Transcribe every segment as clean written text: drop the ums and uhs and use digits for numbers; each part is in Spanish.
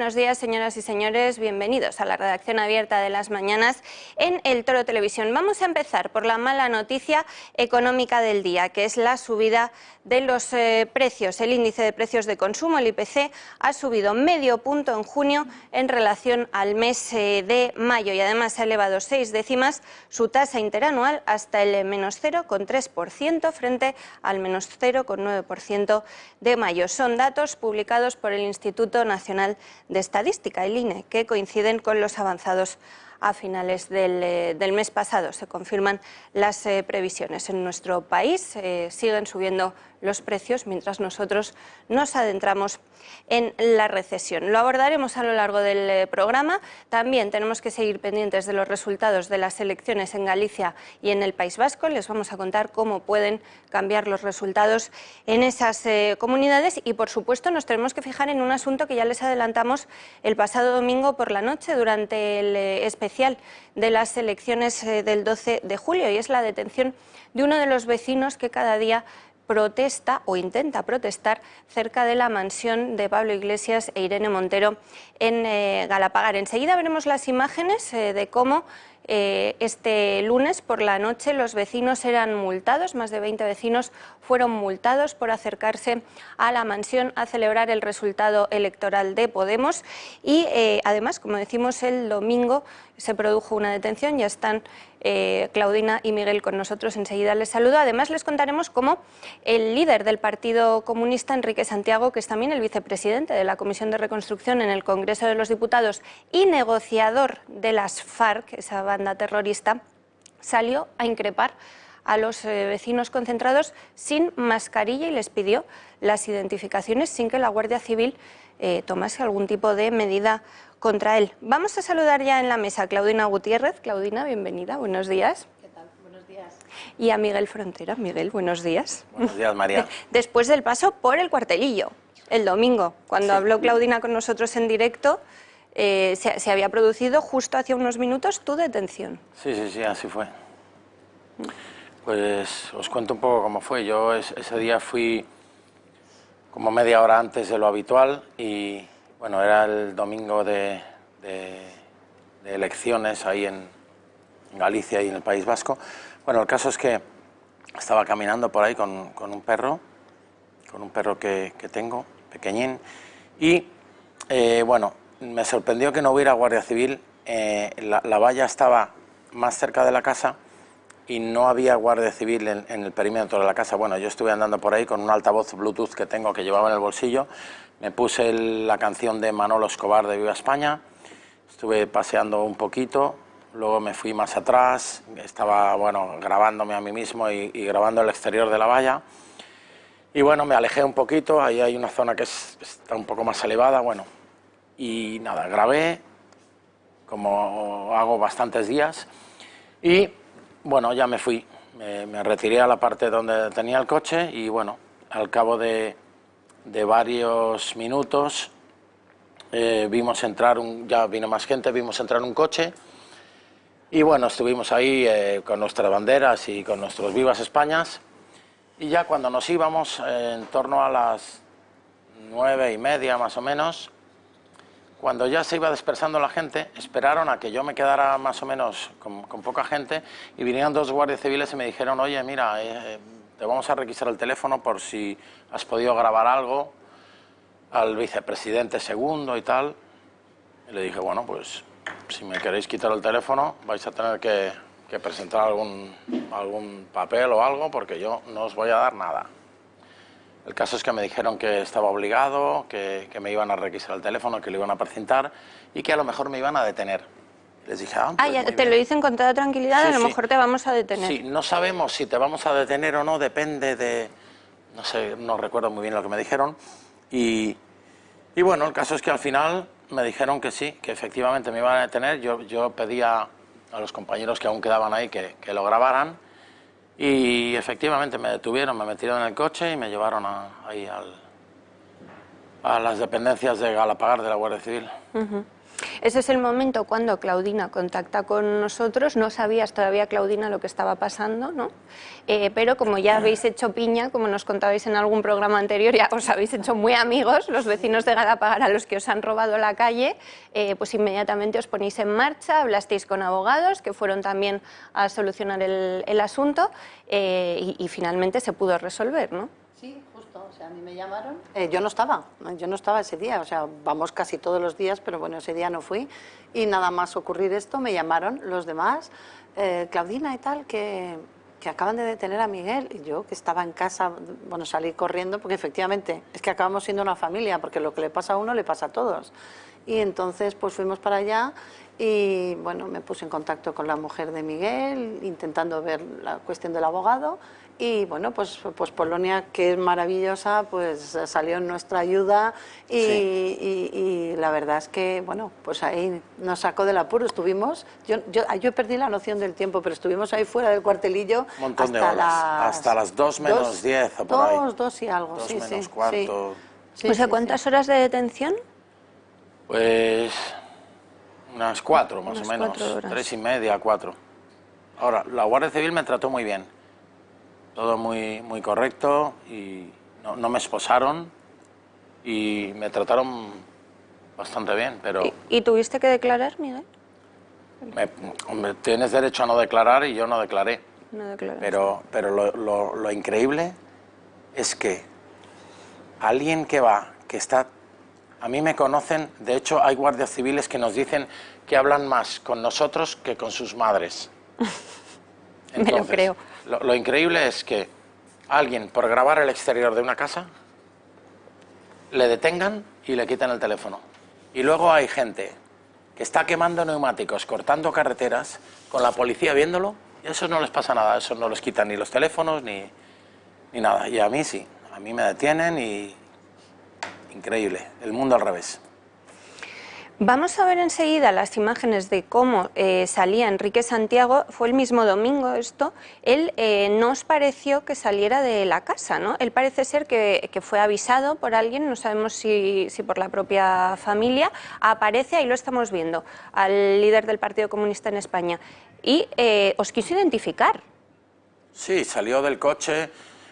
buenos días, señoras y señores. Bienvenidos a la redacción abierta de las mañanas en El Toro Televisión. Vamos a empezar por la mala noticia económica del día, que es la subida de los precios. El índice de precios de consumo, el IPC, ha subido medio punto en junio en relación al mes de mayo y además ha elevado 6 décimas su tasa interanual hasta el menos 0,3% frente al menos 0,9% de mayo. Son datos publicados por el Instituto Nacional de Estadística, el INE, que coinciden con los avanzados a finales del mes pasado. Se confirman las previsiones. En nuestro país siguen subiendo los precios mientras nosotros nos adentramos en la recesión. Lo abordaremos a lo largo del programa. También tenemos que seguir pendientes de los resultados de las elecciones en Galicia y en el País Vasco. Les vamos a contar cómo pueden cambiar los resultados en esas comunidades y, por supuesto, nos tenemos que fijar en un asunto que ya les adelantamos el pasado domingo por la noche durante el especial de las elecciones del 12 de julio y es la detención de uno de los vecinos que cada día protesta o intenta protestar cerca de la mansión de Pablo Iglesias e Irene Montero en Galapagar. Enseguida veremos las imágenes de cómo este lunes por la noche los vecinos eran multados, más de 20 vecinos fueron multados por acercarse a la mansión a celebrar el resultado electoral de Podemos y además, como decimos, el domingo se produjo una detención. Ya están Claudina y Miguel con nosotros, enseguida les saludo. Además les contaremos cómo el líder del Partido Comunista, Enrique Santiago, que es también el vicepresidente de la Comisión de Reconstrucción en el Congreso de los Diputados y negociador de las FARC, esa banda terrorista, salió a increpar a los vecinos concentrados sin mascarilla y les pidió las identificaciones sin que la Guardia Civil tomase algún tipo de medida contra él. Vamos a saludar ya en la mesa a Claudina Gutiérrez. Claudina, bienvenida, buenos días. ¿Qué tal? Buenos días. Y a Miguel Frontera. Miguel, buenos días. Buenos días, María. Después del paso por el cuartelillo, el domingo, cuando habló Claudina con nosotros en directo, se había producido justo hace unos minutos tu detención. Sí, así fue. Pues os cuento un poco cómo fue. Yo ese día fui como media hora antes de lo habitual y bueno, era el domingo de elecciones ahí en Galicia y en el País Vasco. Bueno, el caso es que estaba caminando por ahí con un perro que tengo, pequeñín, y bueno, me sorprendió que no hubiera Guardia Civil. La valla estaba más cerca de la casa y no había Guardia Civil en el perímetro de la casa. Bueno, yo estuve andando por ahí con un altavoz Bluetooth que tengo, que llevaba en el bolsillo, me puse la canción de Manolo Escobar de Viva España, estuve paseando un poquito, luego me fui más atrás, estaba bueno, grabándome a mí mismo y grabando el exterior de la valla, y bueno, me alejé un poquito, ahí hay una zona que está un poco más elevada, bueno, y nada, grabé, como hago bastantes días, y bueno, ya me fui, me retiré a la parte donde tenía el coche y bueno, al cabo de varios minutos vimos entrar, ya vino más gente, vimos entrar un coche y bueno, estuvimos ahí con nuestras banderas y con nuestros Vivas Españas y ya cuando nos íbamos, en torno a las 9:30 más o menos, cuando ya se iba dispersando la gente, esperaron a que yo me quedara más o menos con poca gente y vinieron dos guardias civiles y me dijeron, oye, mira, te vamos a requisar el teléfono por si has podido grabar algo al vicepresidente segundo y tal. Y le dije, bueno, pues si me queréis quitar el teléfono vais a tener que presentar algún papel o algo porque yo no os voy a dar nada. El caso es que me dijeron que estaba obligado, que me iban a requisar el teléfono, que lo iban a precintar y que a lo mejor me iban a detener. Les dije, pues ya muy te bien. lo dicen con toda tranquilidad, Sí, a lo sí. mejor te vamos a detener. Sí, no sabemos si te vamos a detener o no, depende de... No sé, no recuerdo muy bien lo que me dijeron. Y bueno, el caso es que al final me dijeron que sí, que efectivamente me iban a detener. Yo pedía a los compañeros que aún quedaban ahí que lo grabaran. Y efectivamente me detuvieron, me metieron en el coche y me llevaron ahí a las dependencias de Galapagar de la Guardia Civil. Ese es el momento cuando Claudina contacta con nosotros. No sabías todavía, Claudina, lo que estaba pasando, ¿no? Pero como ya habéis hecho piña, como nos contabais en algún programa anterior, ya os habéis hecho muy amigos, los vecinos de Galapagar a los que os han robado la calle, pues inmediatamente os ponéis en marcha, hablasteis con abogados que fueron también a solucionar el asunto y finalmente se pudo resolver, ¿no? Sí, justo, o sea, a mí me llamaron. Yo no estaba ese día, o sea, vamos casi todos los días, pero bueno, ese día no fui. Y nada más ocurrir esto, me llamaron los demás, Claudina y tal, que acaban de detener a Miguel. Y yo, que estaba en casa, bueno, salí corriendo, porque efectivamente es que acabamos siendo una familia, porque lo que le pasa a uno le pasa a todos. Y entonces pues fuimos para allá y bueno, me puse en contacto con la mujer de Miguel, intentando ver la cuestión del abogado. Y bueno, pues Polonia, que es maravillosa, pues salió en nuestra ayuda y la verdad es que, bueno, pues ahí nos sacó del apuro. Estuvimos, yo perdí la noción del tiempo, pero estuvimos ahí fuera del cuartelillo Un montón de horas, hasta las 2 menos 10 o por ahí. 2 y algo, 2 sí, menos sí. cuarto. Sí, O sea, sí, ¿cuántas horas de detención? Pues unas 4 más Unas o menos, 4 horas. 3 y media, 4. Ahora, la Guardia Civil me trató muy bien, todo muy, muy correcto y no me esposaron y me trataron bastante bien, pero ¿Y tuviste que declarar, Miguel? hombre, tienes derecho a no declarar y yo no declaré. No declaraste. Pero lo increíble es que alguien que está... A mí me conocen, de hecho hay guardias civiles que nos dicen que hablan más con nosotros que con sus madres. Me lo creo. Lo increíble es que alguien, por grabar el exterior de una casa, le detengan y le quiten el teléfono. Y luego hay gente que está quemando neumáticos, cortando carreteras, con la policía viéndolo, y a eso no les pasa nada, a eso no les quitan ni los teléfonos ni nada. Y a mí sí, a mí me detienen y... Increíble, el mundo al revés. Vamos a ver enseguida las imágenes de cómo salía Enrique Santiago. Fue el mismo domingo esto. Él no os pareció que saliera de la casa, ¿no? Él parece ser que fue avisado por alguien, no sabemos si por la propia familia. Aparece, ahí lo estamos viendo, al líder del Partido Comunista en España. Y os quiso identificar. Sí, salió del coche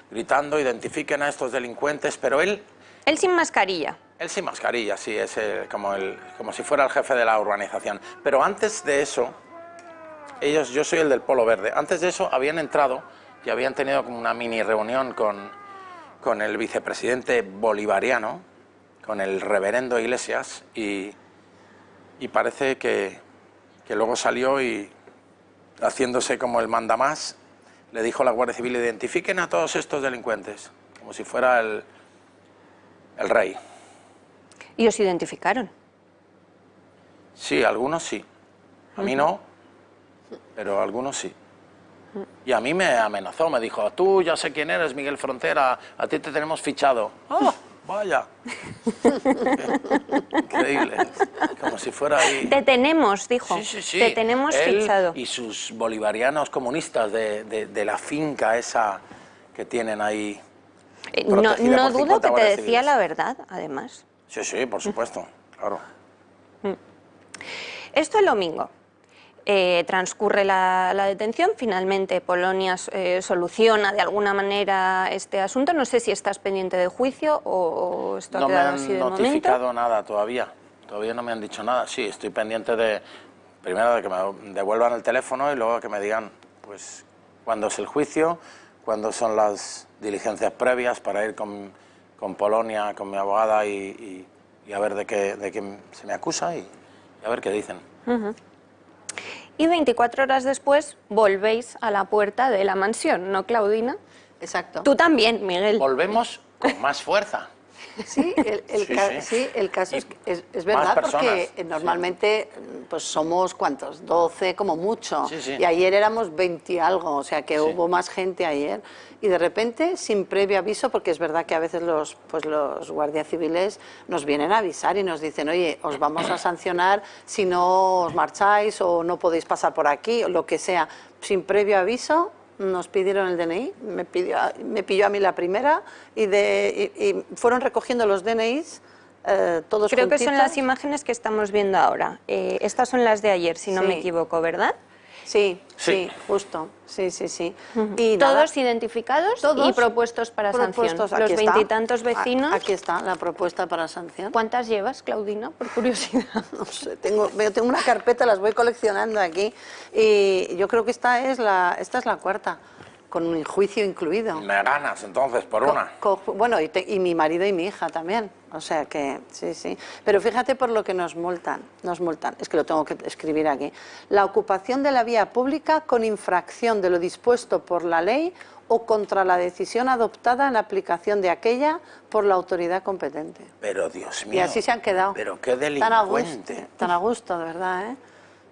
gritando, identifiquen a estos delincuentes, pero él... Él sin mascarilla. Él sin mascarilla, sí, es como si fuera el jefe de la urbanización. Pero antes de eso, yo soy el del Polo Verde, antes de eso habían entrado y habían tenido como una mini reunión con el vicepresidente bolivariano, con el reverendo Iglesias, y parece que luego salió y, haciéndose como el mandamás, le dijo a la Guardia Civil, identifiquen a todos estos delincuentes, como si fuera el rey. ¿Y os identificaron? Sí, algunos sí. A mí no, pero algunos sí. Y a mí me amenazó, me dijo, tú ya sé quién eres, Miguel Frontera, a ti te tenemos fichado. ¡Oh, vaya! Increíble, como si fuera ahí... Te tenemos, dijo. Sí, sí, sí. Te tenemos Él fichado. y sus bolivarianos comunistas de la finca esa que tienen ahí. No dudo que te decía la verdad, además. Sí, sí, por supuesto, claro. Esto el domingo. Transcurre la detención, finalmente Polonia soluciona de alguna manera este asunto. No sé si estás pendiente de juicio o esto ha quedado así de momento. No me han notificado nada todavía no me han dicho nada. Sí, estoy pendiente primero de que me devuelvan el teléfono y luego que me digan pues cuándo es el juicio, cuándo son las diligencias previas para ir con Polonia, con mi abogada y a ver de qué se me acusa y a ver qué dicen. Y 24 horas después volvéis a la puerta de la mansión, ¿no, Claudina? Exacto. Tú también, Miguel. Volvemos con más fuerza. Sí, el caso es verdad, porque normalmente pues somos, ¿cuántos? 12 como mucho, sí, sí. Y ayer éramos 20 y algo, o sea que hubo más gente ayer, y de repente, sin previo aviso, porque es verdad que a veces los guardias civiles nos vienen a avisar y nos dicen, oye, os vamos a sancionar si no os marcháis o no podéis pasar por aquí, o lo que sea, sin previo aviso. Nos pidieron el DNI, me pilló a mí la primera y fueron recogiendo los DNIs todos Creo que son juntitos. las imágenes que estamos viendo ahora. Estas son las de ayer, si no Sí. me equivoco, ¿verdad? Sí, Sí. sí, justo, sí. Y nada, Todos identificados todos y propuestos para propuestos. sanción. Los Aquí está. veintitantos vecinos. Aquí está la propuesta para sanción. ¿Cuántas llevas, Claudina, por curiosidad? No sé, tengo una carpeta, las voy coleccionando aquí y yo creo que esta es la cuarta, con un juicio incluido. Me ganas entonces por una. Bueno, y mi marido y mi hija también, o sea que sí. Pero fíjate por lo que nos multan, es que lo tengo que escribir aquí. La ocupación de la vía pública con infracción de lo dispuesto por la ley o contra la decisión adoptada en aplicación de aquella por la autoridad competente. Pero Dios mío. Y así se han quedado. Pero qué delincuente. Tan a gusto, de verdad, ¿eh?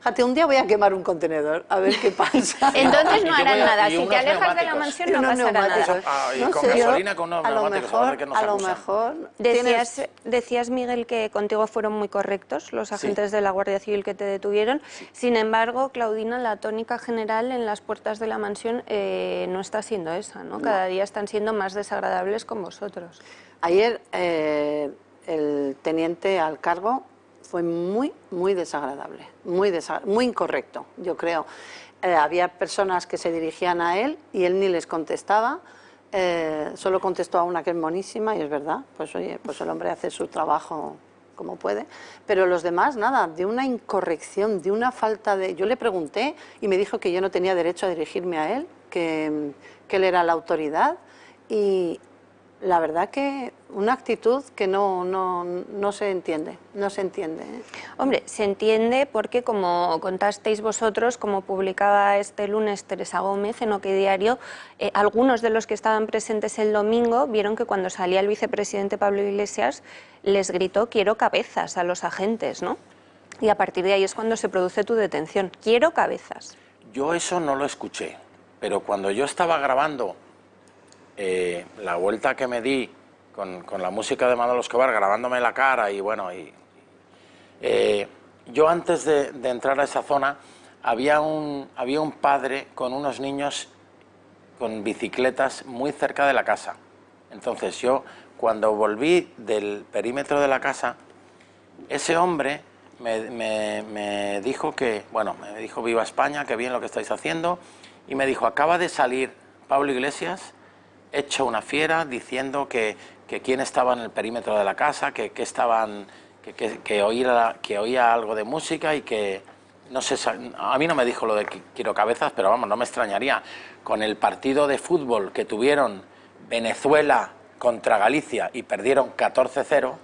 Fíjate, un día voy a quemar un contenedor, a ver qué pasa. Entonces Y no yo harán voy a- nada. y Si te unos alejas de la neumáticos. mansión Y no unos pasará neumáticos. nada. Ah, y No con sé, gasolina, con unos a lo neumáticos, a ver mejor, qué nos a lo acusan. mejor tienes- Decías, Miguel, que contigo fueron muy correctos los agentes de la Guardia Civil que te detuvieron. Sin embargo, Claudina, la tónica general en las puertas de la mansión no está siendo esa, ¿no? Cada día están siendo más desagradables con vosotros. Ayer el teniente al cargo fue muy desagradable, muy incorrecto, yo creo. Había personas que se dirigían a él y él ni les contestaba. Solo contestó a una que es monísima y es verdad, pues oye, pues el hombre hace su trabajo como puede, pero los demás nada, de una incorrección, de una falta de... Yo le pregunté y me dijo que yo no tenía derecho a dirigirme a él, que él era la autoridad y la verdad que una actitud que no se entiende, ¿eh? Hombre, se entiende porque, como contasteis vosotros, como publicaba este lunes Teresa Gómez en OK Diario, algunos de los que estaban presentes el domingo vieron que cuando salía el vicepresidente Pablo Iglesias les gritó "quiero cabezas" a los agentes, ¿no? Y a partir de ahí es cuando se produce tu detención. "Quiero cabezas". Yo eso no lo escuché, pero cuando yo estaba grabando la vuelta que me di con la música de Manolo Escobar, grabándome la cara y bueno, yo antes de entrar a esa zona había un padre con unos niños con bicicletas muy cerca de la casa. Entonces yo, cuando volví del perímetro de la casa, ese hombre me dijo que, bueno, me dijo "viva España, qué bien lo que estáis haciendo", y me dijo "acaba de salir Pablo Iglesias hecho una fiera diciendo que quién estaba en el perímetro de la casa, que oía algo de música y que no sé, a mí no me dijo lo de quiero cabezas, pero vamos, no me extrañaría. Con el partido de fútbol que tuvieron Venezuela contra Galicia y perdieron 14-0,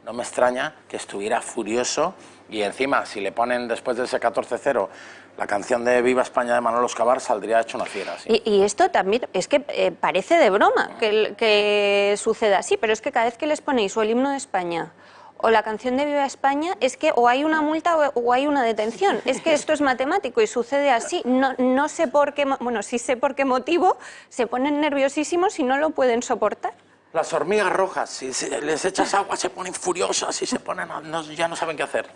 no me extraña que estuviera furioso y encima si le ponen después de ese 14-0 la canción de Viva España de Manolo Escobar, saldría hecho una fiera. Sí. Y esto también es que parece de broma que suceda así, pero es que cada vez que les ponéis o el himno de España o la canción de Viva España, es que o hay una multa o hay una detención. Es que esto es matemático y sucede así. No sé por qué, bueno, sí sé por qué motivo, se ponen nerviosísimos y no lo pueden soportar. Las hormigas rojas, si les echas agua se ponen furiosas y se ponen, ya no saben qué hacer.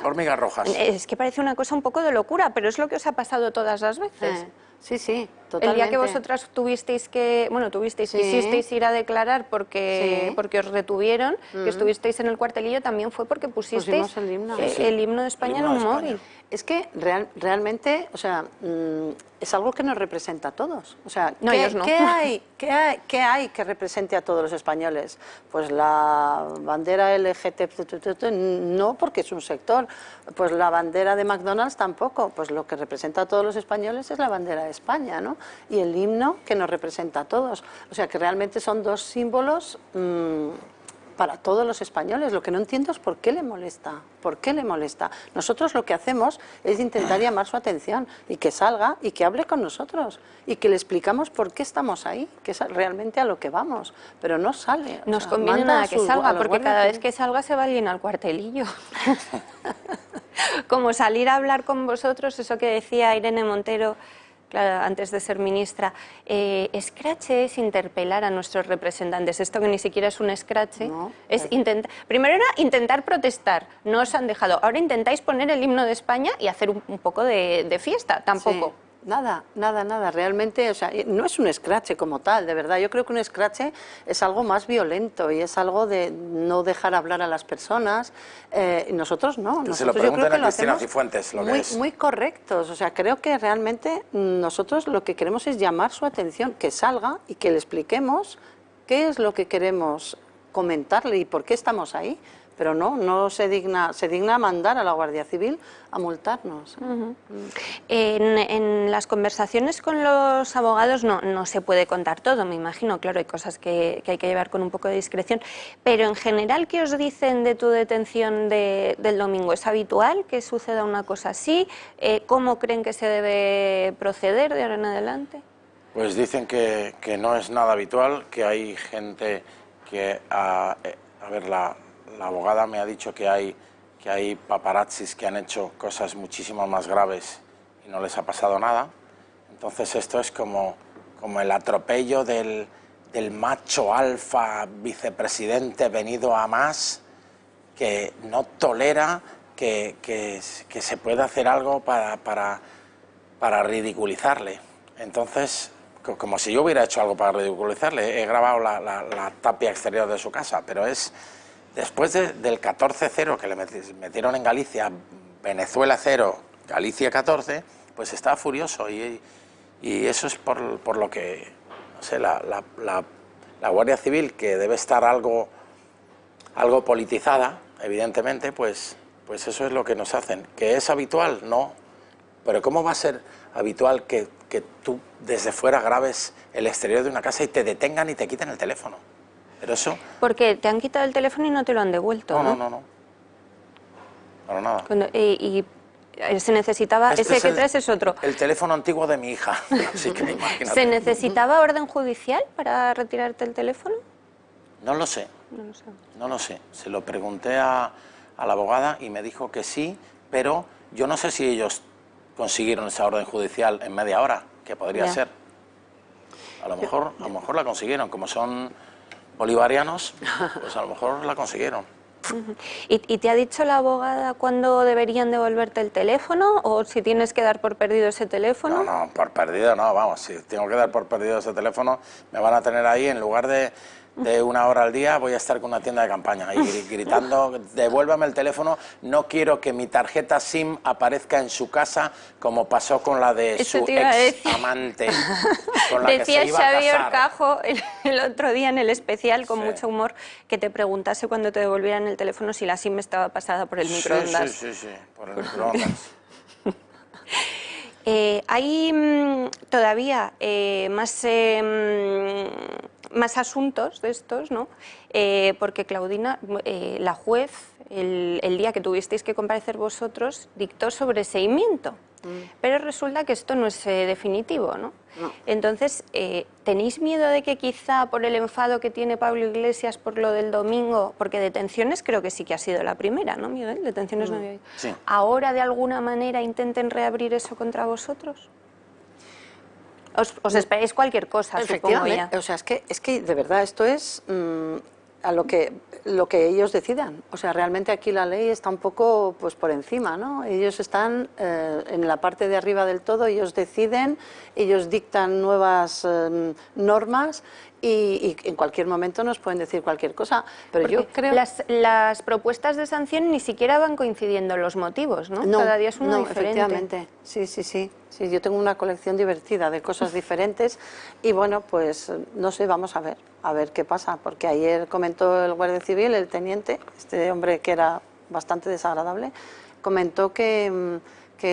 Hormigas rojas. Es que parece una cosa un poco de locura, pero es lo que os ha pasado todas las veces. Sí, totalmente. El día que vosotras quisisteis ir a declarar porque os retuvieron, que estuvisteis en el cuartelillo, también fue porque pusisteis Pusimos el himno. el himno de España en un móvil. Es que realmente, o sea, es algo que nos representa a todos. O sea, No, ellos no. ¿qué hay que represente a todos los españoles? Pues la bandera LGTB, no, porque es un sector. Pues la bandera de McDonald's tampoco. Pues lo que representa a todos los españoles es la bandera de España, ¿no? Y el himno que nos representa a todos. O sea, que realmente son dos símbolos para todos los españoles. Lo que no entiendo es por qué le molesta. ¿Por qué le molesta? Nosotros lo que hacemos es intentar llamar su atención y que salga y que hable con nosotros y que le explicamos por qué estamos ahí, que es realmente a lo que vamos, pero no sale. Nos conviene nada que salga, porque cada vez que salga se va alguien al cuartelillo. Como salir a hablar con vosotros, eso que decía Irene Montero, claro, antes de ser ministra, escrache es interpelar a nuestros representantes. Esto que ni siquiera es un escrache, No, es primero era intentar protestar, no os han dejado. Ahora intentáis poner el himno de España y hacer un poco de fiesta, tampoco. Sí. Nada, nada, nada. Realmente, o sea, no es un escrache como tal, de verdad. Yo creo que un escrache es algo más violento y es algo de no dejar hablar a las personas. Nosotros no. Que Nosotros, se lo yo creo pregunten que a lo Cristina hacemos Cifuentes, lo que muy, es. muy correctos. O sea, creo que realmente nosotros lo que queremos es llamar su atención, que salga y que le expliquemos qué es lo que queremos comentarle y por qué estamos ahí. Pero no se digna mandar a la Guardia Civil a multarnos. En las conversaciones con los abogados no se puede contar todo, me imagino, claro, hay cosas que hay que llevar con un poco de discreción, pero en general, ¿qué os dicen de tu detención del domingo? ¿Es habitual que suceda una cosa así? ¿Cómo creen que se debe proceder de ahora en adelante? Pues dicen que no es nada habitual, que hay gente que, a ver, la abogada me ha dicho que hay paparazzis que han hecho cosas muchísimo más graves y no les ha pasado nada. Entonces esto es como el atropello del macho alfa vicepresidente venido a más, que no tolera que se pueda hacer algo para ridiculizarle. Entonces, como si yo hubiera hecho algo para ridiculizarle, he grabado la tapia exterior de su casa, pero es después del 14-0 que le metieron en Galicia, Venezuela 0, Galicia 14, pues estaba furioso y eso es por lo que, no sé, la Guardia Civil, que debe estar algo politizada, evidentemente, pues eso es lo que nos hacen. ¿Que es habitual? No. Pero ¿cómo va a ser habitual que tú desde fuera grabes el exterior de una casa y te detengan y te quiten el teléfono? Pero eso... Porque te han quitado el teléfono y no te lo han devuelto, ¿no? No. Para nada. Y se necesitaba... ese que traes es otro. El teléfono antiguo de mi hija. Así que imagínate. ¿Se necesitaba orden judicial para retirarte el teléfono? No lo sé. No lo sé. Se lo pregunté a la abogada y me dijo que sí, pero yo no sé si ellos consiguieron esa orden judicial en media hora, que podría ser. A lo mejor la consiguieron, como son bolivarianos, pues a lo mejor la consiguieron. ¿Y te ha dicho la abogada cuándo deberían devolverte el teléfono o si tienes que dar por perdido ese teléfono? No, por perdido no, vamos, si tengo que dar por perdido ese teléfono, me van a tener ahí, en lugar de 1 hora al día, voy a estar con una tienda de campaña y gritando, devuélvame el teléfono, no quiero que mi tarjeta SIM aparezca en su casa como pasó con la de Eso su ex amante, con la que se iba a Decía Xavier casar. Cajo el otro día en el especial, con mucho humor, que te preguntase cuando te devolvieran el teléfono si la SIM estaba pasada por el microondas. Sí, por el microondas. Hay todavía más asuntos de estos, ¿no? Porque Claudina, la juez, el día que tuvisteis que comparecer vosotros, dictó sobreseimiento. Pero resulta que esto no es definitivo, ¿no? Entonces, ¿tenéis miedo de que quizá por el enfado que tiene Pablo Iglesias por lo del domingo, porque detenciones creo que sí que ha sido la primera, ¿no, Miguel? Detenciones no había habido. Sí. ¿Ahora de alguna manera intenten reabrir eso contra vosotros? Os esperáis cualquier cosa, supongo ya. O sea, es que de verdad esto es a lo que ellos decidan. O sea, realmente aquí la ley está un poco pues por encima, ¿no? Ellos están en la parte de arriba del todo, ellos deciden, ellos dictan nuevas normas y en cualquier momento nos pueden decir cualquier cosa. Pero porque yo creo... Las propuestas de sanción ni siquiera van coincidiendo los motivos, ¿no? Cada día es una diferente. Efectivamente. Sí, yo tengo una colección divertida de cosas diferentes y bueno, pues no sé, vamos a ver qué pasa, porque ayer comentó el Guardia Civil, el teniente, este hombre que era bastante desagradable, comentó que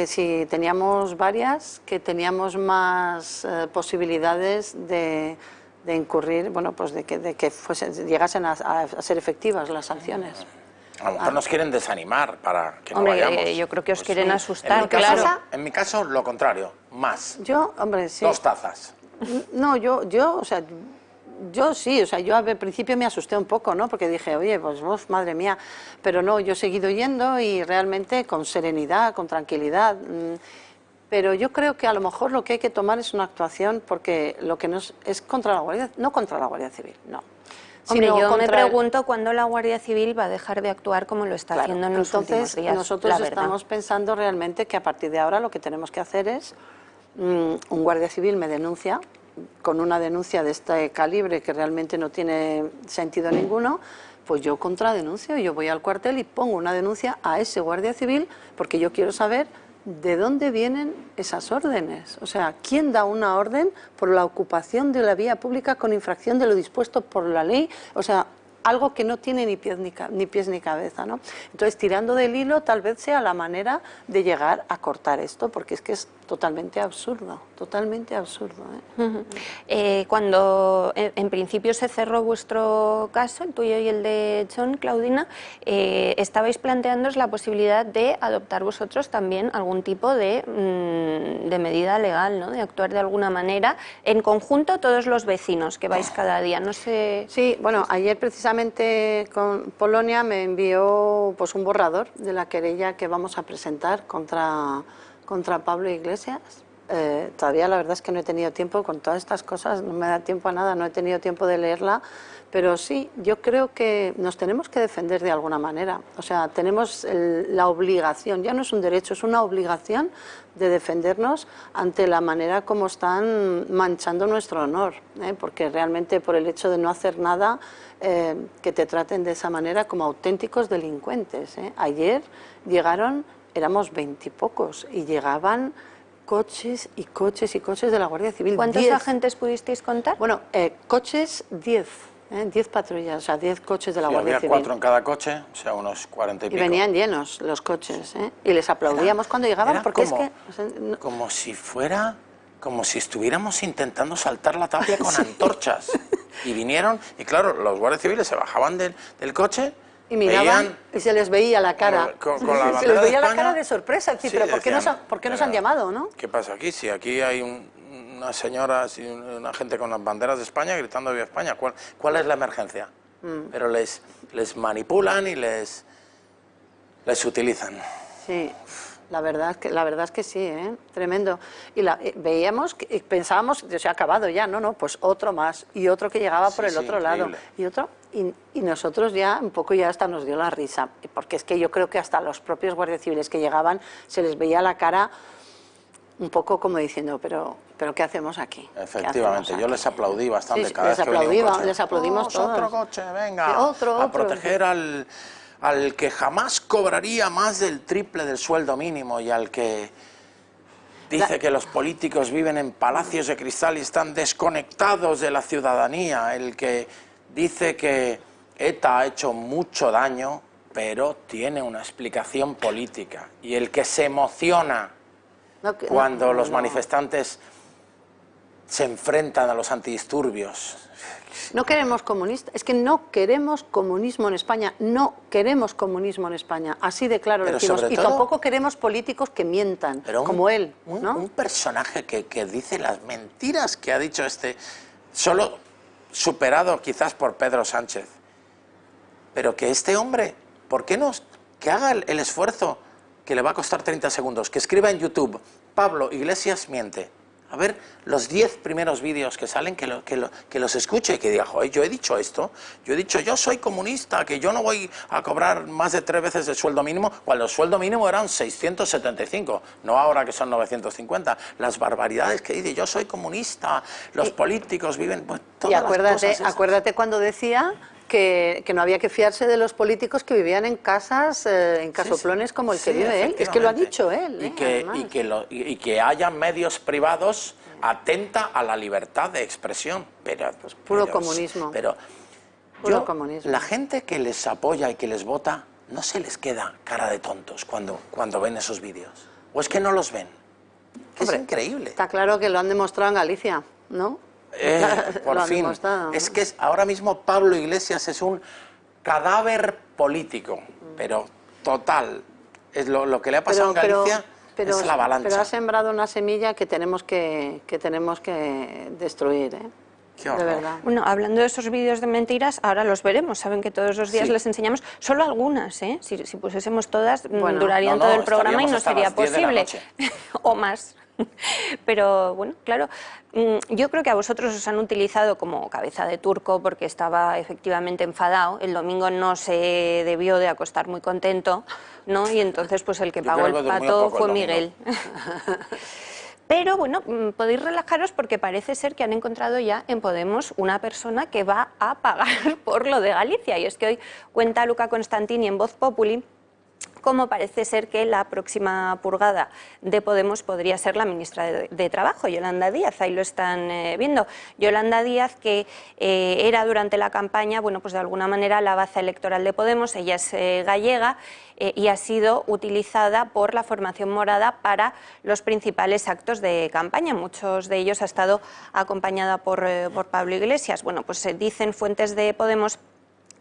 si teníamos varias, que teníamos más posibilidades de incurrir, bueno, pues de que llegasen a ser efectivas las sanciones. A lo mejor nos quieren desanimar para que no vayamos. Yo creo que os quieren sí. asustar, En mi caso, lo contrario, más. Yo, hombre, sí. 2 tazas. No, yo sí, o sea, yo al principio me asusté un poco, ¿no? Porque dije, oye, pues madre mía, pero no, yo he seguido yendo y realmente con serenidad, con tranquilidad. Pero yo creo que a lo mejor lo que hay que tomar es una actuación porque lo que nos es contra la Guardia, no contra la Guardia Civil, no. Hombre, yo me pregunto cuándo la Guardia Civil va a dejar de actuar como lo está haciendo en los últimos días. Nosotros estamos pensando realmente que a partir de ahora lo que tenemos que hacer es un guardia civil me denuncia, con una denuncia de este calibre que realmente no tiene sentido ninguno, pues yo contradenuncio, yo voy al cuartel y pongo una denuncia a ese guardia civil porque yo quiero saber de dónde vienen esas órdenes. O sea, ¿quién da una orden por la ocupación de la vía pública con infracción de lo dispuesto por la ley? O sea, algo que no tiene ni pies ni cabeza, ¿no? Entonces, tirando del hilo, tal vez sea la manera de llegar a cortar esto, porque es que es totalmente absurdo, totalmente absurdo, ¿eh? Cuando en principio se cerró vuestro caso, el tuyo y el de Jon, Claudina, estabais planteándoos la posibilidad de adoptar vosotros también algún tipo de medida legal, ¿no? De actuar de alguna manera en conjunto todos los vecinos que vais cada día, no sé... Sí, bueno, ayer precisamente con Polonia me envió pues un borrador de la querella que vamos a presentar contra Pablo Iglesias. Todavía la verdad es que no he tenido tiempo con todas estas cosas, no me da tiempo a nada, no he tenido tiempo de leerla, pero sí, yo creo que nos tenemos que defender de alguna manera. O sea, tenemos la obligación, ya no es un derecho, es una obligación de defendernos ante la manera como están manchando nuestro honor, porque realmente por el hecho de no hacer nada, que te traten de esa manera como auténticos delincuentes. Ayer llegaron, éramos 20 y pocos, y llegaban coches y coches y coches de la Guardia Civil. ¿Cuántos 10 agentes pudisteis contar? Bueno, coches 10, 10 patrullas, o sea, 10 coches de la Sí, Guardia había Civil. 4 en cada coche, o sea, unos 40 y Y pico. venían llenos los coches, y les aplaudíamos cuando llegaban, Era porque como, es que... o sea, no- como si fuera, como si estuviéramos intentando saltar la tapia con antorchas. Y vinieron, y claro, los guardias civiles se bajaban del coche... Y miraban veían y se les veía la cara. con la se bandera les de veía la España. cara de sorpresa. Sí, Sí, pero ¿por qué decían, nos han llamado, no? ¿Qué pasa aquí? Si aquí hay unas señoras y una gente con las banderas de España gritando Viva España, ¿cuál es la emergencia? Pero les manipulan y les utilizan. Sí, la verdad es que sí, tremendo. Y veíamos, pensábamos, se ha acabado ya, no, pues otro más, y otro que llegaba por el Sí, otro lado, increíble. y otro, y nosotros ya un poco ya hasta nos dio la risa, porque es que yo creo que hasta los propios guardias civiles que llegaban se les veía la cara un poco como diciendo, pero ¿qué hacemos aquí? ¿Qué Efectivamente, hacemos yo aquí? les aplaudí bastante Sí, cada les vez que venía un coche. les aplaudimos todos. Otro coche, venga, Sí, otro. a proteger al que jamás cobraría más del triple del sueldo mínimo y al que dice que los políticos viven en palacios de cristal y están desconectados de la ciudadanía, el que dice que ETA ha hecho mucho daño, pero tiene una explicación política, y el que se emociona cuando los manifestantes se enfrentan a los antidisturbios. No queremos comunistas, es que no queremos comunismo en España, no queremos comunismo en España, así de claro lo Pero decimos, sobre y todo- tampoco queremos políticos que mientan, como él, ¿no? Un personaje que dice las mentiras que ha dicho solo superado quizás por Pedro Sánchez, pero que este hombre, ¿por qué no? Que haga el esfuerzo, que le va a costar 30 segundos, que escriba en YouTube, Pablo Iglesias miente. A ver, los 10 primeros vídeos que salen, que los escuche y que diga, joder, yo he dicho esto, yo he dicho, yo soy comunista, que yo no voy a cobrar más de 3 veces el sueldo mínimo, cuando el sueldo mínimo eran 675, no ahora que son 950. Las barbaridades que dice, yo soy comunista, los políticos viven... Pues, todas Y las cosas esas. acuérdate cuando decía que no había que fiarse de los políticos que vivían en casas, en casoplones como el que Sí, vive él. Es que lo ha efectivamente. dicho él. Y que haya medios privados atenta a la libertad de expresión. Pero, Pues puro comunismo. Pero Puro comunismo. la gente que les apoya y que les vota, no se les queda cara de tontos cuando ven esos vídeos. ¿O es que no los ven? Que Hombre, es increíble. Está claro que lo han demostrado en Galicia, ¿no? Por Lo han fin. demostrado. Es que ahora mismo Pablo Iglesias es un cadáver político, pero total. Es lo que le ha pasado en Galicia es la avalancha. Pero ha sembrado una semilla que tenemos que destruir, Qué de horror. verdad. Bueno, hablando de esos vídeos de mentiras, ahora los veremos. Saben que todos los días Sí. les enseñamos solo algunas, ¿eh? Si pusiésemos todas, Bueno, durarían no, todo el programa y estaríamos no hasta sería las 10 de la posible. O más. Pero bueno, claro, yo creo que a vosotros os han utilizado como cabeza de turco porque estaba efectivamente enfadado. El domingo no se debió de acostar muy contento, ¿no? Y entonces pues el que Yo pagó creo el que durmió pato poco fue el Miguel. domingo. Pero bueno, podéis relajaros porque parece ser que han encontrado ya en Podemos una persona que va a pagar por lo de Galicia. Y es que hoy cuenta Luca Constantini en Voz Populi cómo parece ser que la próxima purgada de Podemos podría ser la ministra de Trabajo, Yolanda Díaz. Ahí lo están viendo. Yolanda Díaz, que era durante la campaña, bueno, pues de alguna manera la baza electoral de Podemos. Ella es gallega y ha sido utilizada por la formación morada para los principales actos de campaña. Muchos de ellos ha estado acompañada por Pablo Iglesias. Bueno, pues dicen fuentes de Podemos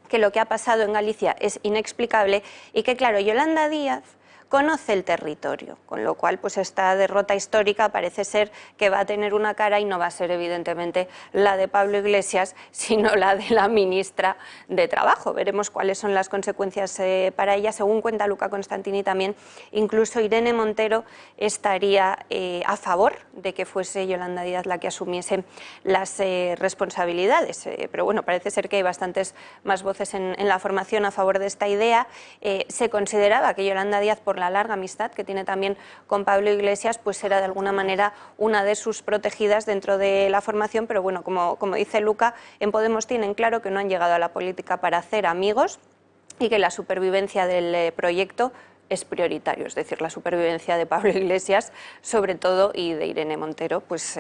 que lo que ha pasado en Galicia es inexplicable y que, claro, Yolanda Díaz conoce el territorio, con lo cual pues esta derrota histórica parece ser que va a tener una cara y no va a ser evidentemente la de Pablo Iglesias, sino la de la ministra de Trabajo. Veremos cuáles son las consecuencias para ella. Según cuenta Luca Constantini también, incluso Irene Montero estaría a favor de que fuese Yolanda Díaz la que asumiese las responsabilidades. Pero bueno, parece ser que hay bastantes más voces en la formación a favor de esta idea. Se consideraba que Yolanda Díaz, por la larga amistad que tiene también con Pablo Iglesias, pues era de alguna manera una de sus protegidas dentro de la formación, pero bueno, como dice Luca, en Podemos tienen claro que no han llegado a la política para hacer amigos y que la supervivencia del proyecto es prioritario, es decir, la supervivencia de Pablo Iglesias sobre todo y de Irene Montero pues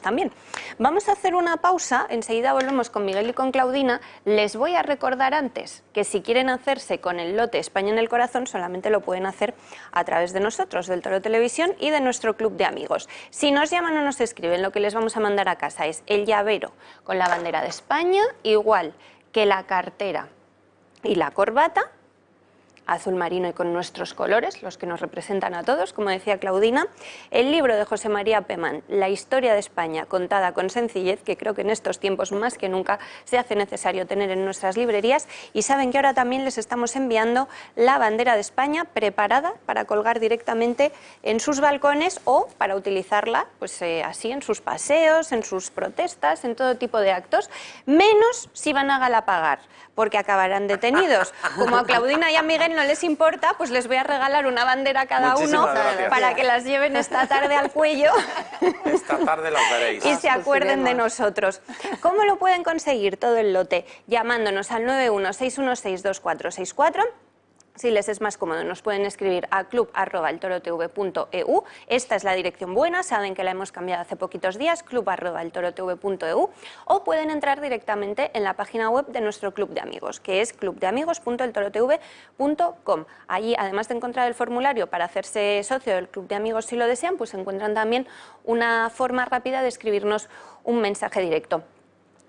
también. Vamos a hacer una pausa, enseguida volvemos con Miguel y con Claudina. Les voy a recordar antes que si quieren hacerse con el lote España en el Corazón solamente lo pueden hacer a través de nosotros, del Toro Televisión y de nuestro club de amigos. Si nos llaman o nos escriben, lo que les vamos a mandar a casa es el llavero con la bandera de España, igual que la cartera y la corbata, azul marino y con nuestros colores, los que nos representan a todos, como decía Claudina, el libro de José María Pemán, La historia de España contada con sencillez, que creo que en estos tiempos más que nunca se hace necesario tener en nuestras librerías, y saben que ahora también les estamos enviando la bandera de España preparada para colgar directamente en sus balcones o para utilizarla pues así en sus paseos, en sus protestas, en todo tipo de actos, menos si van a Galapagar, porque acabarán detenidos. Como a Claudina y a Miguel no les importa, pues les voy a regalar una bandera a cada uno para que las lleven esta tarde al cuello. Esta tarde las veréis. Y se acuerden de nosotros. ¿Cómo lo pueden conseguir todo el lote? Llamándonos al 916162464. Si les es más cómodo, nos pueden escribir a club@eltorotv.eu. Esta es la dirección buena, saben que la hemos cambiado hace poquitos días, club@eltorotv.eu, o pueden entrar directamente en la página web de nuestro club de amigos, que es clubdeamigos.eltorotv.com. Allí, además de encontrar el formulario para hacerse socio del club de amigos si lo desean, pues encuentran también una forma rápida de escribirnos un mensaje directo.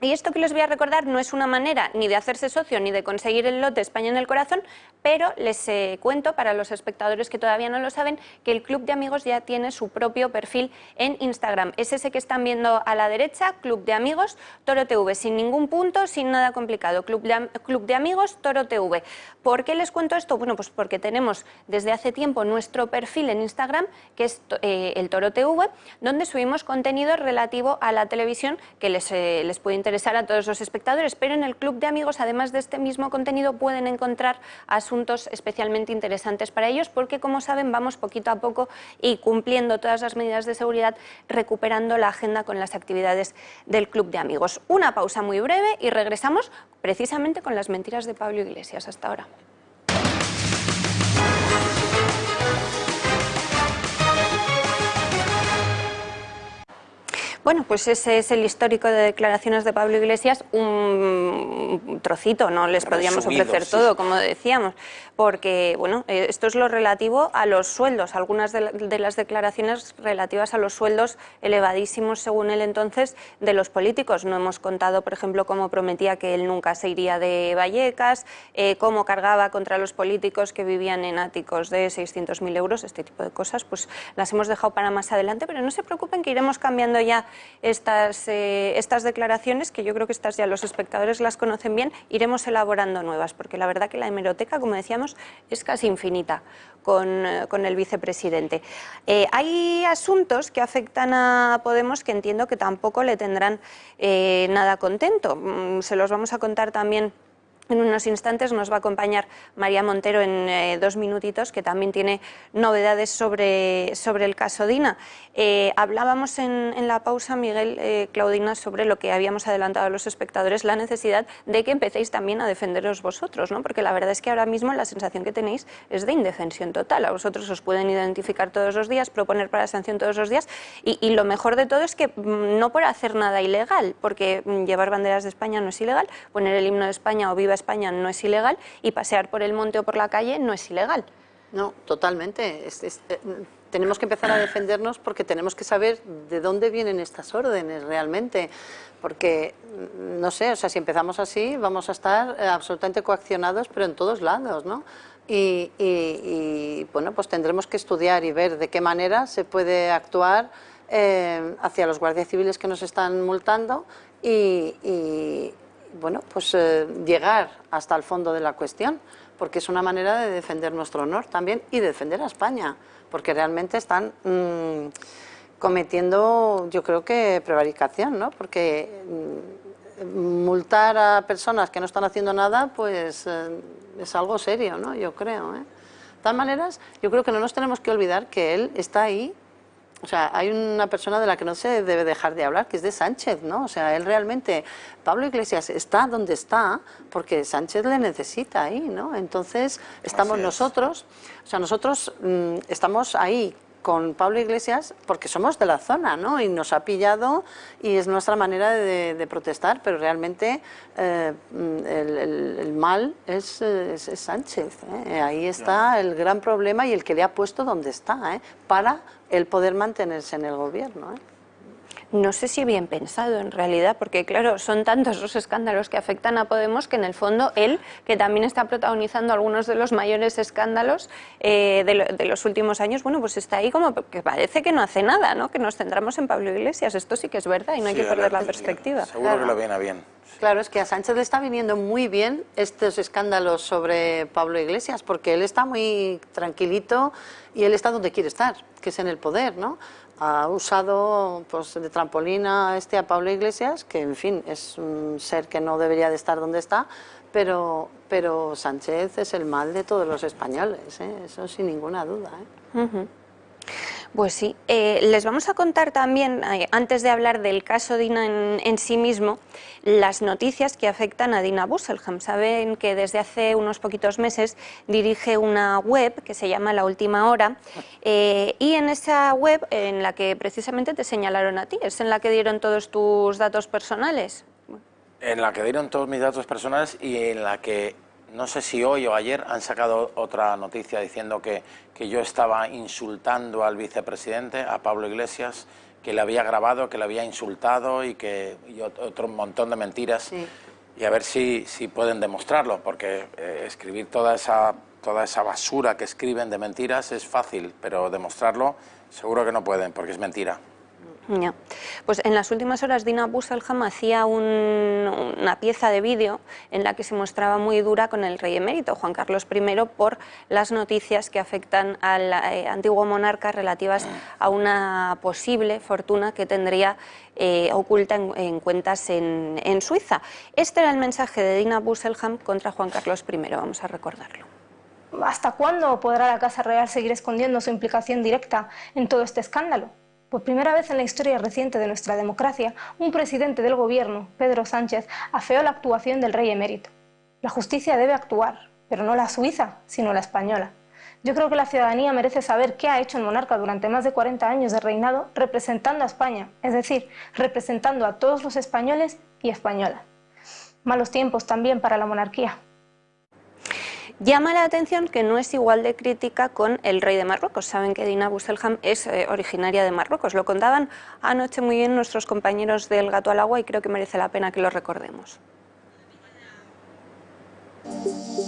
Y esto que les voy a recordar no es una manera ni de hacerse socio ni de conseguir el lote España en el Corazón, pero les cuento para los espectadores que todavía no lo saben que el Club de Amigos ya tiene su propio perfil en Instagram. Es ese que están viendo a la derecha, Club de Amigos Toro TV, sin ningún punto, sin nada complicado. Club de Amigos Toro TV. ¿Por qué les cuento esto? Bueno, pues porque tenemos desde hace tiempo nuestro perfil en Instagram, que es el Toro TV, donde subimos contenido relativo a la televisión que les puede interesar a todos los espectadores, pero en el Club de Amigos, además de este mismo contenido, pueden encontrar asuntos especialmente interesantes para ellos, porque como saben vamos poquito a poco y cumpliendo todas las medidas de seguridad, recuperando la agenda con las actividades del Club de Amigos. Una pausa muy breve y regresamos precisamente con las mentiras de Pablo Iglesias. Hasta ahora. Bueno, pues ese es el histórico de declaraciones de Pablo Iglesias, un trocito, no les podíamos ofrecer todo, como decíamos, porque bueno, esto es lo relativo a los sueldos, algunas de las declaraciones relativas a los sueldos elevadísimos, según él entonces, de los políticos. No hemos contado, por ejemplo, cómo prometía que él nunca se iría de Vallecas, cómo cargaba contra los políticos que vivían en áticos de 600.000 euros, este tipo de cosas, pues las hemos dejado para más adelante, pero no se preocupen que iremos cambiando ya estas declaraciones, que yo creo que estas ya los espectadores las conocen bien, iremos elaborando nuevas, porque la verdad que la hemeroteca, como decíamos, es casi infinita con el vicepresidente. Hay asuntos que afectan a Podemos que entiendo que tampoco le tendrán nada contento. Se los vamos a contar también En unos instantes nos va a acompañar María Montero en 2 minutitos, que también tiene novedades sobre el caso Dina. Hablábamos en la pausa, Miguel, Claudina, sobre lo que habíamos adelantado a los espectadores, la necesidad de que empecéis también a defenderos vosotros, ¿no? Porque la verdad es que ahora mismo la sensación que tenéis es de indefensión total. A vosotros os pueden identificar todos los días, proponer para sanción todos los días, y lo mejor de todo es que no por hacer nada ilegal, porque llevar banderas de España no es ilegal, poner el himno de España o Viva España no es ilegal, y pasear por el monte o por la calle no es ilegal. No, totalmente. Tenemos que empezar a defendernos porque tenemos que saber de dónde vienen estas órdenes realmente. Porque, no sé, o sea, si empezamos así vamos a estar absolutamente coaccionados, pero en todos lados, ¿no? Y bueno, pues tendremos que estudiar y ver de qué manera se puede actuar hacia los guardias civiles que nos están multando y bueno, pues llegar hasta el fondo de la cuestión, porque es una manera de defender nuestro honor también y de defender a España, porque realmente están cometiendo, yo creo que prevaricación, ¿no? Porque multar a personas que no están haciendo nada, pues es algo serio, ¿no? Yo creo, ¿eh? De todas maneras, yo creo que no nos tenemos que olvidar que él está ahí. O sea, hay una persona de la que no se debe dejar de hablar, que es de Sánchez, ¿no? O sea, él realmente, Pablo Iglesias está donde está porque Sánchez le necesita ahí, ¿no? Entonces, estamos nosotros, o sea, nosotros estamos ahí con Pablo Iglesias porque somos de la zona, ¿no? Y nos ha pillado y es nuestra manera de protestar, pero realmente el mal es Sánchez, ¿eh? Ahí está el gran problema y el que le ha puesto donde está, ¿eh? Para el poder mantenerse en el gobierno, ¿eh? No sé si bien pensado en realidad, porque claro, son tantos los escándalos que afectan a Podemos que en el fondo él, que también está protagonizando algunos de los mayores escándalos de los últimos años, bueno, pues está ahí como que parece que no hace nada, ¿no? Que nos centramos en Pablo Iglesias, esto sí que es verdad y no hay que perder la perspectiva. Seguro que lo viene bien. Sí. Claro, es que a Sánchez le está viniendo muy bien estos escándalos sobre Pablo Iglesias, porque él está muy tranquilito y él está donde quiere estar, que es en el poder, ¿no? Ha usado pues de trampolín a Pablo Iglesias, que en fin es un ser que no debería de estar donde está, pero Sánchez es el mal de todos los españoles, ¿eh? Eso sin ninguna duda, ¿eh? Pues sí, les vamos a contar también, antes de hablar del caso Dina en sí mismo, las noticias que afectan a Dina Busselham. Saben que desde hace unos poquitos meses dirige una web que se llama La Última Hora, y en esa web, en la que precisamente te señalaron a ti, es en la que dieron todos tus datos personales. En la que dieron todos mis datos personales y en la que, no sé si hoy o ayer, han sacado otra noticia diciendo que yo estaba insultando al vicepresidente, a Pablo Iglesias, que le había grabado, que le había insultado y otro montón de mentiras. Sí. Y a ver si pueden demostrarlo, porque escribir toda esa basura que escriben de mentiras es fácil, pero demostrarlo seguro que no pueden, porque es mentira. Ya. Pues en las últimas horas Dina Busselham hacía una pieza de vídeo en la que se mostraba muy dura con el rey emérito Juan Carlos I por las noticias que afectan al antiguo monarca relativas a una posible fortuna que tendría oculta en cuentas en Suiza. Este era el mensaje de Dina Busselham contra Juan Carlos I. Vamos a recordarlo. ¿Hasta cuándo podrá la Casa Real seguir escondiendo su implicación directa en todo este escándalo? Por primera vez en la historia reciente de nuestra democracia, un presidente del gobierno, Pedro Sánchez, afeó la actuación del rey emérito. La justicia debe actuar, pero no la suiza, sino la española. Yo creo que la ciudadanía merece saber qué ha hecho el monarca durante más de 40 años de reinado representando a España, es decir, representando a todos los españoles y españolas. Malos tiempos también para la monarquía. Llama la atención que no es igual de crítica con el rey de Marruecos. Saben que Dina Busselham es originaria de Marruecos. Lo contaban anoche muy bien nuestros compañeros del Gato al Agua y creo que merece la pena que lo recordemos.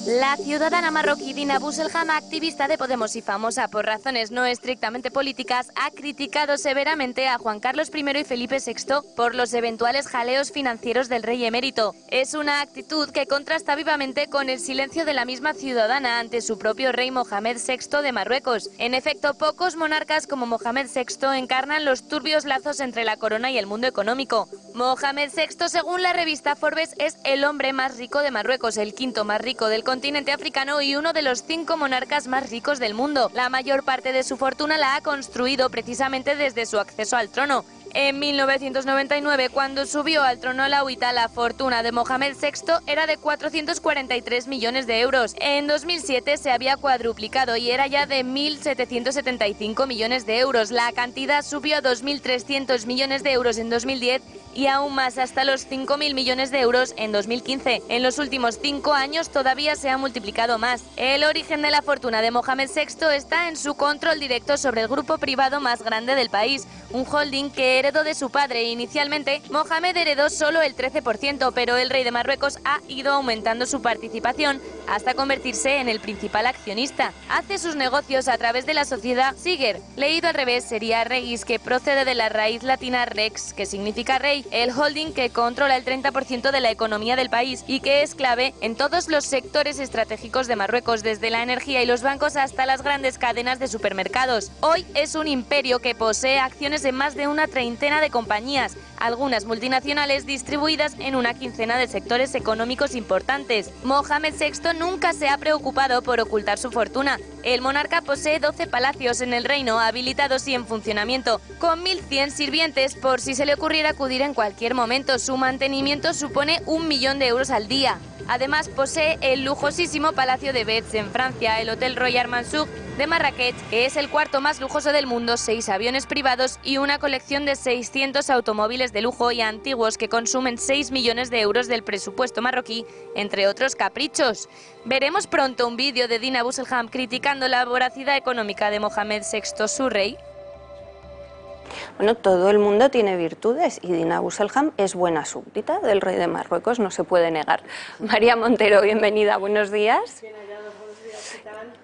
La ciudadana marroquí Dina Busselham, activista de Podemos y famosa por razones no estrictamente políticas, ha criticado severamente a Juan Carlos I y Felipe VI por los eventuales jaleos financieros del rey emérito. Es una actitud que contrasta vivamente con el silencio de la misma ciudadana ante su propio rey Mohamed VI de Marruecos. En efecto, pocos monarcas como Mohamed VI encarnan los turbios lazos entre la corona y el mundo económico. Mohamed VI, según la revista Forbes, es el hombre más rico de Marruecos, el quinto más rico del continente africano y uno de los 5 monarcas más ricos del mundo. La mayor parte de su fortuna la ha construido precisamente desde su acceso al trono. En 1999, cuando subió al trono alauita, la fortuna de Mohamed VI era de 443 millones de euros. En 2007 se había cuadruplicado y era ya de 1.775 millones de euros. La cantidad subió a 2.300 millones de euros en 2010 y aún más hasta los 5.000 millones de euros en 2015. En los últimos 5 años todavía se ha multiplicado más. El origen de la fortuna de Mohamed VI está en su control directo sobre el grupo privado más grande del país, un holding que heredó de su padre. Inicialmente, Mohamed heredó solo el 13%, pero el rey de Marruecos ha ido aumentando su participación hasta convertirse en el principal accionista. Hace sus negocios a través de la sociedad Siger. Leído al revés sería Regis, que procede de la raíz latina rex, que significa rey, el holding que controla el 30% de la economía del país y que es clave en todos los sectores estratégicos de Marruecos, desde la energía y los bancos hasta las grandes cadenas de supermercados. Hoy es un imperio que posee acciones en más de una treintena de compañías, algunas multinacionales distribuidas en una quincena de sectores económicos importantes. Mohamed VI nunca se ha preocupado por ocultar su fortuna. El monarca posee 12 palacios en el reino, habilitados y en funcionamiento, con 1.100 sirvientes por si se le ocurriera acudir en cualquier momento. Su mantenimiento supone 1 millón de euros al día. Además, posee el lujosísimo Palacio de Betz en Francia, el Hotel Royal Mansour de Marrakech, que es el cuarto más lujoso del mundo, 6 aviones privados y una colección de 600 automóviles de lujo y antiguos que consumen 6 millones de euros del presupuesto marroquí, entre otros caprichos. ¿Veremos pronto un vídeo de Dina Busselham criticando la voracidad económica de Mohamed VI, su rey? Bueno, todo el mundo tiene virtudes y Dina Busselham es buena súbdita del rey de Marruecos, no se puede negar. María Montero, bienvenida, buenos días.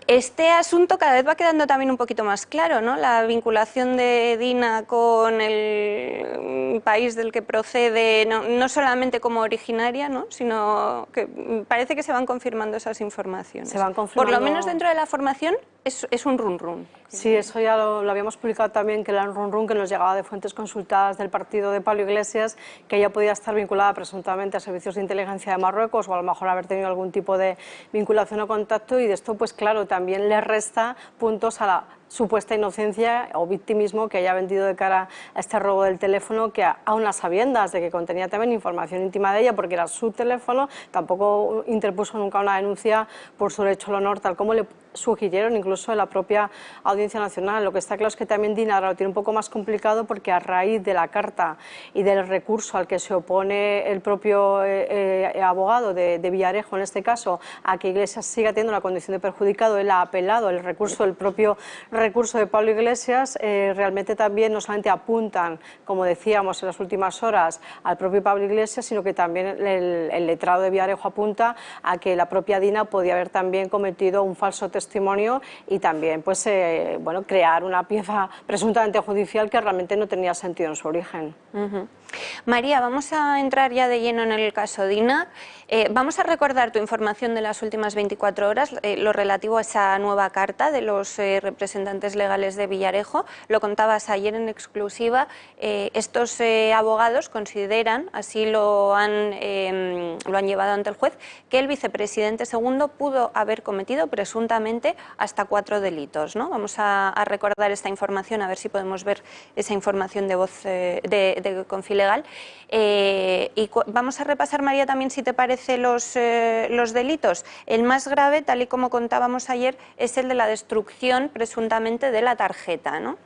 Este asunto cada vez va quedando también un poquito más claro, ¿no? La vinculación de Dina con el país del que procede, no solamente como originaria, ¿no? Sino que parece que se van confirmando esas informaciones. Se van confirmando. Por lo menos dentro de la formación es un run-run. Sí, eso ya lo habíamos publicado también, que era un run-run que nos llegaba de fuentes consultadas del partido de Pablo Iglesias, que ella podía estar vinculada presuntamente a servicios de inteligencia de Marruecos o a lo mejor haber tenido algún tipo de vinculación o contacto, y de esto, pues claro, también le resta puntos a la supuesta inocencia o victimismo que haya vendido de cara a este robo del teléfono, que aun las sabiendas de que contenía también información íntima de ella, porque era su teléfono, tampoco interpuso nunca una denuncia por su derecho al honor, tal como le sugirieron incluso en la propia Audiencia Nacional. Lo que está claro es que también Dina ahora lo tiene un poco más complicado, porque a raíz de la carta y del recurso al que se opone el propio abogado de Villarejo, en este caso, a que Iglesias siga teniendo la condición de perjudicado, él ha apelado el recurso, el propio recurso de Pablo Iglesias, realmente también no solamente apuntan, como decíamos en las últimas horas, al propio Pablo Iglesias, sino que también el letrado de Villarejo apunta a que la propia Dina podía haber también cometido un falso testimonio y también pues, bueno, crear una pieza presuntamente judicial que realmente no tenía sentido en su origen. María, vamos a entrar ya de lleno en el caso Dina. Vamos a recordar tu información de las últimas 24 horas, lo relativo a esa nueva carta de los representantes legales de Villarejo. Lo contabas ayer en exclusiva. Estos abogados consideran, así lo han llevado ante el juez, que el vicepresidente segundo pudo haber cometido presuntamente hasta 4 delitos, ¿no? Vamos a recordar esta información, a ver si podemos ver esa información de voz de Confilegal. Y vamos a repasar, María, también, si te parece, los delitos. El más grave, tal y como contábamos ayer, es el de la destrucción presuntamente de la tarjeta, ¿no?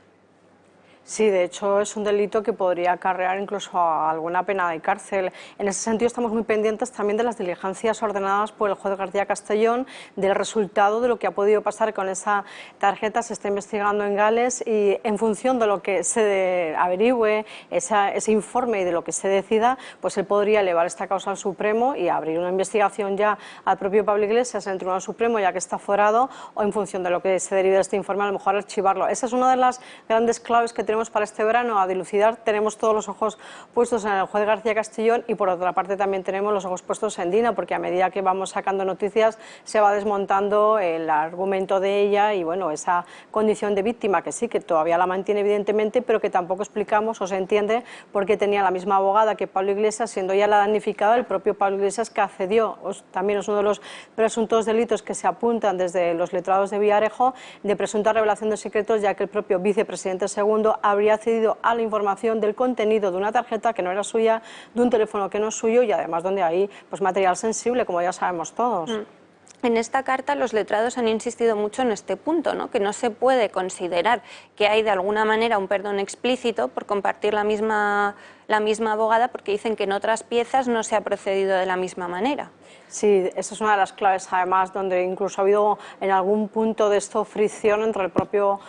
Sí, de hecho es un delito que podría acarrear incluso a alguna pena de cárcel. En ese sentido estamos muy pendientes también de las diligencias ordenadas por el juez García Castellón, del resultado de lo que ha podido pasar con esa tarjeta. Se está investigando en Gales y en función de lo que se averigüe, ese informe, y de lo que se decida, pues él podría elevar esta causa al Supremo y abrir una investigación ya al propio Pablo Iglesias en el Tribunal Supremo, ya que está forado, o en función de lo que se derive de este informe, a lo mejor archivarlo. Esa es una de las grandes claves que tenemos para este verano a dilucidar, tenemos todos los ojos puestos en el juez García Castellón y por otra parte también tenemos los ojos puestos en Dina, porque a medida que vamos sacando noticias se va desmontando el argumento de ella y bueno, esa condición de víctima que sí, que todavía la mantiene evidentemente, pero que tampoco explicamos o se entiende por qué tenía la misma abogada que Pablo Iglesias, siendo ya la damnificada el propio Pablo Iglesias, que accedió. También es uno de los presuntos delitos que se apuntan desde los letrados de Villarejo de presunta revelación de secretos, ya que el propio vicepresidente segundo habría accedido a la información del contenido de una tarjeta que no era suya, de un teléfono que no es suyo y además donde hay pues, material sensible, como ya sabemos todos. En esta carta los letrados han insistido mucho en este punto, ¿no? Que no se puede considerar que hay de alguna manera un perdón explícito por compartir la misma abogada, porque dicen que en otras piezas no se ha procedido de la misma manera. Sí, esa es una de las claves, además, donde incluso ha habido en algún punto de esto fricción entre el propio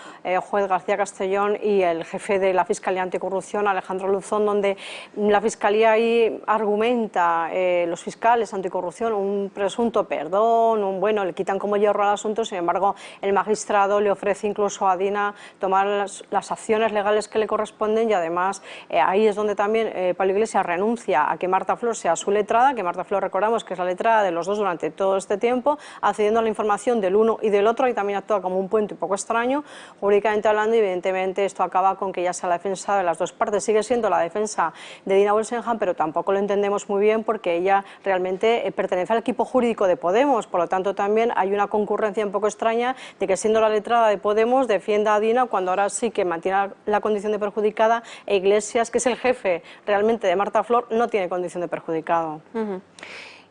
juez García Castellón y el jefe de la Fiscalía Anticorrupción, Alejandro Luzón, donde la Fiscalía ahí argumenta, los fiscales anticorrupción, un presunto perdón, bueno, le quitan como hierro al asunto, sin embargo, el magistrado le ofrece incluso a Dina tomar las acciones legales que le corresponden y además ahí es donde también Pablo Iglesias renuncia a que Marta Flor sea su letrada, que Marta Flor recordamos que es la letrada de los dos durante todo este tiempo, accediendo a la información del uno y del otro y también actúa como un puente un poco extraño, jurídicamente hablando, y evidentemente esto acaba con que ya sea la defensa de las dos partes. Sigue siendo la defensa de Dina Wolfenham, pero tampoco lo entendemos muy bien porque ella realmente pertenece al equipo jurídico de Podemos, por lo tanto también hay una concurrencia un poco extraña de que siendo la letrada de Podemos defienda a Dina cuando ahora sí que mantiene la condición de perjudicada e Iglesias, que es el jefe realmente de Marta Flor, no tiene condición de perjudicado.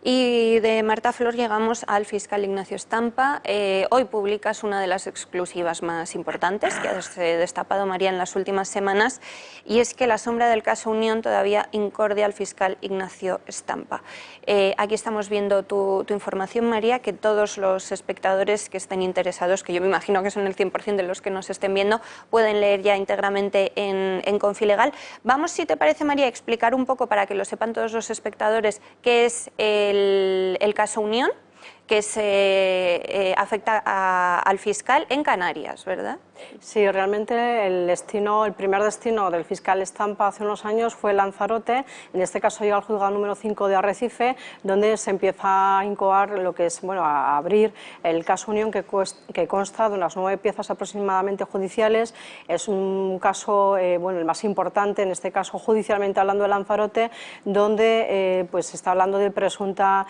Y de Marta Flor llegamos al fiscal Ignacio Estampa. Hoy publicas una de las exclusivas más importantes que has destapado, María, en las últimas semanas, y es que la sombra del caso Unión todavía incordia al fiscal Ignacio Estampa. Aquí estamos viendo tu información, María, que todos los espectadores que estén interesados, que yo me imagino que son el 100% de los que nos estén viendo, pueden leer ya íntegramente en Confilegal. Vamos, si te parece, María, a explicar un poco, para que lo sepan todos los espectadores, qué es el caso Unión, que se afecta al fiscal en Canarias, ¿verdad? Sí, realmente el primer destino del fiscal Estampa hace unos años fue Lanzarote. En este caso llega al juzgado número 5 de Arrecife, donde se empieza a incoar lo que es, bueno, a abrir el caso Unión, que consta de unas 9 piezas aproximadamente judiciales. Es un caso, bueno, el más importante, en este caso judicialmente hablando, de Lanzarote, donde pues se está hablando de presunta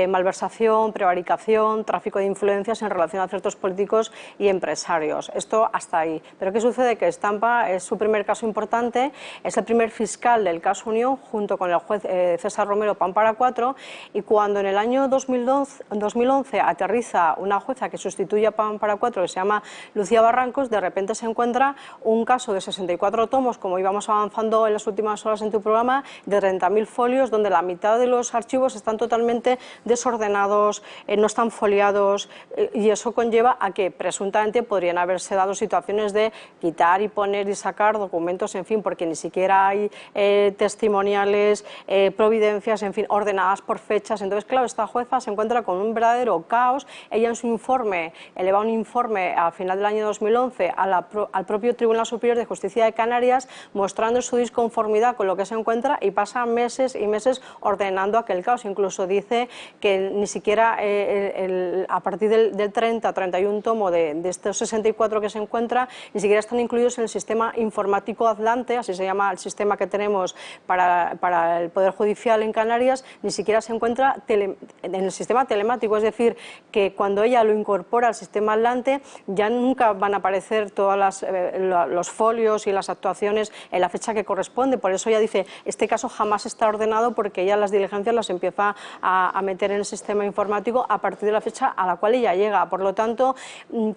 malversación, prevaricación, tráfico de influencias en relación a ciertos políticos y empresarios. Esto hasta ahí. Pero ¿qué sucede? Que Estampa es su primer caso importante, es el primer fiscal del caso Unión, junto con el juez César Romero Pámpara 4, y cuando en el año 2011 aterriza una jueza que sustituye a Pámpara 4, que se llama Lucía Barrancos, de repente se encuentra un caso de 64 tomos, como íbamos avanzando en las últimas horas en tu programa, de 30.000 folios, donde la mitad de los archivos están totalmente desordenados, no están foliados, y eso conlleva a que presuntamente podrían haberse dado situaciones de quitar y poner y sacar documentos, en fin, porque ni siquiera hay testimoniales, providencias, en fin, ordenadas por fechas. Entonces, claro, esta jueza se encuentra con un verdadero caos. Ella en su informe eleva un informe al final del año 2011 al propio Tribunal Superior de Justicia de Canarias, mostrando su disconformidad con lo que se encuentra, y pasa meses y meses ordenando aquel caos. Incluso dice que ni siquiera a partir del 31 tomo de estos 64 que se encuentra, ni siquiera están incluidos en el sistema informático Atlante, así se llama el sistema que tenemos para el Poder Judicial en Canarias, ni siquiera se encuentra en el sistema telemático. Es decir, que cuando ella lo incorpora al sistema Atlante ya nunca van a aparecer todos los folios y las actuaciones en la fecha que corresponde. Por eso ella dice, este caso jamás está ordenado, porque ella las diligencias las empieza a meter en el sistema informático a partir de la fecha a la cual ella llega. Por lo tanto,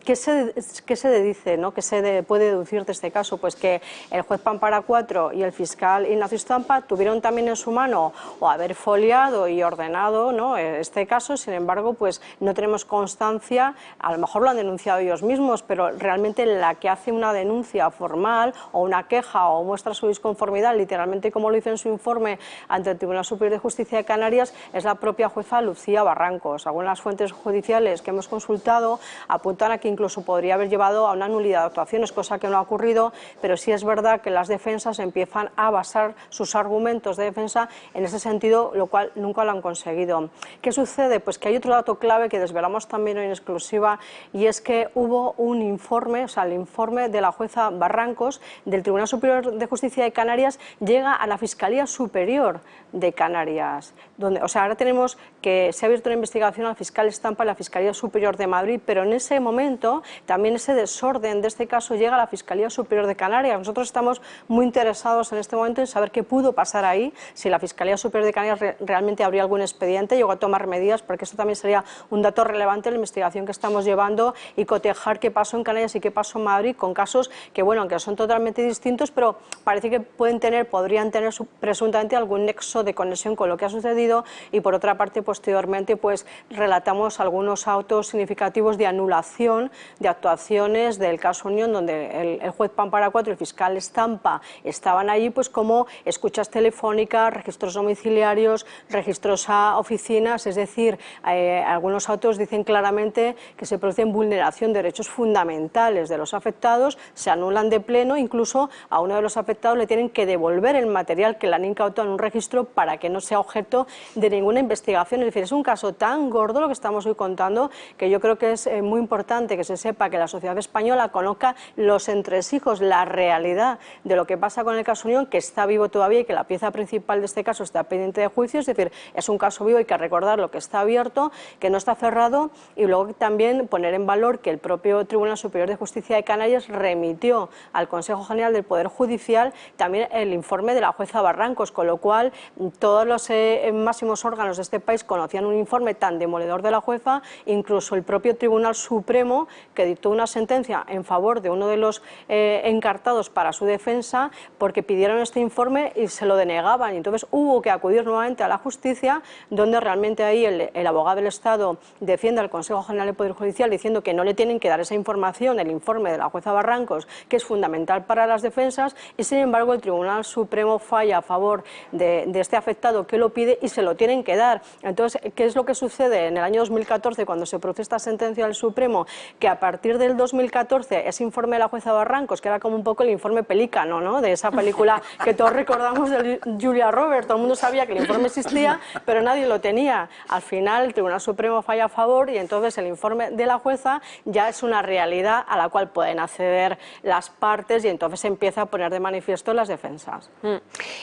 ¿qué se dice, ¿no? ¿Qué se puede deducir de este caso? Pues que el juez Pámpara 4 y el fiscal Ignacio Estampa tuvieron también en su mano o haber foliado y ordenado, ¿no?, este caso. Sin embargo, pues no tenemos constancia, a lo mejor lo han denunciado ellos mismos, pero realmente la que hace una denuncia formal o una queja o muestra su disconformidad, literalmente como lo hizo en su informe ante el Tribunal Superior de Justicia de Canarias, es la propia jueza Lucía Barrancos. Algunas fuentes judiciales que hemos consultado apuntan a que incluso podría haber llevado a una nulidad de actuaciones, cosa que no ha ocurrido, pero sí es verdad que las defensas empiezan a basar sus argumentos de defensa en ese sentido, lo cual nunca lo han conseguido. ¿Qué sucede? Pues que hay otro dato clave que desvelamos también hoy en exclusiva, y es que hubo un informe, o sea, el informe de la jueza Barrancos del Tribunal Superior de Justicia de Canarias llega a la Fiscalía Superior de Canarias, donde, o sea, ahora tenemos que se ha abierto una investigación al fiscal Estampa en la Fiscalía Superior de Madrid, pero en ese momento también ese desorden de este caso llega a la Fiscalía Superior de Canarias. Nosotros estamos muy interesados en este momento en saber qué pudo pasar ahí, si la Fiscalía Superior de Canarias realmente habría algún expediente, llegó a tomar medidas, porque eso también sería un dato relevante en la investigación que estamos llevando, y cotejar qué pasó en Canarias y qué pasó en Madrid con casos que, bueno, aunque son totalmente distintos, pero parece que podrían tener presuntamente algún nexo de conexión con lo que ha sucedido. Y por otra parte, posteriormente, pues relatamos algunos autos significativos de anulación de actuaciones del caso Unión, donde el juez Pampara 4 y el fiscal Estampa estaban allí, pues como escuchas telefónicas, registros domiciliarios, registros a oficinas, es decir, algunos autos dicen claramente que se produce vulneración de derechos fundamentales de los afectados, se anulan de pleno, incluso a uno de los afectados le tienen que devolver el material que le han incautado en un registro para que no sea objeto de ninguna investigación. Es decir, es un caso tan gordo lo que estamos hoy contando, que yo creo que es muy importante que se sepa, que la sociedad española conozca los entresijos, la realidad de lo que pasa con el caso Unión, que está vivo todavía y que la pieza principal de este caso está pendiente de juicio. Es decir, es un caso vivo, hay que recordar lo que está abierto, que no está cerrado, y luego también poner en valor que el propio Tribunal Superior de Justicia de Canarias remitió al Consejo General del Poder Judicial también el informe de la jueza Barrancos, con lo cual todos los máximos órganos de este país conocían un informe tan demoledor de la jueza, incluso el propio Tribunal Supremo, que dictó una sentencia en favor de uno de los encartados para su defensa, porque pidieron este informe y se lo denegaban, y entonces hubo que acudir nuevamente a la justicia, donde realmente ahí el abogado del Estado defiende al Consejo General del Poder Judicial diciendo que no le tienen que dar esa información, el informe de la jueza Barrancos, que es fundamental para las defensas, y sin embargo el Tribunal Supremo falla a favor de este afectado que lo pide y se lo tienen que dar. Entonces, ¿qué es lo que sucede en el año 2014 cuando se produce esta sentencia del Supremo? Que a partir del 2014 ese informe de la jueza Barrancos, que era como un poco el informe Pelícano, ¿no?, de esa película que todos recordamos de Julia Roberts, todo el mundo sabía que el informe existía, pero nadie lo tenía. Al final el Tribunal Supremo falla a favor, y entonces el informe de la jueza ya es una realidad a la cual pueden acceder las partes, y entonces se empieza a poner de manifiesto las defensas.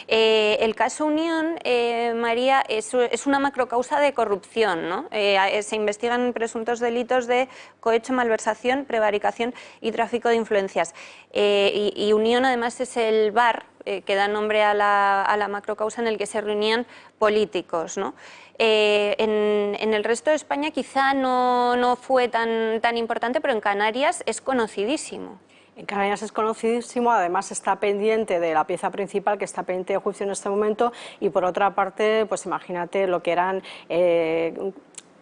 El caso Unión, María, es una macrocausa de corrupción, ¿no? Se investigan presuntos delitos de cohecho, malversación, prevaricación y tráfico de influencias. Y Unión, además, es el bar que da nombre a la macrocausa en el que se reunían políticos, ¿no? En el resto de España quizá no fue tan importante, pero en Canarias es conocidísimo. En Canarias es conocidísimo, además está pendiente de la pieza principal, que está pendiente de juicio en este momento, y por otra parte, pues imagínate lo que eran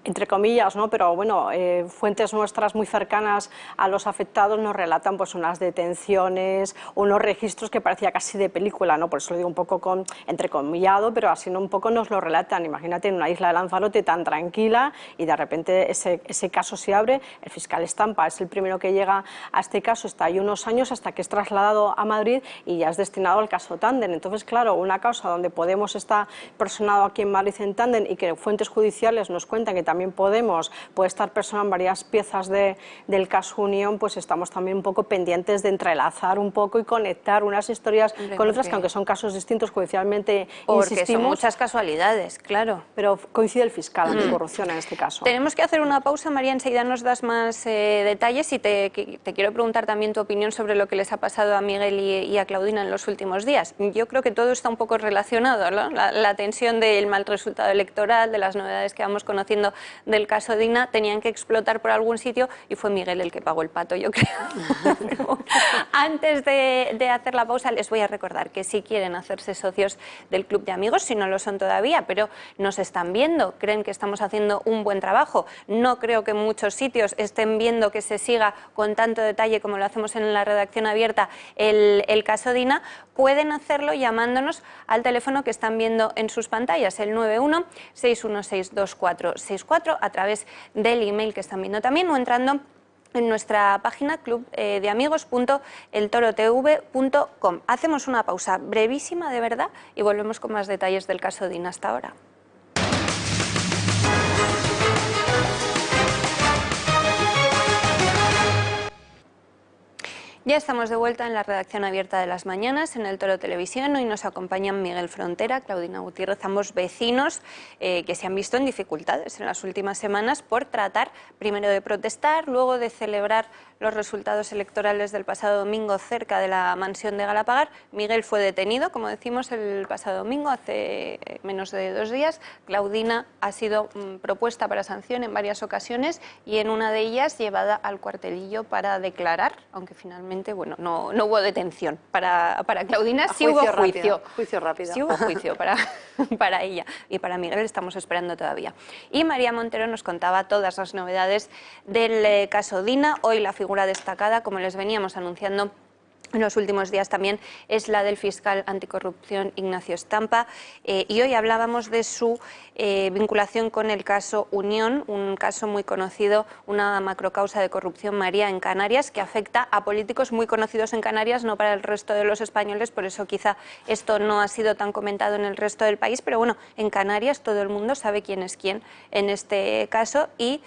entre comillas, ¿no?, pero bueno, fuentes nuestras muy cercanas a los afectados nos relatan pues unas detenciones, unos registros que parecía casi de película, ¿no? Por eso lo digo un poco entrecomillado, pero así no un poco nos lo relatan. Imagínate en una isla de Lanzarote tan tranquila y de repente ese caso se abre. El fiscal Estampa es el primero que llega a este caso, está ahí unos años hasta que es trasladado a Madrid y ya es destinado al caso Tandem. Entonces, claro, una causa donde Podemos está personado aquí en Madrid en Tandem y que fuentes judiciales nos cuentan que también Podemos puede estar personado en varias piezas del caso Unión, pues estamos también un poco pendientes de entrelazar un poco y conectar unas historias con otras, que aunque son casos distintos judicialmente, porque son muchas casualidades, claro. Pero coincide el fiscal anticorrupción en este caso. Tenemos que hacer una pausa, María, enseguida nos das más detalles, y te quiero preguntar también tu opinión sobre lo que les ha pasado a Miguel y a Claudina en los últimos días. Yo creo que todo está un poco relacionado, ¿no? La tensión del mal resultado electoral, de las novedades que vamos conociendo del caso Dina, tenían que explotar por algún sitio y fue Miguel el que pagó el pato, yo creo. Antes de hacer la pausa les voy a recordar que si quieren hacerse socios del Club de Amigos, si no lo son todavía, pero nos están viendo, creen que estamos haciendo un buen trabajo, no creo que en muchos sitios estén viendo que se siga con tanto detalle como lo hacemos en la redacción abierta el caso Dina, pueden hacerlo llamándonos al teléfono que están viendo en sus pantallas, el 91-616-2464, a través del email que están viendo también, o entrando en nuestra página clubdeamigos.eltorotv.com. Hacemos una pausa brevísima, de verdad, y volvemos con más detalles del caso Dina. Hasta ahora. Ya estamos de vuelta en la redacción abierta de las mañanas en El Toro Televisión. Hoy nos acompañan Miguel Frontera, Claudina Gutiérrez, ambos vecinos que se han visto en dificultades en las últimas semanas por tratar primero de protestar, luego de celebrar los resultados electorales del pasado domingo cerca de la mansión de Galapagar. Miguel fue detenido, como decimos, el pasado domingo, hace menos de 2 días. Claudina ha sido propuesta para sanción en varias ocasiones y en una de ellas llevada al cuartelillo para declarar, aunque finalmente bueno, no hubo detención para Claudina. Sí hubo juicio. Juicio rápido. Sí hubo juicio para ella, y para Miguel estamos esperando todavía. Y María Montero nos contaba todas las novedades del caso Dina. Hoy la figura destacada, como les veníamos anunciando en los últimos días también, es la del fiscal anticorrupción Ignacio Stampa, y hoy hablábamos de su vinculación con el caso Unión, un caso muy conocido, una macrocausa de corrupción, María, en Canarias, que afecta a políticos muy conocidos en Canarias, no para el resto de los españoles, por eso quizá esto no ha sido tan comentado en el resto del país, pero bueno, en Canarias todo el mundo sabe quién es quién en este caso, y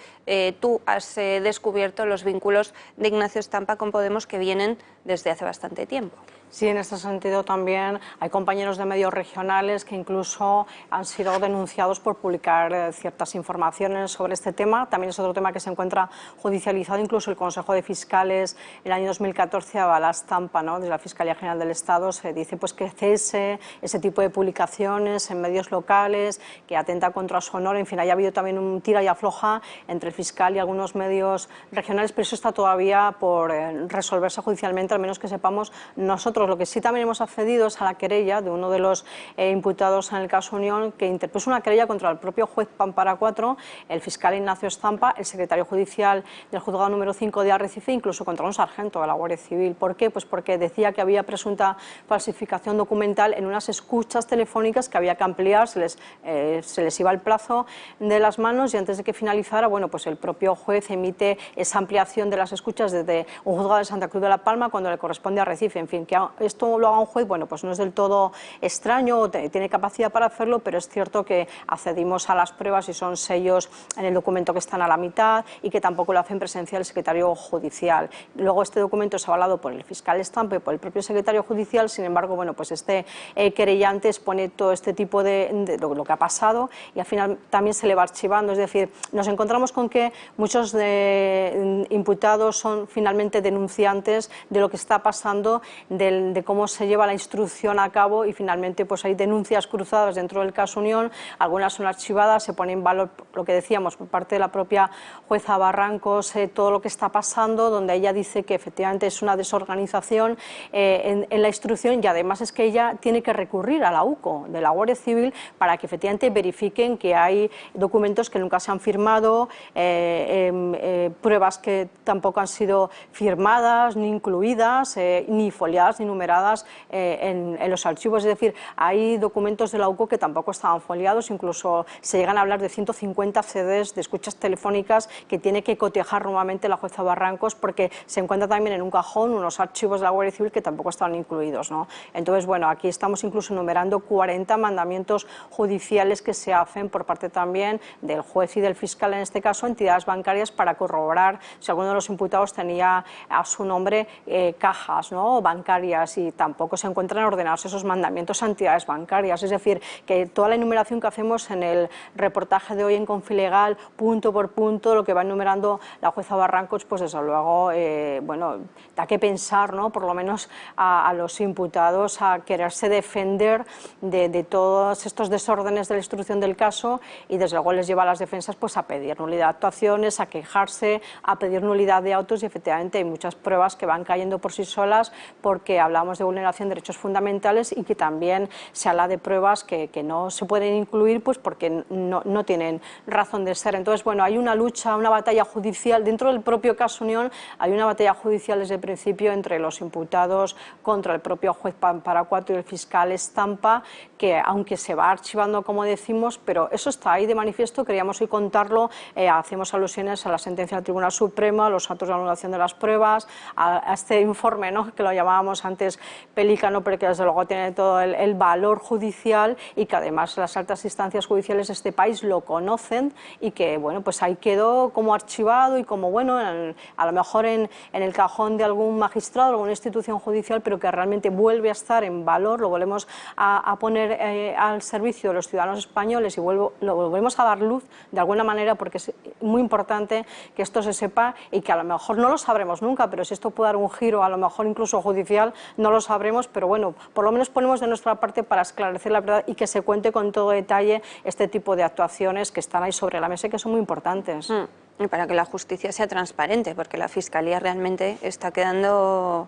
tú has descubierto los vínculos de Ignacio Stampa con Podemos que vienen desde hace bastante tiempo. Sí, en este sentido también hay compañeros de medios regionales que incluso han sido denunciados por publicar ciertas informaciones sobre este tema. También es otro tema que se encuentra judicializado. Incluso el Consejo de Fiscales el año 2014 avala Stampa, ¿no?, de la Fiscalía General del Estado. Se dice pues que cese ese tipo de publicaciones en medios locales, que atenta contra su honor. En fin, haya habido también un tira y afloja entre el fiscal y algunos medios regionales, pero eso está todavía por resolverse judicialmente, al menos que sepamos nosotros. Lo que sí también hemos accedido es a la querella de uno de los imputados en el caso Unión, que interpuso una querella contra el propio juez Pampara 4, el fiscal Ignacio Stampa, el secretario judicial del juzgado número 5 de Arrecife, incluso contra un sargento de la Guardia Civil. ¿Por qué? Pues porque decía que había presunta falsificación documental en unas escuchas telefónicas que había que ampliar, se les iba el plazo de las manos, y antes de que finalizara, bueno, pues el propio juez emite esa ampliación de las escuchas desde un juzgado de Santa Cruz de la Palma cuando le corresponde a Arrecife. En fin, que esto lo haga un juez, bueno, pues no es del todo extraño, tiene capacidad para hacerlo, pero es cierto que accedimos a las pruebas y son sellos en el documento que están a la mitad y que tampoco lo hace en presencia del secretario judicial. Luego este documento es avalado por el fiscal Stampa y por el propio secretario judicial. Sin embargo, bueno, pues este querellante expone todo este tipo de lo que ha pasado, y al final también se le va archivando. Es decir, nos encontramos con que muchos imputados son finalmente denunciantes de lo que está pasando, de cómo se lleva la instrucción a cabo, y finalmente pues hay denuncias cruzadas dentro del caso Unión. Algunas son archivadas, se pone en valor lo que decíamos por parte de la propia jueza Barrancos, todo lo que está pasando, donde ella dice que efectivamente es una desorganización en la instrucción, y además es que ella tiene que recurrir a la UCO de la Guardia Civil para que efectivamente verifiquen que hay documentos que nunca se han firmado, pruebas que tampoco han sido firmadas ni incluidas, ni foliadas ni numeradas en los archivos. Es decir, hay documentos de la UCO que tampoco estaban foliados, incluso se llegan a hablar de 150 CDs de escuchas telefónicas que tiene que cotejar nuevamente la jueza Barrancos, porque se encuentra también en un cajón unos archivos de la Guardia Civil que tampoco estaban incluidos, ¿no? Entonces, bueno, aquí estamos incluso enumerando 40 mandamientos judiciales que se hacen por parte también del juez y del fiscal, en este caso, entidades bancarias, para corroborar si alguno de los imputados tenía a su nombre cajas, ¿no?, bancarias, y tampoco se encuentran ordenados esos mandamientos a entidades bancarias. Es decir, que toda la enumeración que hacemos en el reportaje de hoy en Confilegal, punto por punto, lo que va enumerando la jueza Barrancos, pues desde luego, bueno, da que pensar, ¿no?, por lo menos a los imputados, a quererse defender de todos estos desórdenes de la instrucción del caso, y desde luego les lleva a las defensas pues a pedir nulidad de actuaciones, a quejarse, a pedir nulidad de autos, y efectivamente hay muchas pruebas que van cayendo por sí solas, porque hablamos de vulneración de derechos fundamentales y que también se habla de pruebas que no se pueden incluir pues porque no tienen razón de ser. Entonces, bueno, hay una lucha, una batalla judicial, dentro del propio caso Unión hay una batalla judicial desde el principio entre los imputados contra el propio juez Paracuato y el fiscal Stampa, que aunque se va archivando, como decimos, pero eso está ahí de manifiesto, queríamos hoy contarlo, hacemos alusiones a la sentencia del Tribunal Supremo, a los actos de anulación de las pruebas, a este informe, ¿no?, que lo llamábamos antes pelícano, pero que desde luego tiene todo el valor judicial y que además las altas instancias judiciales de este país lo conocen y que, bueno, pues ahí quedó como archivado y como, bueno, a lo mejor en el cajón de algún magistrado, alguna institución judicial, pero que realmente vuelve a estar en valor, lo volvemos a poner al servicio de los ciudadanos españoles y lo volvemos a dar luz de alguna manera, porque es muy importante que esto se sepa y que a lo mejor no lo sabremos nunca, pero si esto puede dar un giro, a lo mejor incluso judicial, no lo sabremos, pero bueno, por lo menos ponemos de nuestra parte para esclarecer la verdad y que se cuente con todo detalle este tipo de actuaciones que están ahí sobre la mesa y que son muy importantes. Y para que la justicia sea transparente, porque la Fiscalía realmente está quedando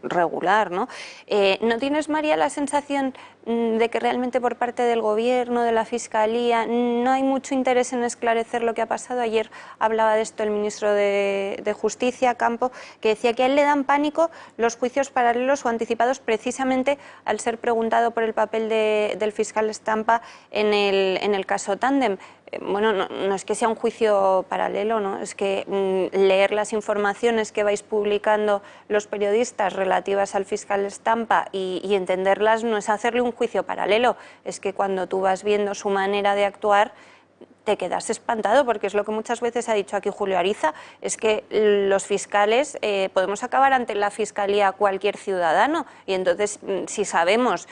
regular, ¿no? ¿No tienes, María, la sensación de que realmente por parte del Gobierno, de la Fiscalía, no hay mucho interés en esclarecer lo que ha pasado? Ayer hablaba de esto el ministro de Justicia, Campo, que decía que a él le dan pánico los juicios paralelos o anticipados precisamente al ser preguntado por el papel del fiscal Stampa en el caso Tándem. Bueno, no es que sea un juicio paralelo, ¿no? Es que leer las informaciones que vais publicando los periodistas relativas al fiscal Stampa y entenderlas no es hacerle un juicio paralelo, es que cuando tú vas viendo su manera de actuar te quedas espantado, porque es lo que muchas veces ha dicho aquí Julio Ariza, es que los fiscales podemos acabar ante la Fiscalía cualquier ciudadano, y entonces si sabemos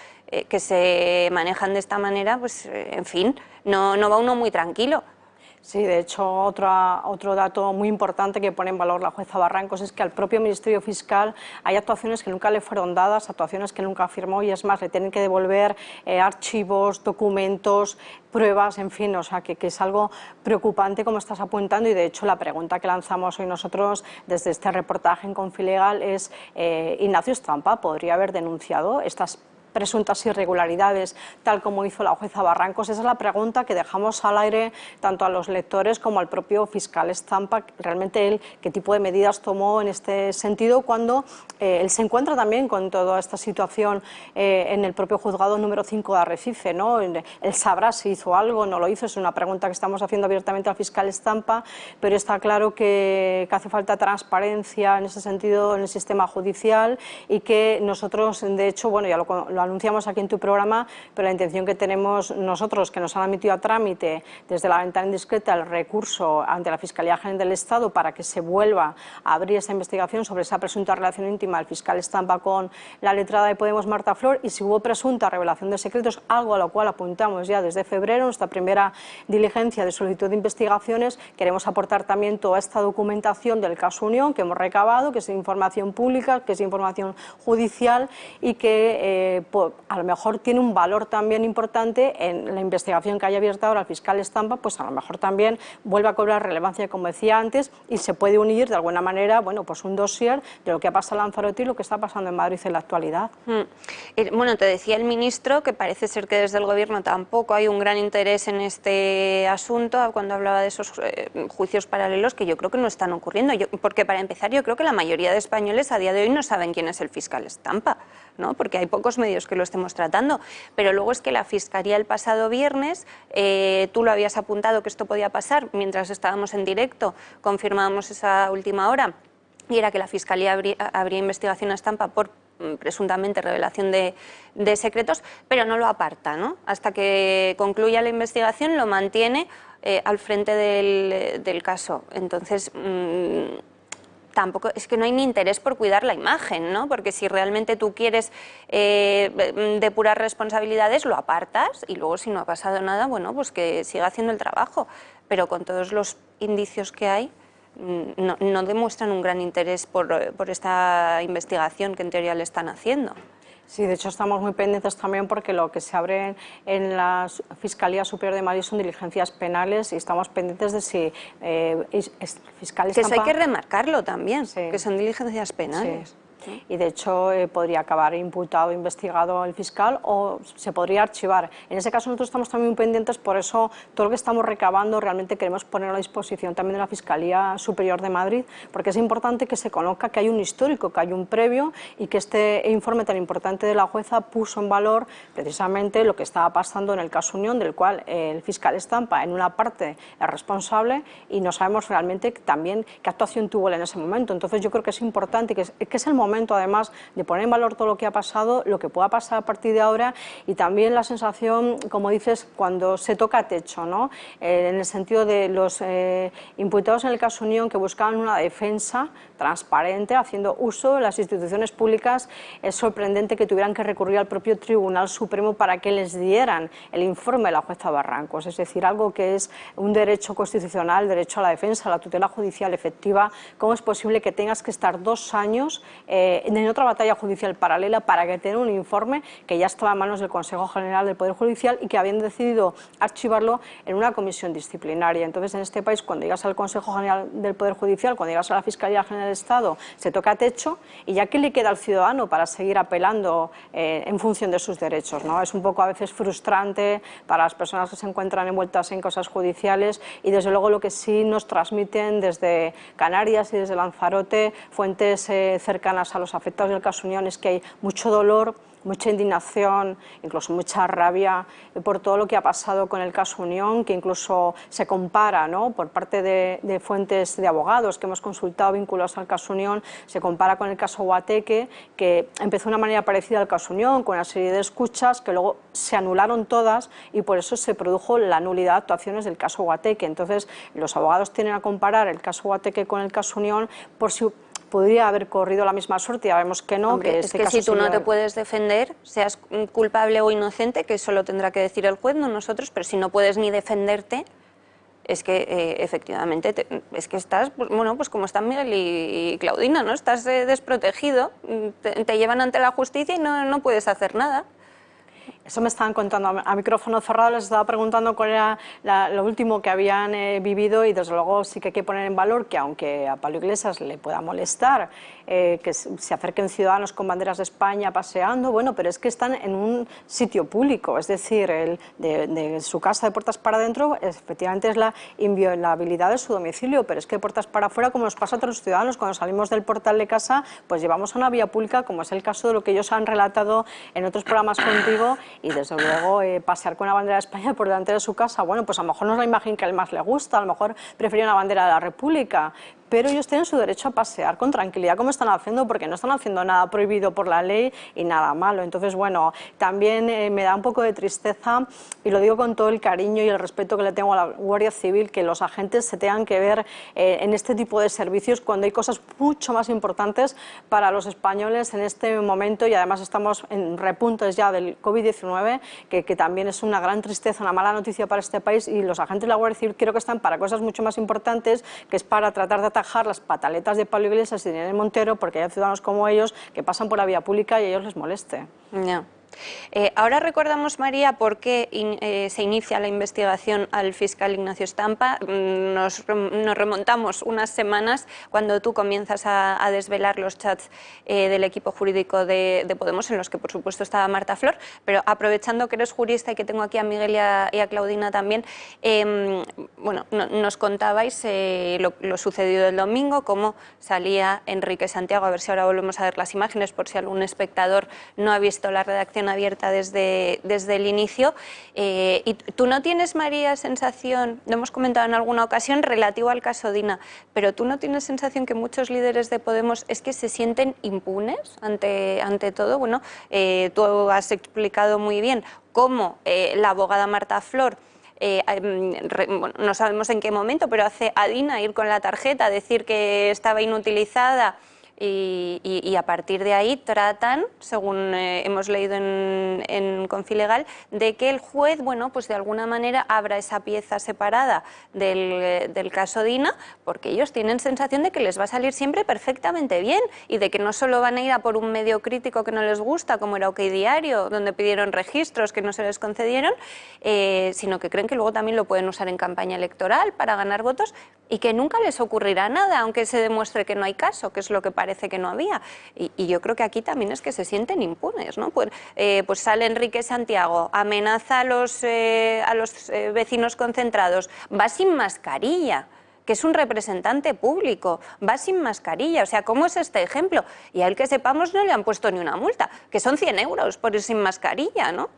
que se manejan de esta manera, pues en fin, no va uno muy tranquilo. Sí, de hecho, otro dato muy importante que pone en valor la jueza Barrancos es que al propio Ministerio Fiscal hay actuaciones que nunca le fueron dadas, actuaciones que nunca firmó, y es más, le tienen que devolver archivos, documentos, pruebas, en fin, o sea, que es algo preocupante como estás apuntando. Y de hecho la pregunta que lanzamos hoy nosotros desde este reportaje en Confilegal es, ¿Ignacio Stampa podría haber denunciado estas presuntas irregularidades, tal como hizo la jueza Barrancos? Esa es la pregunta que dejamos al aire tanto a los lectores como al propio fiscal Stampa, realmente él qué tipo de medidas tomó en este sentido cuando él se encuentra también con toda esta situación en el propio juzgado número 5 de Arrecife, ¿no? Él sabrá si hizo algo, no lo hizo, es una pregunta que estamos haciendo abiertamente al fiscal Stampa, pero está claro que hace falta transparencia en ese sentido en el sistema judicial y que nosotros, de hecho, bueno, ya lo anunciamos aquí en tu programa, pero la intención que tenemos nosotros, que nos han admitido a trámite desde la ventana indiscreta el recurso ante la Fiscalía General del Estado para que se vuelva a abrir esta investigación sobre esa presunta relación íntima del fiscal Stampa con la letrada de Podemos, Marta Flor, y si hubo presunta revelación de secretos, algo a lo cual apuntamos ya desde febrero, nuestra primera diligencia de solicitud de investigaciones. Queremos aportar también toda esta documentación del caso Unión que hemos recabado, que es información pública, que es información judicial y que a lo mejor tiene un valor también importante en la investigación que haya abierta ahora el fiscal Stampa, pues a lo mejor también vuelve a cobrar relevancia, como decía antes, y se puede unir de alguna manera, bueno, pues un dossier de lo que ha pasado en Lanzarote y lo que está pasando en Madrid en la actualidad. Bueno, te decía el ministro que parece ser que desde el Gobierno tampoco hay un gran interés en este asunto cuando hablaba de esos juicios paralelos, que yo creo que no están ocurriendo, porque para empezar yo creo que la mayoría de españoles a día de hoy no saben quién es el fiscal Stampa, ¿no? Porque hay pocos medios que lo estemos tratando, pero luego es que la Fiscalía el pasado viernes, tú lo habías apuntado que esto podía pasar mientras estábamos en directo, confirmábamos esa última hora, y era que la Fiscalía abría investigación a Stampa por presuntamente revelación de secretos, pero no lo aparta, ¿no? Hasta que concluya la investigación lo mantiene al frente del caso. Entonces, tampoco, es que no hay ni interés por cuidar la imagen, ¿no? Porque si realmente tú quieres depurar responsabilidades, lo apartas y luego si no ha pasado nada, bueno, pues que siga haciendo el trabajo. Pero con todos los indicios que hay, no demuestran un gran interés por esta investigación que en teoría le están haciendo. Sí, de hecho estamos muy pendientes también porque lo que se abre en la Fiscalía Superior de Madrid son diligencias penales y estamos pendientes de si el fiscal Stampa... Que eso hay que remarcarlo también, sí, que son diligencias penales. Sí. y de hecho podría acabar imputado, investigado el fiscal o se podría archivar. En ese caso nosotros estamos también muy pendientes, por eso todo lo que estamos recabando realmente queremos ponerlo a disposición también de la Fiscalía Superior de Madrid, porque es importante que se conozca que hay un histórico, que hay un previo y que este informe tan importante de la jueza puso en valor precisamente lo que estaba pasando en el caso Unión, del cual el fiscal Estampa en una parte es responsable y no sabemos realmente también qué actuación tuvo él en ese momento. Entonces yo creo que es importante, que es el momento además de poner en valor todo lo que ha pasado, lo que pueda pasar a partir de ahora y también la sensación, como dices, cuando se toca techo, ¿no? En el sentido de los imputados en el caso Unión que buscaban una defensa transparente, haciendo uso de las instituciones públicas, es sorprendente que tuvieran que recurrir al propio Tribunal Supremo para que les dieran el informe de la jueza Barrancos, es decir, algo que es un derecho constitucional, derecho a la defensa, a la tutela judicial efectiva. ¿Cómo es posible que tengas que estar 2 años en otra batalla judicial paralela para que tenga un informe que ya estaba en manos del Consejo General del Poder Judicial y que habían decidido archivarlo en una comisión disciplinaria? Entonces, en este país, cuando llegas al Consejo General del Poder Judicial, cuando llegas a la Fiscalía General del Estado, se toca techo y ya que le queda al ciudadano para seguir apelando en función de sus derechos, ¿no? Es un poco a veces frustrante para las personas que se encuentran envueltas en cosas judiciales y desde luego lo que sí nos transmiten desde Canarias y desde Lanzarote, fuentes cercanas a los afectados del caso Unión, es que hay mucho dolor, mucha indignación, incluso mucha rabia por todo lo que ha pasado con el caso Unión, que incluso se compara, ¿no?, por parte de fuentes de abogados que hemos consultado vinculados al caso Unión, se compara con el caso Guateque, que empezó de una manera parecida al caso Unión, con una serie de escuchas que luego se anularon todas y por eso se produjo la nulidad de actuaciones del caso Guateque. Entonces, los abogados tienen a comparar el caso Guateque con el caso Unión por si podría haber corrido la misma suerte, ya vemos que no. Hombre, que es este que caso si tú no sería... te puedes defender, seas culpable o inocente, que eso lo tendrá que decir el juez, no nosotros, pero si no puedes ni defenderte, es que efectivamente es que estás, pues, bueno, pues como están Miguel y Claudina, ¿no? Estás desprotegido, te llevan ante la justicia y no puedes hacer nada. Eso me estaban contando a micrófono cerrado, les estaba preguntando cuál era lo último que habían vivido y desde luego sí que hay que poner en valor que aunque a Pablo Iglesias le pueda molestar que se acerquen ciudadanos con banderas de España paseando, bueno, pero es que están en un sitio público, es decir, de su casa de puertas para adentro efectivamente es la inviolabilidad de su domicilio, pero es que de puertas para afuera, como nos pasa a otros ciudadanos, cuando salimos del portal de casa, pues llevamos a una vía pública, como es el caso de lo que ellos han relatado en otros programas contigo. Y desde luego pasear con una bandera de España por delante de su casa, bueno, pues a lo mejor no es la imagen que a él más le gusta, a lo mejor prefería una bandera de la República, pero ellos tienen su derecho a pasear con tranquilidad como están haciendo, porque no están haciendo nada prohibido por la ley y nada malo. Entonces, bueno, también me da un poco de tristeza, y lo digo con todo el cariño y el respeto que le tengo a la Guardia Civil, que los agentes se tengan que ver en este tipo de servicios cuando hay cosas mucho más importantes para los españoles en este momento, y además estamos en repuntes ya del COVID-19, que también es una gran tristeza, una mala noticia para este país, y los agentes de la Guardia Civil creo que están para cosas mucho más importantes, que es para tratar de atajar las pataletas de Pablo Iglesias y de Irene Montero, porque hay ciudadanos como ellos que pasan por la vía pública y a ellos les moleste. No. Ahora recordamos, María, por qué se inicia la investigación al fiscal Ignacio Estampa. Nos remontamos unas semanas cuando tú comienzas a desvelar los chats del equipo jurídico de Podemos, en los que por supuesto estaba Marta Flor, pero aprovechando que eres jurista y que tengo aquí a Miguel y a Claudina también, bueno, nos contabais lo sucedido el domingo, cómo salía Enrique Santiago, a ver si ahora volvemos a ver las imágenes por si algún espectador no ha visto la redacción abierta desde el inicio. Y tú no tienes, María, sensación, lo hemos comentado en alguna ocasión relativo al caso Dina, pero tú no tienes sensación que muchos líderes de Podemos es que se sienten impunes ante todo. Bueno, tú has explicado muy bien cómo la abogada Marta Flor, bueno, no sabemos en qué momento, pero hace a Dina ir con la tarjeta, decir que estaba inutilizada, y a partir de ahí tratan, según hemos leído en Confilegal, de que el juez, bueno, pues de alguna manera abra esa pieza separada del caso Dina, porque ellos tienen sensación de que les va a salir siempre perfectamente bien y de que no solo van a ir a por un medio crítico que no les gusta, como era OK Diario, donde pidieron registros que no se les concedieron, sino que creen que luego también lo pueden usar en campaña electoral para ganar votos y que nunca les ocurrirá nada, aunque se demuestre que no hay caso, que es lo que parece parece que no había. Y yo creo que aquí también es que se sienten impunes, ¿no? Pues sale Enrique Santiago, amenaza a los vecinos concentrados, va sin mascarilla, que es un representante público, va sin mascarilla. O sea, ¿cómo es este ejemplo? Y a él, que sepamos, no le han puesto ni una multa, que son 100 euros por ir sin mascarilla, ¿no?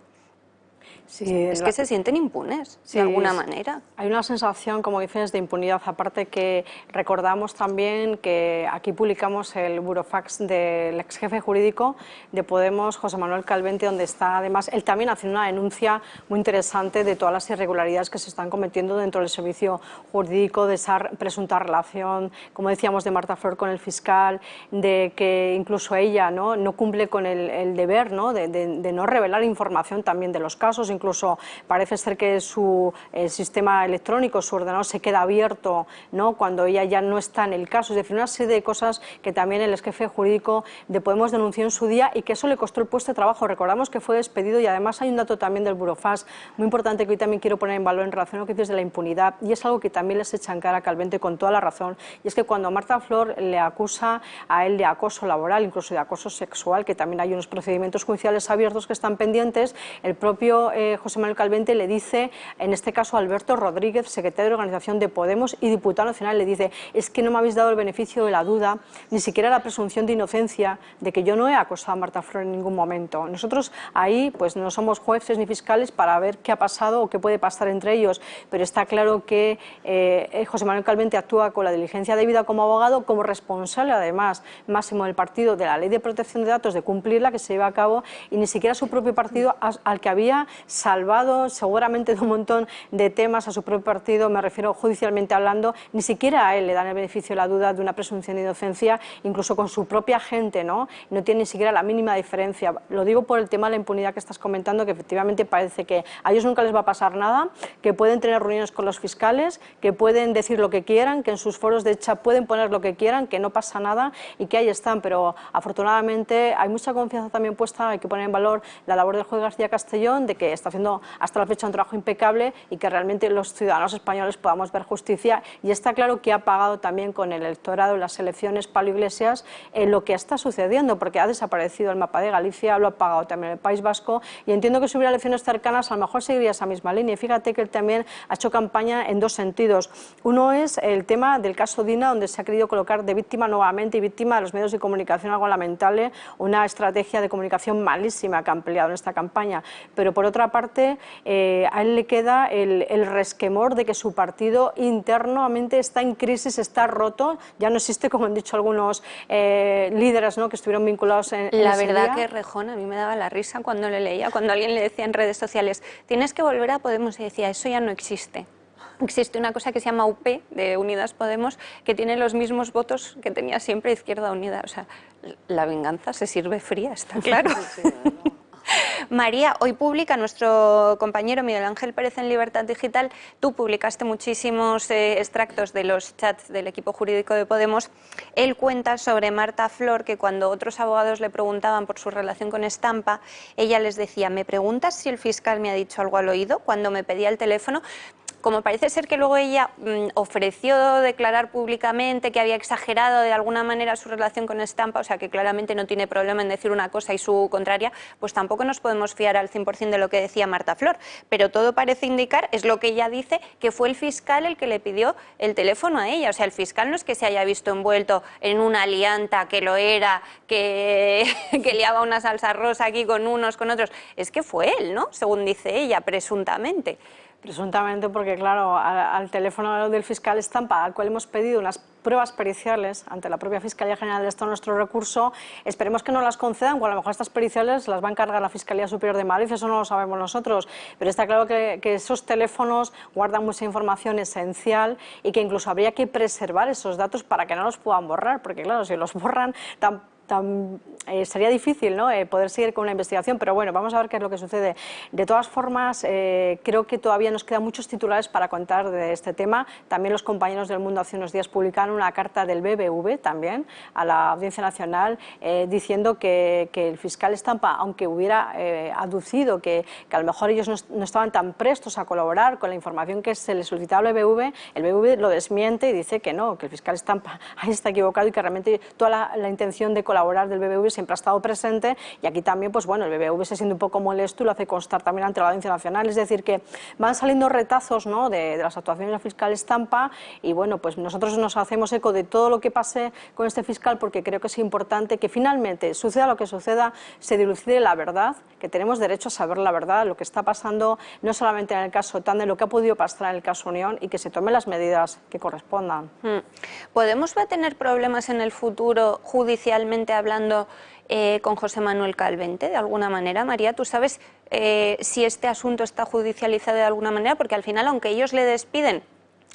Sí, es que se sienten impunes, de alguna manera. Hay una sensación, como dices, de impunidad. Aparte que recordamos también que aquí publicamos el burofax del ex jefe jurídico de Podemos, José Manuel Calvente, donde está además él también haciendo una denuncia muy interesante de todas las irregularidades que se están cometiendo dentro del servicio jurídico, de esa presunta relación, como decíamos, de Marta Flor con el fiscal, de que incluso ella no cumple con el deber, ¿no? de no revelar información también de los casos. Incluso parece ser que su sistema electrónico, su ordenador, se queda abierto, ¿no? Cuando ella ya no está en el caso. Es decir, una serie de cosas que también el ex jefe jurídico de Podemos denunció en su día y que eso le costó el puesto de trabajo. Recordamos que fue despedido y además hay un dato también del burofax muy importante que hoy también quiero poner en valor en relación a lo que dices de la impunidad, y es algo que también les echan cara a Calvente con toda la razón, y es que cuando Marta Flor le acusa a él de acoso laboral, incluso de acoso sexual, que también hay unos procedimientos judiciales abiertos que están pendientes, el propio José Manuel Calvente le dice, en este caso a Alberto Rodríguez, secretario de Organización de Podemos y diputado nacional, le dice: es que no me habéis dado el beneficio de la duda, ni siquiera la presunción de inocencia de que yo no he acosado a Marta Flor en ningún momento. Nosotros ahí pues no somos jueces ni fiscales para ver qué ha pasado o qué puede pasar entre ellos, pero está claro que José Manuel Calvente actúa con la diligencia debida como abogado, como responsable además máximo del partido de la Ley de Protección de Datos, de cumplirla, que se lleva a cabo, y ni siquiera su propio partido, al que había salvado seguramente de un montón de temas a su propio partido, me refiero judicialmente hablando, ni siquiera a él le dan el beneficio de la duda de una presunción de inocencia, incluso con su propia gente, no tiene ni siquiera la mínima diferencia. Lo digo por el tema de la impunidad que estás comentando, que efectivamente parece que a ellos nunca les va a pasar nada, que pueden tener reuniones con los fiscales, que pueden decir lo que quieran, que en sus foros de chat pueden poner lo que quieran, que no pasa nada y que ahí están, pero afortunadamente hay mucha confianza también puesta, hay que poner en valor la labor del juez García Castellón, de que está haciendo hasta la fecha un trabajo impecable y que realmente los ciudadanos españoles podamos ver justicia, y está claro que ha pagado también con el electorado en las elecciones Pablo Iglesias lo que está sucediendo, porque ha desaparecido el mapa de Galicia, lo ha pagado también el País Vasco, y entiendo que si hubiera elecciones cercanas a lo mejor seguiría esa misma línea. Y fíjate que él también ha hecho campaña en dos sentidos. Uno es el tema del caso Dina, donde se ha querido colocar de víctima nuevamente, y víctima de los medios de comunicación, algo lamentable, una estrategia de comunicación malísima que ha empleado en esta campaña. Pero por otra parte, a él le queda el resquemor de que su partido internamente está en crisis, está roto, ya no existe, como han dicho algunos líderes, ¿no?, que estuvieron vinculados en La ese verdad día. que Rejón a mí me daba la risa cuando le leía, cuando alguien le decía en redes sociales: tienes que volver a Podemos, y decía: eso ya no existe. Existe una cosa que se llama UP, de Unidas Podemos, que tiene los mismos votos que tenía siempre Izquierda Unida. O sea, la venganza se sirve fría, está claro. María, hoy publica nuestro compañero Miguel Ángel Pérez en Libertad Digital. Tú publicaste muchísimos extractos de los chats del equipo jurídico de Podemos. Él cuenta sobre Marta Flor, que cuando otros abogados le preguntaban por su relación con Estampa, ella les decía: ¿me preguntas si el fiscal me ha dicho algo al oído cuando me pedía el teléfono? Como parece ser que luego ella ofreció declarar públicamente que había exagerado de alguna manera su relación con Estampa, o sea que claramente no tiene problema en decir una cosa y su contraria, pues tampoco nos podemos fiar al 100% de lo que decía Marta Flor. Pero todo parece indicar, es lo que ella dice, que fue el fiscal el que le pidió el teléfono a ella. O sea, el fiscal no es que se haya visto envuelto en una alianta, que lo era, que liaba una salsa rosa aquí con unos, con otros. Es que fue él, ¿no? Según dice ella, presuntamente. Presuntamente, porque claro, al teléfono del fiscal Estampa, al cual hemos pedido unas pruebas periciales ante la propia Fiscalía General de Estado, nuestro recurso, esperemos que no las concedan, o a lo mejor estas periciales las va a encargar la Fiscalía Superior de Madrid, eso no lo sabemos nosotros, pero está claro que esos teléfonos guardan mucha información esencial y que incluso habría que preservar esos datos para que no los puedan borrar, porque claro, si los borran sería difícil, ¿no?, poder seguir con una investigación, pero bueno, vamos a ver qué es lo que sucede. De todas formas, creo que todavía nos quedan muchos titulares para contar de este tema. También los compañeros del Mundo hace unos días publicaron una carta del BBV también a la Audiencia Nacional diciendo que el fiscal Stampa, aunque hubiera aducido que a lo mejor ellos no estaban tan prestos a colaborar con la información que se les solicitaba al BBV, el BBV lo desmiente y dice que no, que el fiscal Stampa ahí está equivocado y que realmente toda la intención de colaborar del BBV siempre ha estado presente, y aquí también, pues bueno, el BBV se siente un poco molesto y lo hace constar también ante la Audiencia Nacional. Es decir, que van saliendo retazos, ¿no?, de las actuaciones del fiscal Stampa, y bueno, pues nosotros nos hacemos eco de todo lo que pase con este fiscal, porque creo que es importante que finalmente, suceda lo que suceda, se dilucide la verdad, que tenemos derecho a saber la verdad, lo que está pasando, no solamente en el caso Tandem, lo que ha podido pasar en el caso Unión, y que se tomen las medidas que correspondan. ¿Podemos tener problemas en el futuro, judicialmente hablando, con José Manuel Calvente, de alguna manera? María, ¿tú sabes si este asunto está judicializado de alguna manera? Porque al final, aunque ellos le despiden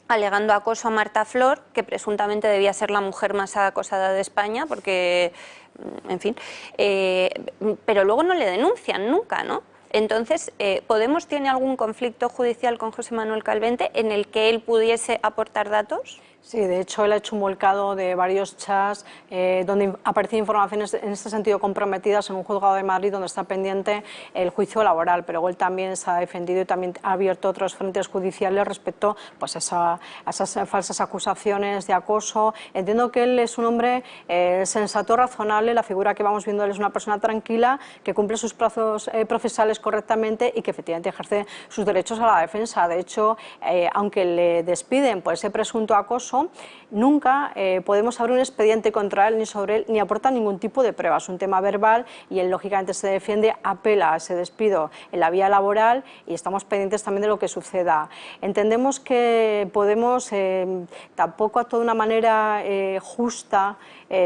alegando acoso a Marta Flor, que presuntamente debía ser la mujer más acosada de España, porque, en fin, pero luego no le denuncian nunca, ¿no? Entonces, ¿Podemos tiene algún conflicto judicial con José Manuel Calvente en el que él pudiese aportar datos? Sí, de hecho él ha hecho un volcado de varios chats donde aparecen informaciones en este sentido comprometidas en un juzgado de Madrid donde está pendiente el juicio laboral, pero él también se ha defendido y también ha abierto otros frentes judiciales respecto, pues, a esas falsas acusaciones de acoso. Entiendo que él es un hombre sensato, razonable, la figura que vamos viendo él es una persona tranquila, que cumple sus plazos procesales correctamente y que efectivamente ejerce sus derechos a la defensa. De hecho, aunque le despiden por ese presunto acoso, nunca podemos abrir un expediente contra él ni sobre él, ni aporta ningún tipo de pruebas. Es un tema verbal y él lógicamente se defiende, apela a ese despido en la vía laboral y estamos pendientes también de lo que suceda. Entendemos que Podemos tampoco actúa de una manera justa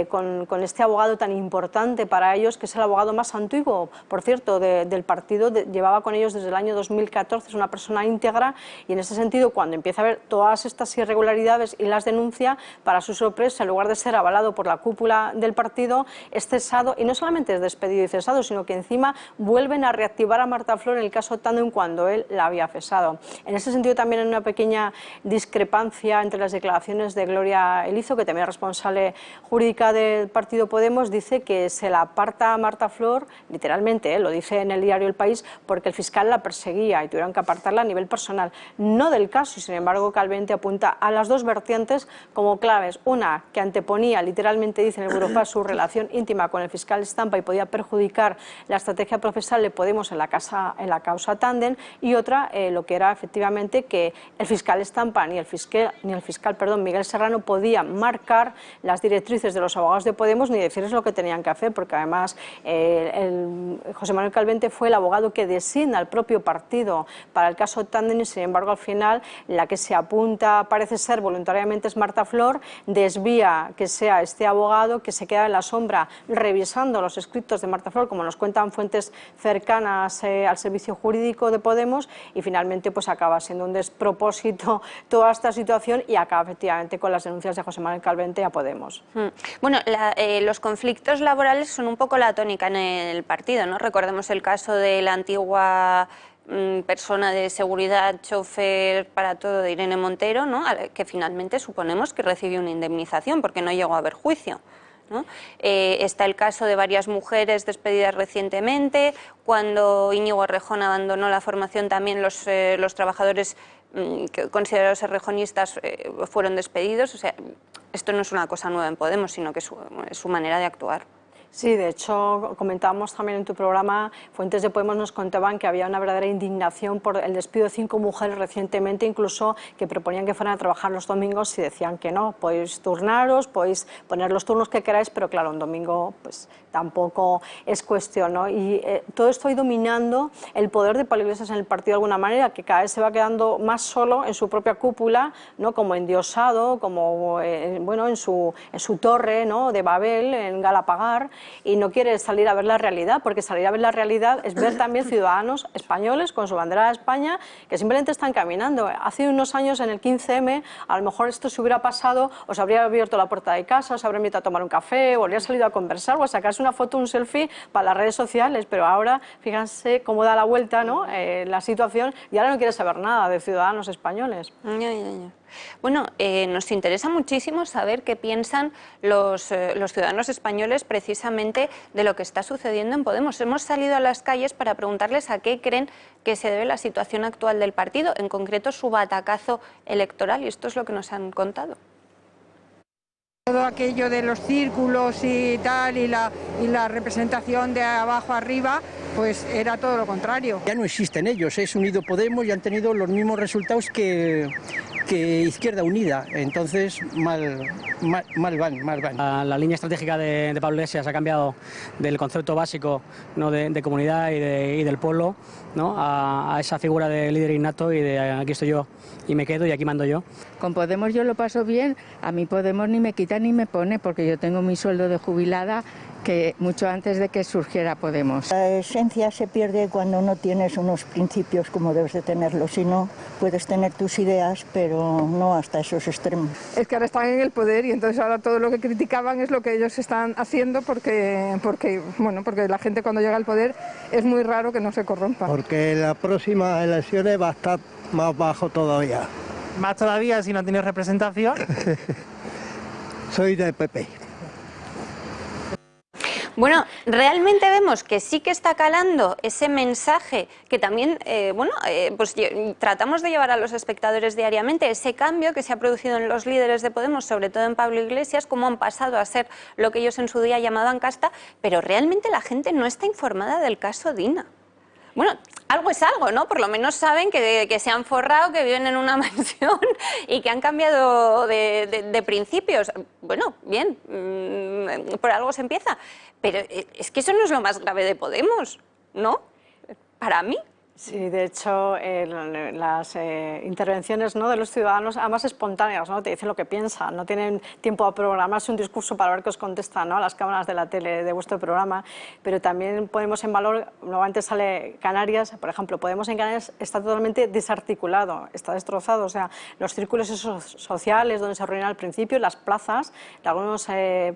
con este abogado tan importante para ellos, que es el abogado más antiguo, por cierto, del partido. Llevaba con ellos desde el año 2014, es una persona íntegra, y en ese sentido, cuando empieza a ver todas estas irregularidades y las denuncia, para su sorpresa, en lugar de ser avalado por la cúpula del partido, es cesado, y no solamente es despedido y cesado, sino que encima vuelven a reactivar a Marta Flor en el caso Tandem cuando él la había cesado. En ese sentido también hay una pequeña discrepancia entre las declaraciones de Gloria Elizo, que también es responsable jurídica del partido Podemos. Dice que se la aparta a Marta Flor, literalmente, lo dice en el diario El País, porque el fiscal la perseguía y tuvieron que apartarla a nivel personal, no del caso. Y sin embargo, Calvente apunta a las dos vertientes como claves. Una, que anteponía, literalmente dice en el Burofax, su relación íntima con el fiscal Stampa y podía perjudicar la estrategia procesal de Podemos en la causa Tandem, y otra, lo que era efectivamente que el fiscal Stampa ni el fiscal Miguel Serrano podían marcar las directrices de los abogados de Podemos ni decirles lo que tenían que hacer, porque además José Manuel Calvente fue el abogado que designa al propio partido para el caso Tandem, y sin embargo al final la que se apunta parece ser voluntariamente es Marta Flor, desvía que sea este abogado que se queda en la sombra revisando los escritos de Marta Flor, como nos cuentan fuentes cercanas al servicio jurídico de Podemos, y finalmente pues acaba siendo un despropósito toda esta situación y acaba efectivamente con las denuncias de José Manuel Calvente a Podemos. Bueno, los conflictos laborales son un poco la tónica en el partido, ¿no? Recordemos el caso de la antigua persona de seguridad, chofer para todo de Irene Montero, ¿no?, que finalmente suponemos que recibió una indemnización porque no llegó a haber juicio, ¿no? Está el caso de varias mujeres despedidas recientemente. Cuando Íñigo Errejón abandonó la formación, también los trabajadores considerados errejonistas fueron despedidos. O sea, esto no es una cosa nueva en Podemos, sino que es su manera de actuar. Sí, de hecho, comentábamos también en tu programa, fuentes de Podemos nos contaban que había una verdadera indignación por el despido de 5 mujeres recientemente, incluso que proponían que fueran a trabajar los domingos y decían que no, podéis turnaros, podéis poner los turnos que queráis, pero claro, un domingo pues tampoco es cuestión, ¿no? Y todo esto ha ido dominando el poder de Pablo Iglesias en el partido de alguna manera, que cada vez se va quedando más solo en su propia cúpula, ¿no?, como endiosado, como bueno, en su torre, ¿no?, de Babel, en Galapagar, y no quiere salir a ver la realidad, porque salir a ver la realidad es ver también ciudadanos españoles con su bandera de España que simplemente están caminando. Hace unos años en el 15M a lo mejor esto se hubiera pasado, os habría abierto la puerta de casa, os habría invitado a tomar un café, o habría salido a conversar o a sacarse una foto, un selfie para las redes sociales, pero ahora fíjense cómo da la vuelta, ¿no? La situación, y ahora no quiere saber nada de ciudadanos españoles. Bueno, nos interesa muchísimo saber qué piensan los ciudadanos españoles precisamente de lo que está sucediendo en Podemos. Hemos salido a las calles para preguntarles a qué creen que se debe la situación actual del partido, en concreto su batacazo electoral, y esto es lo que nos han contado. Todo aquello de los círculos y tal, y la representación de abajo arriba, pues era todo lo contrario. Ya no existen ellos, es Unido Podemos y han tenido los mismos resultados que Izquierda Unida, entonces mal van. La línea estratégica de Pablo Iglesias ha cambiado del concepto básico, ¿no?, de comunidad y del pueblo, ¿no?, a esa figura de líder innato y de aquí estoy yo y me quedo y aquí mando yo. Con Podemos yo lo paso bien, a mí Podemos ni me quita ni me pone, porque yo tengo mi sueldo de jubilada que mucho antes de que surgiera Podemos. La esencia se pierde cuando no tienes unos principios como debes de tenerlos, si no puedes tener tus ideas, pero no hasta esos extremos. Es que ahora están en el poder y entonces ahora todo lo que criticaban es lo que ellos están haciendo porque la gente cuando llega al poder es muy raro que no se corrompa. Porque las próximas elecciones va a estar más bajo todavía. Más todavía si no tienes representación. Soy del PP. Bueno, realmente vemos que sí que está calando ese mensaje que también, pues tratamos de llevar a los espectadores diariamente, ese cambio que se ha producido en los líderes de Podemos, sobre todo en Pablo Iglesias, cómo han pasado a ser lo que ellos en su día llamaban casta, pero realmente la gente no está informada del caso Dina. Bueno, algo es algo, ¿no? Por lo menos saben que se han forrado, que viven en una mansión y que han cambiado de principios. Bueno, bien, por algo se empieza. Pero es que eso no es lo más grave de Podemos, ¿no? Para mí. Sí, de hecho, las intervenciones, ¿no?, de los ciudadanos, además espontáneas, ¿no?, te dicen lo que piensan, no tienen tiempo a programarse un discurso para ver qué os contestan, ¿no?, a las cámaras de la tele de vuestro programa, pero también ponemos en valor, nuevamente sale Canarias, por ejemplo, Podemos en Canarias está totalmente desarticulado, está destrozado, o sea, los círculos esos sociales donde se reunían al principio, las plazas de algunos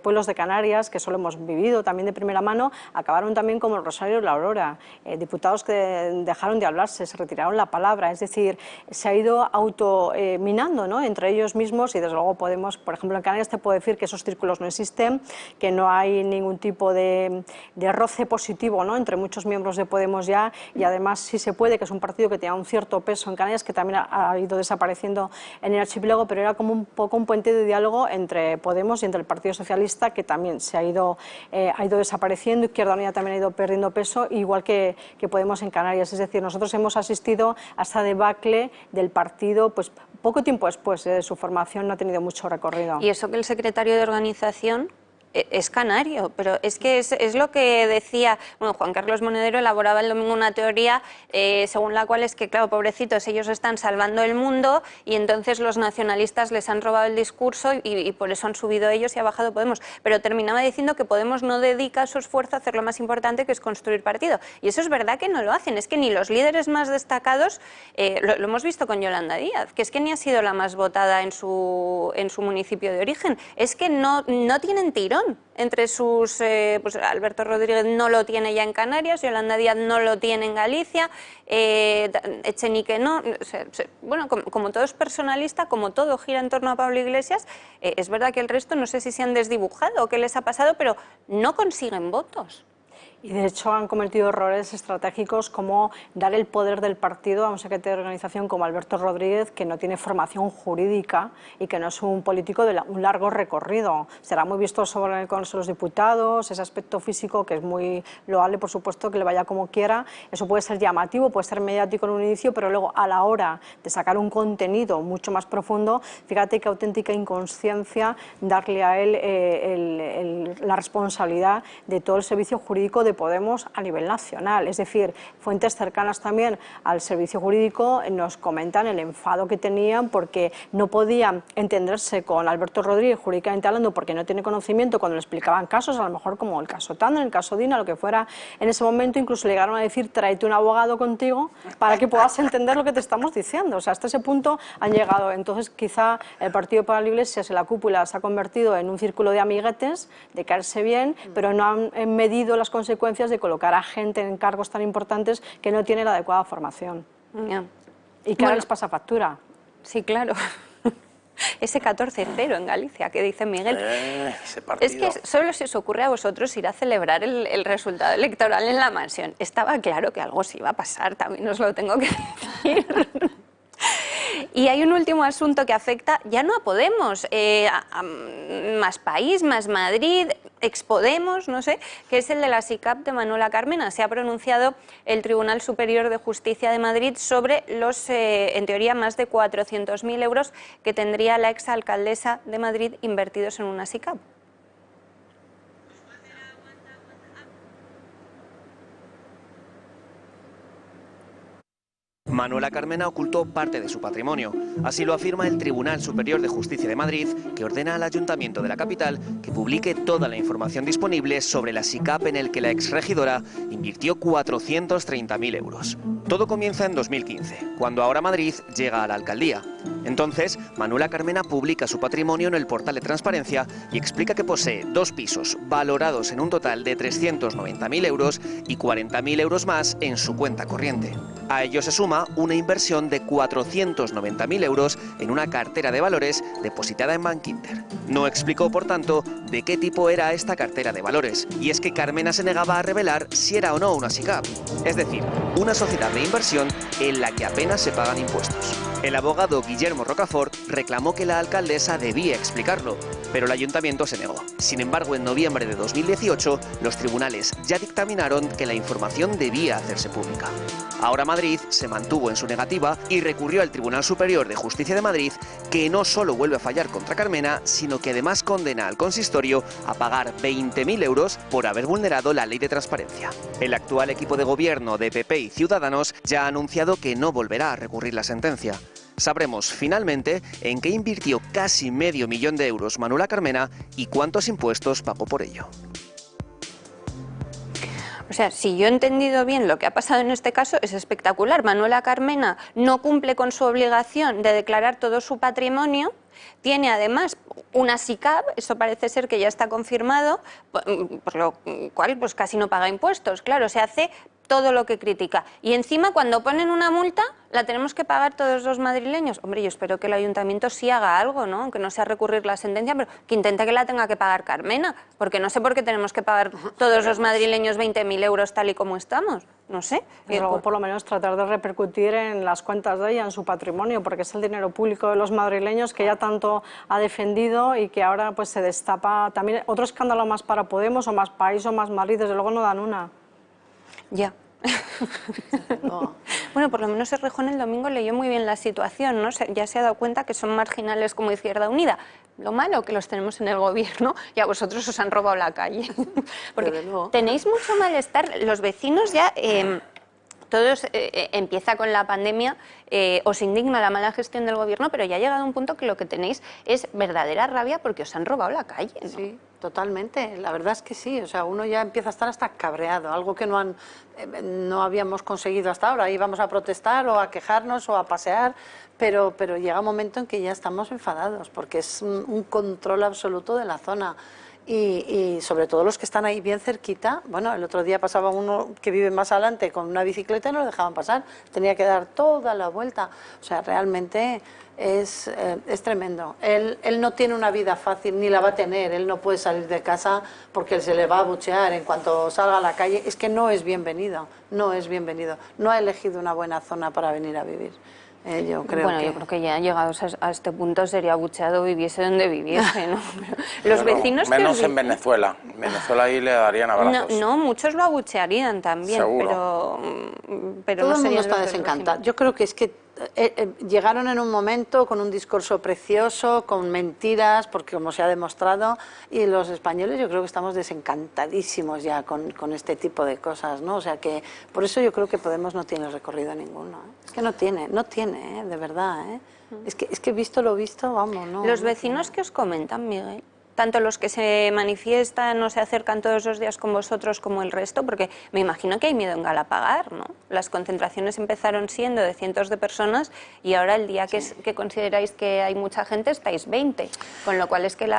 pueblos de Canarias, que solo hemos vivido también de primera mano, acabaron también como el Rosario y la Aurora, diputados que dejaron de hablarse, se retiraron la palabra, es decir, se ha ido autominando, ¿no?, entre ellos mismos, y desde luego Podemos, por ejemplo, en Canarias te puedo decir que esos círculos no existen, que no hay ningún tipo de roce positivo, ¿no?, entre muchos miembros de Podemos ya, y además sí se puede, que es un partido que tenía un cierto peso en Canarias, que también ha ido desapareciendo en el archipiélago, pero era como un poco un puente de diálogo entre Podemos y entre el Partido Socialista, que también se ha ido desapareciendo. Izquierda Unida también ha ido perdiendo peso, igual que Podemos en Canarias, es decir, nosotros hemos asistido a esta debacle del partido, pues poco tiempo después de su formación, no ha tenido mucho recorrido. Y eso que el secretario de organización es canario, pero es que es lo que decía, bueno, Juan Carlos Monedero elaboraba el domingo una teoría según la cual es que, claro, pobrecitos, ellos están salvando el mundo y entonces los nacionalistas les han robado el discurso y por eso han subido ellos y ha bajado Podemos, pero terminaba diciendo que Podemos no dedica su esfuerzo a hacer lo más importante, que es construir partido, y eso es verdad que no lo hacen, es que ni los líderes más destacados, lo hemos visto con Yolanda Díaz, que es que ni ha sido la más votada en su municipio de origen, es que no tienen tirón entre sus, pues Alberto Rodríguez no lo tiene ya en Canarias, Yolanda Díaz no lo tiene en Galicia, Echenique no, bueno, como todo es personalista, como todo gira en torno a Pablo Iglesias, es verdad que el resto no sé si se han desdibujado o qué les ha pasado, pero no consiguen votos. Y de hecho han cometido errores estratégicos como dar el poder del partido a un secretario de organización como Alberto Rodríguez, que no tiene formación jurídica y que no es un político de un largo recorrido. Será muy vistoso en el Congreso de los Diputados, ese aspecto físico que es muy loable, por supuesto, que le vaya como quiera. Eso puede ser llamativo, puede ser mediático en un inicio, pero luego a la hora de sacar un contenido mucho más profundo, fíjate qué auténtica inconsciencia darle a él la responsabilidad de todo el servicio jurídico de Podemos a nivel nacional. Es decir, fuentes cercanas también al servicio jurídico nos comentan el enfado que tenían porque no podían entenderse con Alberto Rodríguez jurídicamente hablando porque no tiene conocimiento cuando le explicaban casos, a lo mejor como el caso Tandem, el caso Dina, lo que fuera en ese momento. Incluso le llegaron a decir: tráete un abogado contigo para que puedas entender lo que te estamos diciendo. O sea, hasta ese punto han llegado. Entonces, quizá el Partido Pablo Iglesias en la cúpula se ha convertido en un círculo de amiguetes, de caerse bien, pero no han medido las consecuencias de colocar a gente en cargos tan importantes que no tiene la adecuada formación. Y que ahora les pasa factura. Sí, claro. Ese 14-0 en Galicia, que dice Miguel. Es que solo se os ocurre a vosotros ir a celebrar el resultado electoral en la mansión. Estaba claro que algo se iba a pasar, también os lo tengo que decir. Y hay un último asunto que afecta ya no a Podemos, a Más País, Más Madrid, Expodemos, no sé, que es el de la SICAP de Manuela Carmena. Se ha pronunciado el Tribunal Superior de Justicia de Madrid sobre los, en teoría, más de 400.000 euros que tendría la exalcaldesa de Madrid invertidos en una SICAP. Manuela Carmena ocultó parte de su patrimonio. Así lo afirma el Tribunal Superior de Justicia de Madrid, que ordena al Ayuntamiento de la capital que publique toda la información disponible sobre la SICAP en el que la exregidora invirtió 430.000 euros. Todo comienza en 2015, cuando Ahora Madrid llega a la alcaldía. Entonces, Manuela Carmena publica su patrimonio en el portal de transparencia y explica que posee 2 pisos valorados en un total de 390.000 euros y 40.000 euros más en su cuenta corriente. A ello se suma una inversión de 490.000 euros en una cartera de valores depositada en Bankinter. No explicó, por tanto, de qué tipo era esta cartera de valores, y es que Carmena se negaba a revelar si era o no una SICAP, es decir, una sociedad de inversión en la que apenas se pagan impuestos. El abogado Guillermo Rocafort reclamó que la alcaldesa debía explicarlo, pero el ayuntamiento se negó. Sin embargo, en noviembre de 2018, los tribunales ya dictaminaron que la información debía hacerse pública. Ahora Madrid se mantuvo en su negativa y recurrió al Tribunal Superior de Justicia de Madrid, que no solo vuelve a fallar contra Carmena, sino que además condena al consistorio a pagar 20.000 euros por haber vulnerado la ley de transparencia. El actual equipo de gobierno de PP y Ciudadanos ya ha anunciado que no volverá a recurrir la sentencia. Sabremos finalmente en qué invirtió casi medio millón de euros Manuela Carmena y cuántos impuestos pagó por ello. O sea, si yo he entendido bien lo que ha pasado en este caso, es espectacular. Manuela Carmena no cumple con su obligación de declarar todo su patrimonio, tiene además una SICAP, eso parece ser que ya está confirmado, por lo cual pues casi no paga impuestos. Claro, se hace todo lo que critica. Y encima, cuando ponen una multa, la tenemos que pagar todos los madrileños. Hombre, yo espero que el ayuntamiento sí haga algo, ¿no? Aunque no sea recurrir la sentencia, pero que intente que la tenga que pagar Carmena, porque no sé por qué tenemos que pagar todos los madrileños 20.000 euros tal y como estamos. No sé. Y luego, por lo menos, tratar de repercutir en las cuentas de ella, en su patrimonio, porque es el dinero público de los madrileños que ella tanto ha defendido y que ahora pues se destapa también otro escándalo más para Podemos o Más País o Más Madrid. Desde luego no dan una. Ya. No. Bueno, por lo menos Errejón el domingo leyó muy bien la situación, ¿no? Ya se ha dado cuenta que son marginales como Izquierda Unida. Lo malo que los tenemos en el gobierno y a vosotros os han robado la calle. Porque tenéis mucho malestar, los vecinos ya... Todos empieza con la pandemia, os indigna la mala gestión del gobierno, pero ya ha llegado un punto que lo que tenéis es verdadera rabia porque os han robado la calle, ¿no? Sí, totalmente. La verdad es que sí. O sea, uno ya empieza a estar hasta cabreado, algo que no habíamos conseguido hasta ahora. Íbamos a protestar o a quejarnos o a pasear, pero llega un momento en que ya estamos enfadados porque es un control absoluto de la zona. Y sobre todo los que están ahí bien cerquita. Bueno, el otro día pasaba uno que vive más adelante con una bicicleta y no lo dejaban pasar, tenía que dar toda la vuelta. O sea, realmente es tremendo. Él no tiene una vida fácil, ni la va a tener. Él no puede salir de casa porque se le va a abuchear en cuanto salga a la calle. Es que no es bienvenido, no es bienvenido. No ha elegido una buena zona para venir a vivir. Yo creo que ya llegados a este punto sería abucheado viviese donde viviese, ¿no? Los vecinos menos en Venezuela. En Venezuela ahí le darían abrazos. No, muchos lo abuchearían también. Seguro. Pero todo el mundo está desencantado. Yo creo que es que llegaron en un momento con un discurso precioso, con mentiras, porque como se ha demostrado, y los españoles yo creo que estamos desencantadísimos ya con este tipo de cosas, ¿no? O sea que por eso yo creo que Podemos no tiene recorrido ninguno, ¿eh? Es que no tiene, de verdad, ¿eh? Es que visto lo visto, vamos, ¿no? Los vecinos que os comentan, Miguel, tanto los que se manifiestan o se acercan todos los días con vosotros como el resto, porque me imagino que hay miedo en Galapagar, ¿no? Las concentraciones empezaron siendo de cientos de personas y ahora el día que consideráis que hay mucha gente estáis 20, con lo cual es que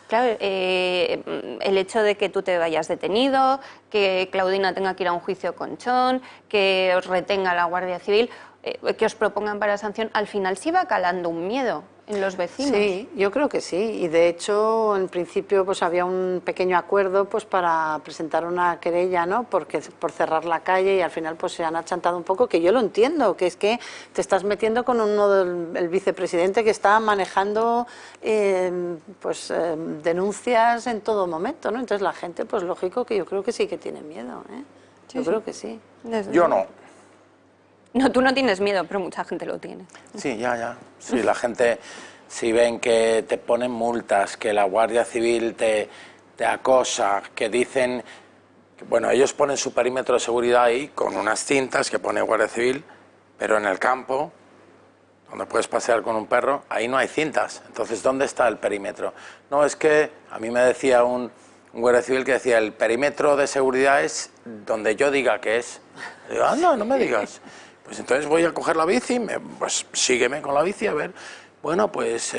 Claro, el hecho de que tú te vayas detenido, que Claudina tenga que ir a un juicio con Chon, que os retenga la Guardia Civil, que os propongan para sanción, al final sí va calando un miedo en los vecinos. Sí, yo creo que sí, y de hecho en principio pues había un pequeño acuerdo pues para presentar una querella, ¿no? Por cerrar la calle, y al final pues se han achantado un poco, que yo lo entiendo, que es que te estás metiendo con el vicepresidente que está manejando denuncias en todo momento, ¿no? Entonces la gente, pues lógico que yo creo que sí que tiene miedo, ¿eh? Yo creo que sí. Yo no. No, tú no tienes miedo, pero mucha gente lo tiene. Sí, ya. Sí, la gente, si ven que te ponen multas, que la Guardia Civil te acosa, que dicen... Bueno, ellos ponen su perímetro de seguridad ahí con unas cintas que pone Guardia Civil, pero en el campo, donde puedes pasear con un perro, ahí no hay cintas. Entonces, ¿dónde está el perímetro? No, es que a mí me decía un Guardia Civil que decía, el perímetro de seguridad es donde yo diga que es. Y digo, no me digas. Pues entonces voy a coger la bici, pues sígueme con la bici, a ver. Bueno, pues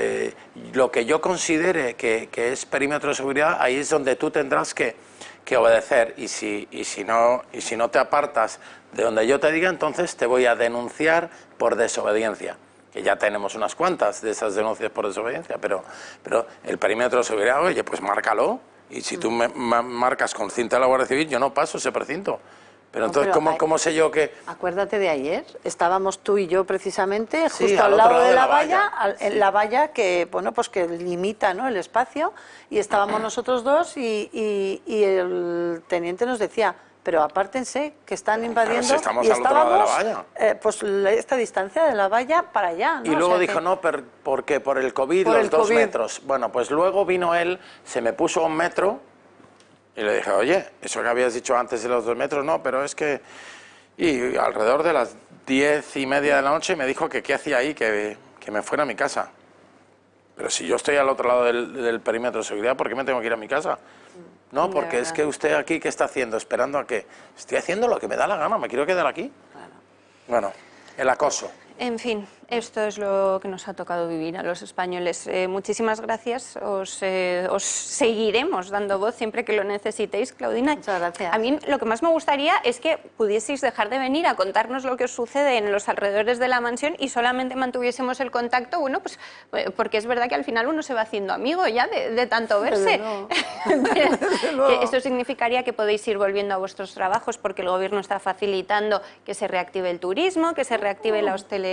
lo que yo considere que es perímetro de seguridad, ahí es donde tú tendrás que obedecer. Y si no te apartas de donde yo te diga, entonces te voy a denunciar por desobediencia. Que ya tenemos unas cuantas de esas denuncias por desobediencia, pero el perímetro de seguridad, oye, pues márcalo. Y si tú me marcas con cinta de la Guardia Civil, yo no paso ese precinto. Pero entonces, ¿cómo sé yo que...? Acuérdate de ayer, estábamos tú y yo precisamente sí, justo al lado de la valla, en la valla que, bueno, pues que limita, ¿no?, el espacio, y estábamos nosotros dos y el teniente nos decía, pero apártense, que están invadiendo, si estamos y al otro lado de la estábamos, valla. pues esta distancia de la valla para allá, ¿no? Y luego o sea dijo, no, porque por el COVID, por los el 2 COVID. metros. Bueno, pues luego vino él, se me puso a 1 metro, y le dije, oye, eso que habías dicho antes de los 2 metros, no, pero es que... Y alrededor de las 10:30 de la noche me dijo que qué hacía ahí, que me fuera a mi casa. Pero si yo estoy al otro lado del perímetro de seguridad, ¿por qué me tengo que ir a mi casa? No, porque es que usted aquí, ¿qué está haciendo? ¿Esperando a qué? Estoy haciendo lo que me da la gana, me quiero quedar aquí. Claro. Bueno, el acoso. En fin, esto es lo que nos ha tocado vivir a los españoles. Muchísimas gracias. Os seguiremos dando voz siempre que lo necesitéis, Claudina. Muchas gracias. A mí lo que más me gustaría es que pudieseis dejar de venir a contarnos lo que os sucede en los alrededores de la mansión y solamente mantuviésemos el contacto, bueno, pues porque es verdad que al final uno se va haciendo amigo ya de tanto verse. Eso significaría que podéis ir volviendo a vuestros trabajos porque el gobierno está facilitando que se reactive el turismo, que se reactive la hostelería,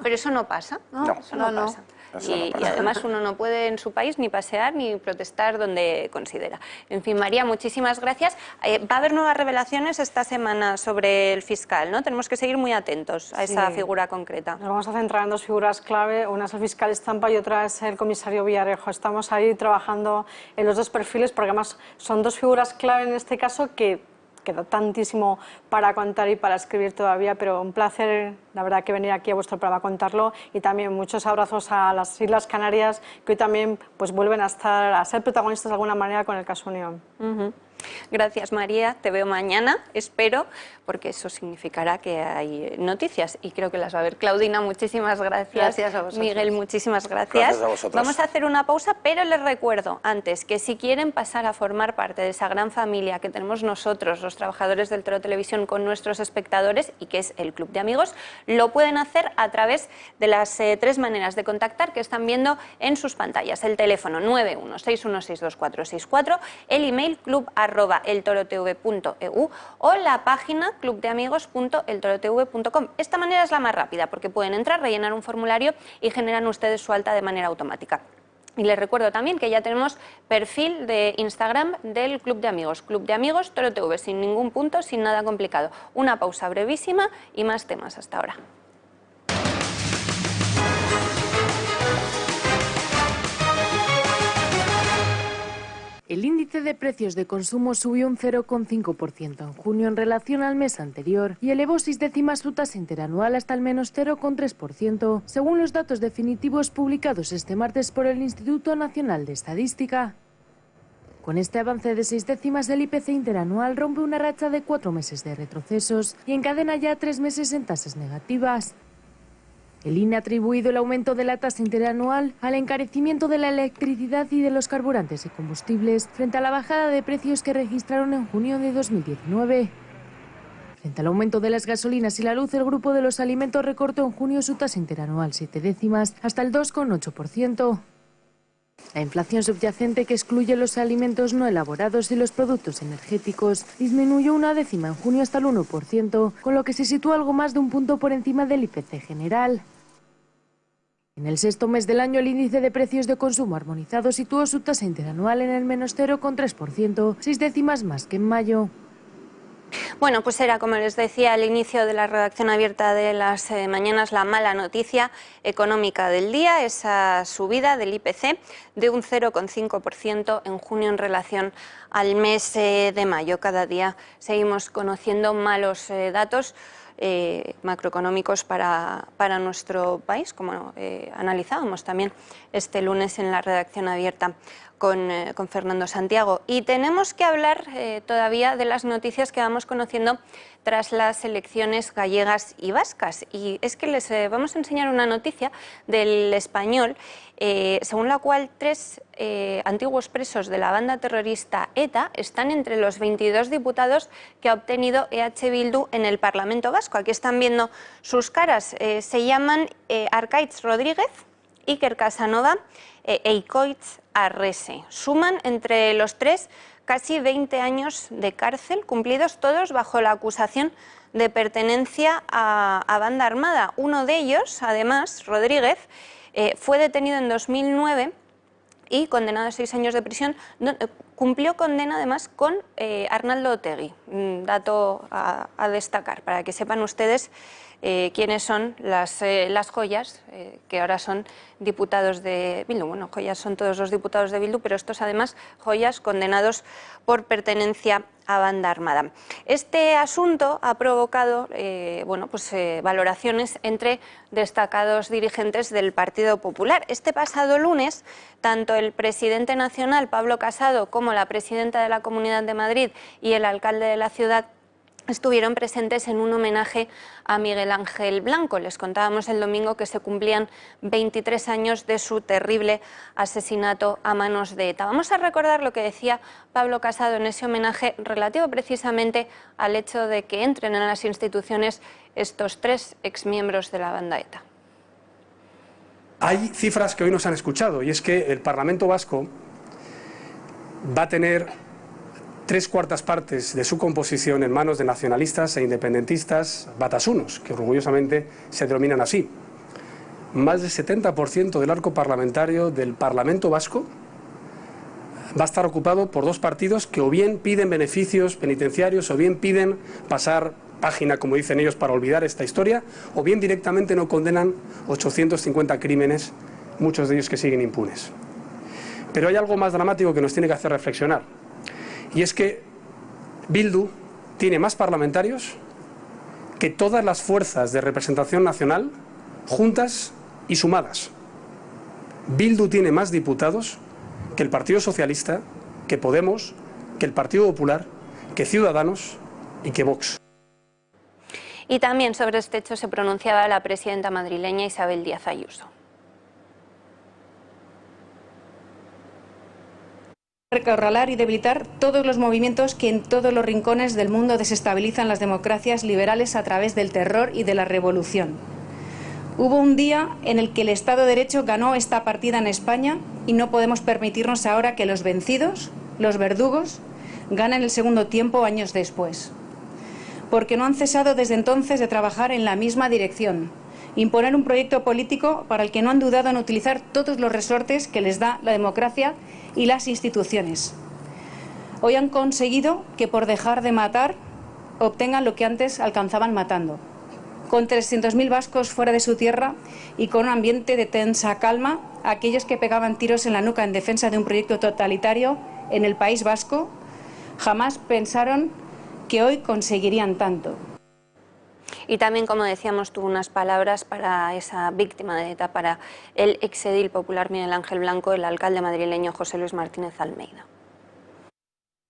pero eso no pasa. Eso no pasa. Y además uno no puede en su país ni pasear ni protestar donde considera. En fin, María, muchísimas gracias. Va a haber nuevas revelaciones esta semana sobre el fiscal, ¿no? Tenemos que seguir muy atentos a esa figura concreta. Nos vamos a centrar en 2 figuras clave, una es el fiscal Estampa y otra es el comisario Villarejo. Estamos ahí trabajando en los 2 perfiles porque además son 2 figuras clave en este caso que queda tantísimo para contar y para escribir todavía, pero un placer, la verdad, que venir aquí a vuestro programa a contarlo, y también muchos abrazos a las Islas Canarias, que hoy también pues vuelven a ser protagonistas de alguna manera con el caso Unión. Gracias, María. Te veo mañana, espero, porque eso significará que hay noticias y creo que las va a ver. Claudina, muchísimas gracias. Gracias a vosotros. Miguel, muchísimas gracias. Gracias a vosotros. Vamos a hacer una pausa, pero les recuerdo antes que si quieren pasar a formar parte de esa gran familia que tenemos nosotros, los trabajadores del Toro Televisión, con nuestros espectadores, y que es el Club de Amigos, lo pueden hacer a través de las 3 maneras de contactar que están viendo en sus pantallas. El teléfono 916162464, el email club@eltorotv.eu o la página clubdeamigos.eltorotv.com. Esta manera es la más rápida porque pueden entrar, rellenar un formulario y generan ustedes su alta de manera automática. Y les recuerdo también que ya tenemos perfil de Instagram del Club de Amigos Toro TV, sin ningún punto, sin nada complicado. Una pausa brevísima y más temas hasta ahora. El índice de precios de consumo subió un 0,5% en junio en relación al mes anterior y elevó 6 décimas su tasa interanual hasta el menos 0,3%, según los datos definitivos publicados este martes por el Instituto Nacional de Estadística. Con este avance de 6 décimas, el IPC interanual rompe una racha de 4 meses de retrocesos y encadena ya 3 meses en tasas negativas. El INE ha atribuido el aumento de la tasa interanual al encarecimiento de la electricidad y de los carburantes y combustibles frente a la bajada de precios que registraron en junio de 2019. Frente al aumento de las gasolinas y la luz, el grupo de los alimentos recortó en junio su tasa interanual 7 décimas hasta el 2,8%. La inflación subyacente, que excluye los alimentos no elaborados y los productos energéticos, disminuyó 1 décima en junio hasta el 1%, con lo que se sitúa algo más de un punto por encima del IPC general. En el sexto mes del año, el índice de precios de consumo armonizado situó su tasa interanual en el menos 0,3%, 6 décimas más que en mayo. Bueno, pues era, como les decía al inicio de la redacción abierta de las mañanas, la mala noticia económica del día, esa subida del IPC de un 0,5% en junio en relación al mes de mayo. Cada día seguimos conociendo malos datos macroeconómicos para nuestro país, como analizábamos también este lunes en la redacción abierta con Fernando Santiago. Y tenemos que hablar todavía de las noticias que vamos conociendo tras las elecciones gallegas y vascas. Y es que les vamos a enseñar una noticia del Español, según la cual 3 antiguos presos de la banda terrorista ETA están entre los 22 diputados que ha obtenido EH Bildu en el Parlamento Vasco. Aquí están viendo sus caras. Se llaman Arkaitz Rodríguez, Iker Casanova e Ikoitz Arrese. Suman entre los 3 casi 20 años de cárcel, cumplidos todos bajo la acusación de pertenencia a banda armada. Uno de ellos, además, Rodríguez, fue detenido en 2009 y condenado a 6 años de prisión. Cumplió condena además con Arnaldo Otegi, un dato a destacar, para que sepan ustedes quiénes son las joyas, que ahora son diputados de Bildu. Bueno, joyas son todos los diputados de Bildu, pero estos además joyas condenados por pertenencia a banda armada. Este asunto ha provocado valoraciones entre destacados dirigentes del Partido Popular. Este pasado lunes, tanto el presidente nacional, Pablo Casado, como la presidenta de la Comunidad de Madrid y el alcalde de la ciudad estuvieron presentes en un homenaje a Miguel Ángel Blanco. Les contábamos el domingo que se cumplían 23 años de su terrible asesinato a manos de ETA. Vamos a recordar lo que decía Pablo Casado en ese homenaje, relativo precisamente al hecho de que entren en las instituciones estos 3 exmiembros de la banda ETA. Hay cifras que hoy nos han escuchado, y es que el Parlamento Vasco va a tener 3/4 partes de su composición en manos de nacionalistas e independentistas batasunos, que orgullosamente se denominan así. Más del 70% del arco parlamentario del Parlamento Vasco va a estar ocupado por 2 partidos que o bien piden beneficios penitenciarios o bien piden pasar página, como dicen ellos, para olvidar esta historia, o bien directamente no condenan 850 crímenes, muchos de ellos que siguen impunes. Pero hay algo más dramático que nos tiene que hacer reflexionar. Y es que Bildu tiene más parlamentarios que todas las fuerzas de representación nacional juntas y sumadas. Bildu tiene más diputados que el Partido Socialista, que Podemos, que el Partido Popular, que Ciudadanos y que Vox. Y también sobre este hecho se pronunciaba la presidenta madrileña Isabel Díaz Ayuso. Acorralar y debilitar todos los movimientos que en todos los rincones del mundo desestabilizan las democracias liberales a través del terror y de la revolución. Hubo un día en el que el Estado de Derecho ganó esta partida en España y no podemos permitirnos ahora que los vencidos, los verdugos, ganen el segundo tiempo años después. Porque no han cesado desde entonces de trabajar en la misma dirección, imponer un proyecto político para el que no han dudado en utilizar todos los resortes que les da la democracia y las instituciones. Hoy han conseguido que por dejar de matar obtengan lo que antes alcanzaban matando. Con 300.000 vascos fuera de su tierra y con un ambiente de tensa calma, aquellos que pegaban tiros en la nuca en defensa de un proyecto totalitario en el País Vasco, jamás pensaron que hoy conseguirían tanto. Y también, como decíamos, tuvo unas palabras para esa víctima de ETA, para el exedil popular Miguel Ángel Blanco, el alcalde madrileño José Luis Martínez Almeida.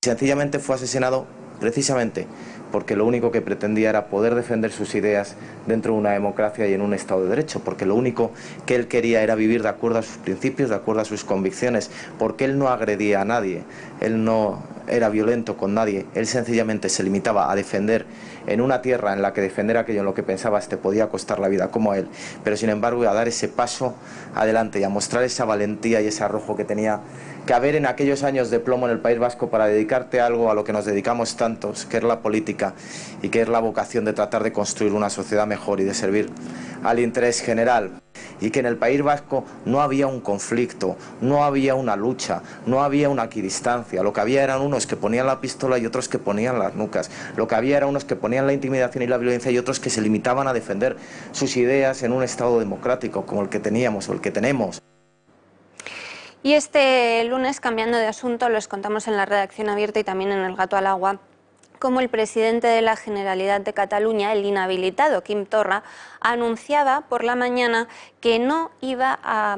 Sencillamente fue asesinado precisamente porque lo único que pretendía era poder defender sus ideas dentro de una democracia y en un Estado de Derecho, porque lo único que él quería era vivir de acuerdo a sus principios, de acuerdo a sus convicciones, porque él no agredía a nadie, él no era violento con nadie, él sencillamente se limitaba a defender en una tierra en la que defender aquello en lo que pensabas te podía costar la vida como a él, pero sin embargo a dar ese paso adelante y a mostrar esa valentía y ese arrojo que tenía que haber en aquellos años de plomo en el País Vasco para dedicarte a algo a lo que nos dedicamos tantos, que es la política y que es la vocación de tratar de construir una sociedad mejor y de servir al interés general. Y que en el País Vasco no había un conflicto, no había una lucha, no había una equidistancia. Lo que había eran unos que ponían la pistola y otros que ponían las nucas. Lo que había eran unos que ponían la intimidación y la violencia y otros que se limitaban a defender sus ideas en un Estado democrático como el que teníamos o el que tenemos. Y este lunes, cambiando de asunto, les contamos en la redacción abierta y también en El Gato al Agua, como el presidente de la Generalitat de Cataluña, el inhabilitado Quim Torra, anunciaba por la mañana que no iba a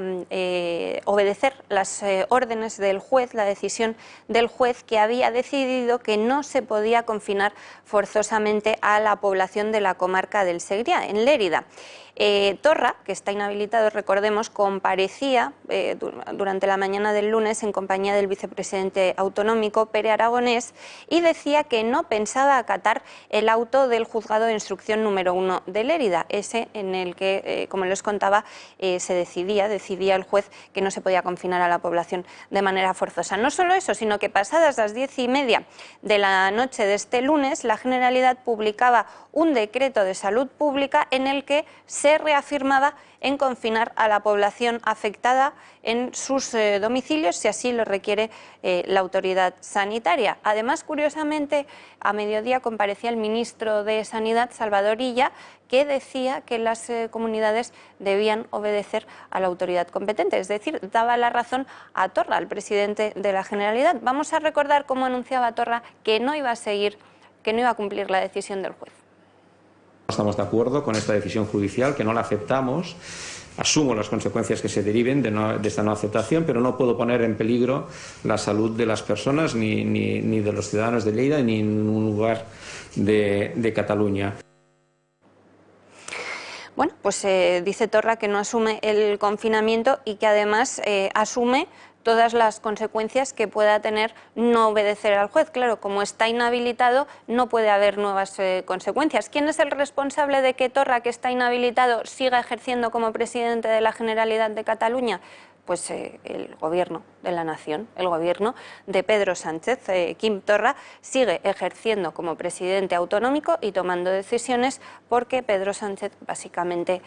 obedecer las órdenes del juez, la decisión del juez que había decidido que no se podía confinar forzosamente a la población de la comarca del Segrià, en Lérida. Torra, que está inhabilitado, recordemos, comparecía durante la mañana del lunes en compañía del vicepresidente autonómico Pere Aragonés y decía que no pensaba acatar el auto del juzgado de instrucción número 1 de Lérida, ese en el que, como les contaba, se decidía el juez que no se podía confinar a la población de manera forzosa. No solo eso, sino que pasadas las 10:30 de la noche de este lunes, la Generalitat publicaba un decreto de salud pública en el que se reafirmaba en confinar a la población afectada en sus domicilios si así lo requiere la autoridad sanitaria. Además, curiosamente, a mediodía comparecía el ministro de Sanidad, Salvador Illa, que decía que las comunidades debían obedecer a la autoridad competente, es decir, daba la razón a Torra, al presidente de la Generalitat. Vamos a recordar cómo anunciaba Torra que no iba a cumplir la decisión del juez. Estamos de acuerdo con esta decisión judicial, que no la aceptamos. Asumo las consecuencias que se deriven de esta no aceptación, pero no puedo poner en peligro la salud de las personas, ni de los ciudadanos de Lleida, ni en un lugar de Cataluña. Bueno, pues dice Torra que no asume el confinamiento y que además asume todas las consecuencias que pueda tener no obedecer al juez. Claro, como está inhabilitado, no puede haber nuevas consecuencias. ¿Quién es el responsable de que Torra, que está inhabilitado, siga ejerciendo como presidente de la Generalitat de Cataluña? Pues el gobierno de la nación, el gobierno de Pedro Sánchez. Quim Torra sigue ejerciendo como presidente autonómico y tomando decisiones porque Pedro Sánchez básicamente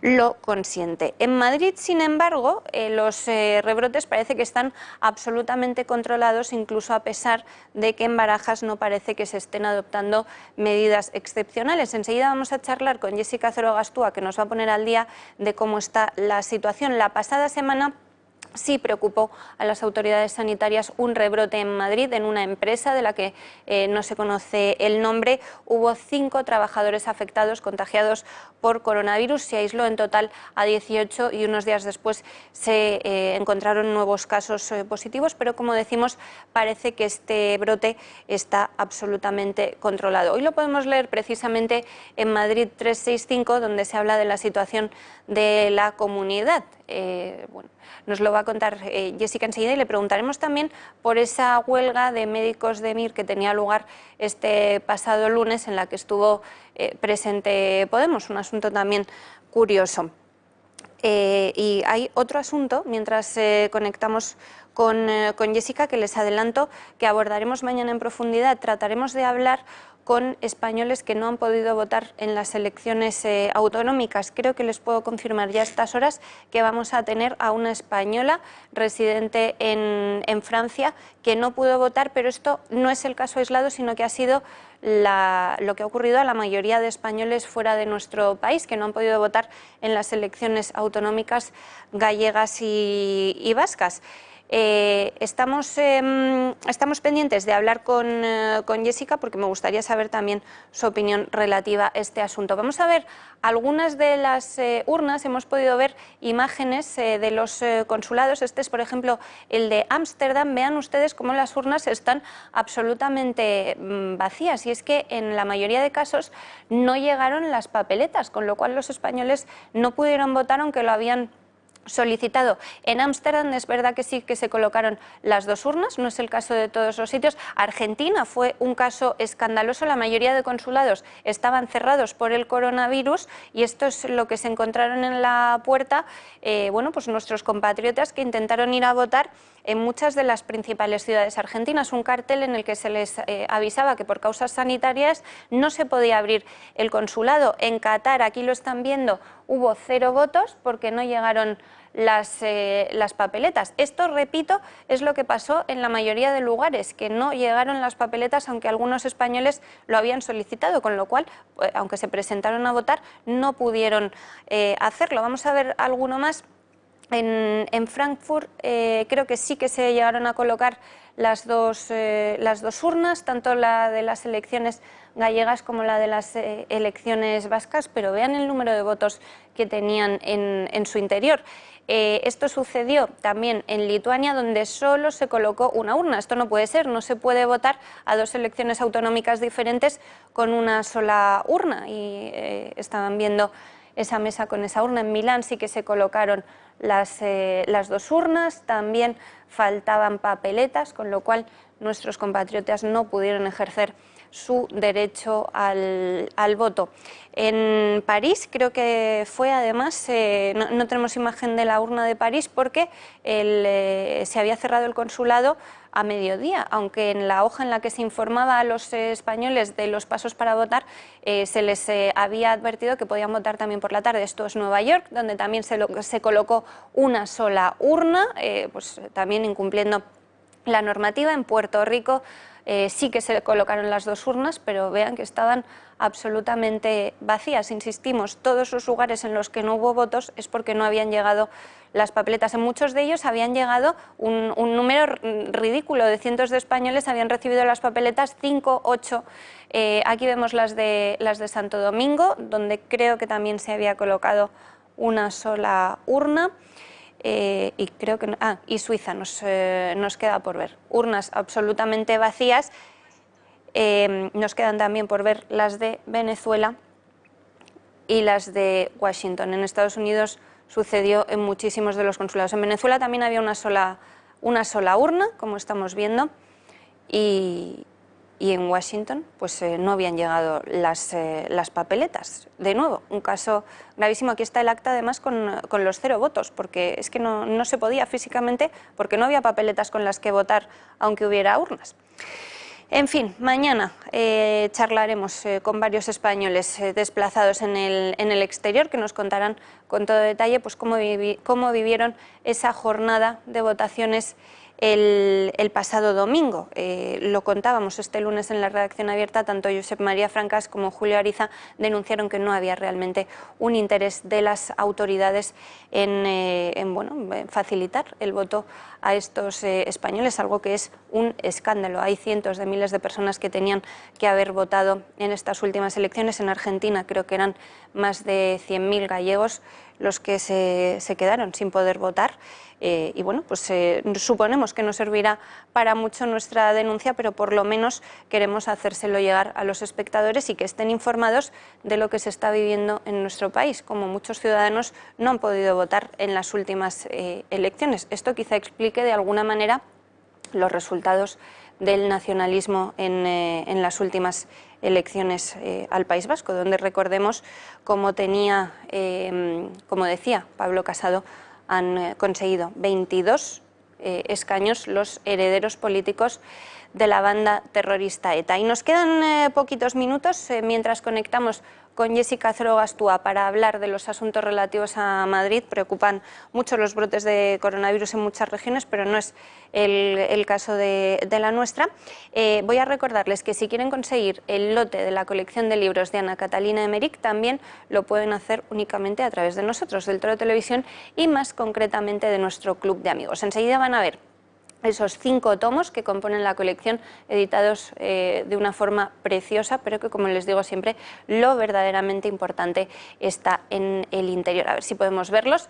lo consiente. En Madrid, sin embargo, los rebrotes parece que están absolutamente controlados, incluso a pesar de que en Barajas no parece que se estén adoptando medidas excepcionales. Enseguida vamos a charlar con Jessica Zoro-Gastúa, que nos va a poner al día de cómo está la situación. La pasada semana sí preocupó a las autoridades sanitarias un rebrote en Madrid, en una empresa de la que no se conoce el nombre. Hubo 5 trabajadores afectados, contagiados por coronavirus. Se aisló en total a 18 y unos días después se encontraron nuevos casos positivos, pero como decimos, parece que este brote está absolutamente controlado. Hoy lo podemos leer precisamente en Madrid 365, donde se habla de la situación de la comunidad. Bueno, nos lo va a contar Jessica enseguida y le preguntaremos también por esa huelga de médicos de MIR que tenía lugar este pasado lunes, en la que estuvo presente Podemos, un asunto también curioso. Y hay otro asunto, mientras conectamos con Jessica, que les adelanto que abordaremos mañana en profundidad. Trataremos de hablar con españoles que no han podido votar en las elecciones autonómicas. Creo que les puedo confirmar ya a estas horas que vamos a tener a una española residente en Francia que no pudo votar, pero esto no es el caso aislado, sino que ha sido lo que ha ocurrido a la mayoría de españoles fuera de nuestro país, que no han podido votar en las elecciones autonómicas gallegas y vascas. Estamos pendientes de hablar con Jessica porque me gustaría saber también su opinión relativa a este asunto. Vamos a ver algunas de las urnas. Hemos podido ver imágenes de los consulados. Este es, por ejemplo, el de Ámsterdam. Vean ustedes cómo las urnas están absolutamente vacías, y es que en la mayoría de casos no llegaron las papeletas, con lo cual los españoles no pudieron votar aunque lo habían solicitado. En Ámsterdam es verdad que sí que se colocaron las dos urnas, no es el caso de todos los sitios. Argentina fue un caso escandaloso, la mayoría de consulados estaban cerrados por el coronavirus y esto es lo que se encontraron en la puerta, bueno, pues nuestros compatriotas que intentaron ir a votar en muchas de las principales ciudades argentinas, un cartel en el que se les avisaba que por causas sanitarias no se podía abrir el consulado. En Qatar, aquí lo están viendo, hubo 0 votos porque no llegaron las papeletas. Esto, repito, es lo que pasó en la mayoría de lugares, que no llegaron las papeletas, aunque algunos españoles lo habían solicitado, con lo cual, aunque se presentaron a votar, no pudieron hacerlo. Vamos a ver alguno más. En Frankfurt creo que sí que se llegaron a colocar las dos urnas, tanto la de las elecciones gallegas como la de las elecciones vascas, pero vean el número de votos que tenían en su interior. Esto sucedió también en Lituania, donde solo se colocó una urna. Esto no puede ser, no se puede votar a 2 elecciones autonómicas diferentes con una sola urna, y estaban viendo esa mesa con esa urna. En Milán sí que se colocaron las 2 urnas, también faltaban papeletas, con lo cual nuestros compatriotas no pudieron ejercer su derecho al voto. En París creo que fue, además, no tenemos imagen de la urna de París porque se había cerrado el consulado a mediodía, aunque en la hoja en la que se informaba a los españoles de los pasos para votar se les había advertido que podían votar también por la tarde. Esto es Nueva York, donde también se colocó una sola urna, pues también incumpliendo la normativa. En Puerto Rico sí que se colocaron las 2 urnas, pero vean que estaban absolutamente vacías. Insistimos, todos los lugares en los que no hubo votos es porque no habían llegado las papeletas. En muchos de ellos habían llegado un número ridículo de cientos de españoles, habían recibido las papeletas 5, 8. Aquí vemos las de Santo Domingo, donde creo que también se había colocado una sola urna. Y creo que y Suiza nos queda por ver. Urnas absolutamente vacías. Nos quedan también por ver las de Venezuela y las de Washington. En Estados Unidos sucedió en muchísimos de los consulados. En Venezuela también había una sola urna, como estamos viendo, y en Washington pues no habían llegado las papeletas. De nuevo, un caso gravísimo. Aquí está el acta, además, con los 0 votos, porque es que no se podía físicamente, porque no había papeletas con las que votar, aunque hubiera urnas. En fin, mañana charlaremos con varios españoles desplazados en el exterior, que nos contarán con todo detalle pues cómo vivieron esa jornada de votaciones el pasado domingo. Lo contábamos este lunes en la redacción abierta, tanto Josep María Francas como Julio Ariza denunciaron que no había realmente un interés de las autoridades en facilitar el voto a estos españoles, algo que es un escándalo. Hay cientos de miles de personas que tenían que haber votado en estas últimas elecciones. En Argentina creo que eran más de 100.000 gallegos los que se quedaron sin poder votar. Y bueno, pues suponemos que no servirá para mucho nuestra denuncia, pero por lo menos queremos hacérselo llegar a los espectadores y que estén informados de lo que se está viviendo en nuestro país, como muchos ciudadanos no han podido votar en las últimas elecciones. Esto quizá explique de alguna manera los resultados del nacionalismo en las últimas elecciones al País Vasco, donde recordemos cómo decía Pablo Casado, han conseguido 22 escaños los herederos políticos de la banda terrorista ETA. Y nos quedan poquitos minutos mientras conectamos con Jessica Azorogaztua para hablar de los asuntos relativos a Madrid. Preocupan mucho los brotes de coronavirus en muchas regiones, pero no es el caso de la nuestra. Voy a recordarles que si quieren conseguir el lote de la colección de libros de Ana Catalina Emmerich, también lo pueden hacer únicamente a través de nosotros, del Toro Televisión, y más concretamente de nuestro club de amigos. Enseguida van a ver esos 5 tomos que componen la colección, editados de una forma preciosa, pero que, como les digo siempre, lo verdaderamente importante está en el interior. A ver si podemos verlos.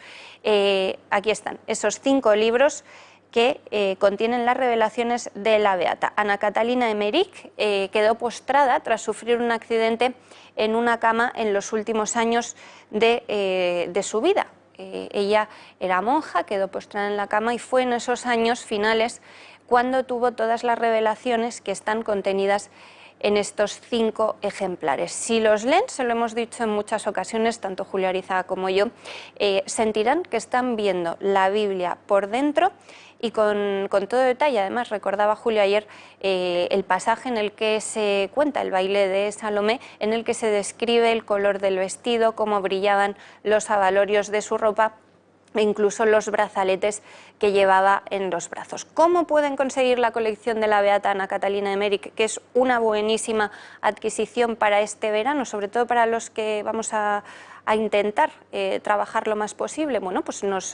Aquí están, esos 5 libros que contienen las revelaciones de la beata. Ana Catalina Emmerich quedó postrada tras sufrir un accidente en una cama en los últimos años de su vida. Ella era monja, quedó postrada en la cama y fue en esos años finales cuando tuvo todas las revelaciones que están contenidas en estos 5 ejemplares. Si los leen, se lo hemos dicho en muchas ocasiones, tanto Julio Arizaga como yo, sentirán que están viendo la Biblia por dentro y con todo detalle. Además, recordaba Julio ayer el pasaje en el que se cuenta el baile de Salomé, en el que se describe el color del vestido, cómo brillaban los abalorios de su ropa e incluso los brazaletes que llevaba en los brazos. ¿Cómo pueden conseguir la colección de la beata Ana Catalina Emmerich, que es una buenísima adquisición para este verano, sobre todo para los que vamos a intentar trabajar lo más posible? Bueno, pues nos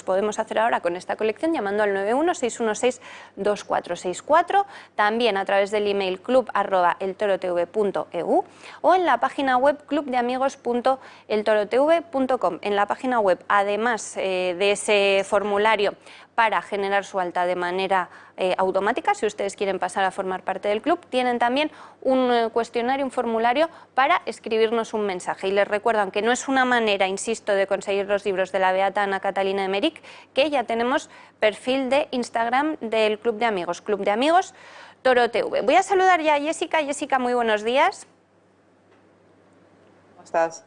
podemos hacer ahora con esta colección llamando al 91-616-2464, también a través del email club@eltorotv.eu o en la página web clubdeamigos.eltorotv.com. En la página web, además de ese formulario para generar su alta de manera automática, si ustedes quieren pasar a formar parte del club, tienen también un cuestionario, un formulario para escribirnos un mensaje. Y les recuerdan que no es una manera, insisto, de conseguir los libros de la beata Ana Catalina Emmerich, que ya tenemos perfil de Instagram del Club de Amigos, Club de Amigos Toro TV. Voy a saludar ya a Jessica. Jessica, muy buenos días. ¿Cómo estás?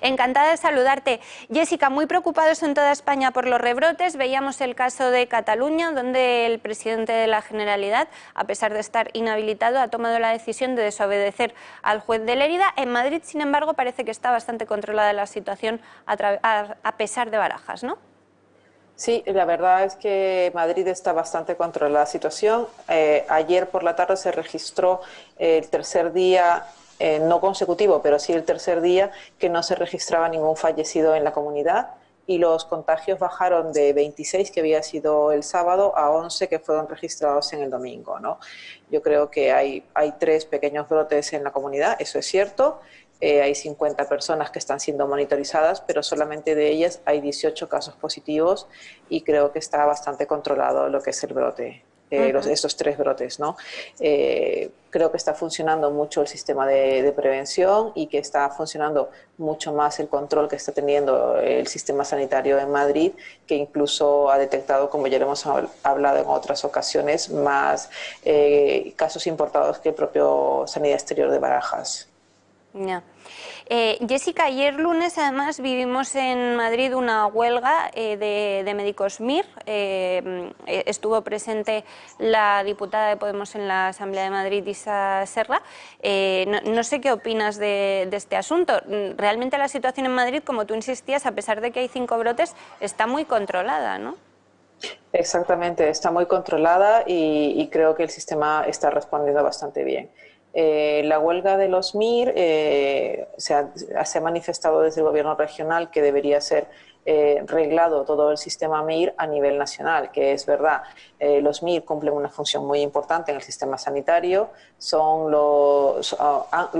Encantada de saludarte. Jessica, muy preocupados en toda España por los rebrotes. Veíamos el caso de Cataluña, donde el presidente de la Generalidad, a pesar de estar inhabilitado, ha tomado la decisión de desobedecer al juez de Lérida. En Madrid, sin embargo, parece que está bastante controlada la situación a pesar de Barajas, ¿no? Sí, la verdad es que Madrid está bastante controlada la situación. Ayer por la tarde se registró el tercer día, no consecutivo, pero sí el tercer día que no se registraba ningún fallecido en la comunidad, y los contagios bajaron de 26, que había sido el sábado, a 11 que fueron registrados en el domingo, ¿no? Yo creo que hay 3 pequeños brotes en la comunidad, eso es cierto. Hay 50 personas que están siendo monitorizadas, pero solamente de ellas hay 18 casos positivos, y creo que está bastante controlado lo que es el brote. Estos 3 brotes, ¿no? Creo que está funcionando mucho el sistema de prevención, y que está funcionando mucho más el control que está teniendo el sistema sanitario en Madrid, que incluso ha detectado, como ya lo hemos hablado en otras ocasiones, más casos importados que el propio Sanidad Exterior de Barajas. Ya. Jessica, ayer lunes además vivimos en Madrid una huelga de médicos MIR. Estuvo presente la diputada de Podemos en la Asamblea de Madrid, Isa Serra. No sé qué opinas de este asunto. Realmente la situación en Madrid, como tú insistías, a pesar de que hay 5 brotes, está muy controlada, ¿no? Exactamente, está muy controlada, y creo que el sistema está respondiendo bastante bien. La huelga de los MIR se ha manifestado desde el gobierno regional que debería ser reglado todo el sistema MIR a nivel nacional, que es verdad. Los MIR cumplen una función muy importante en el sistema sanitario, lo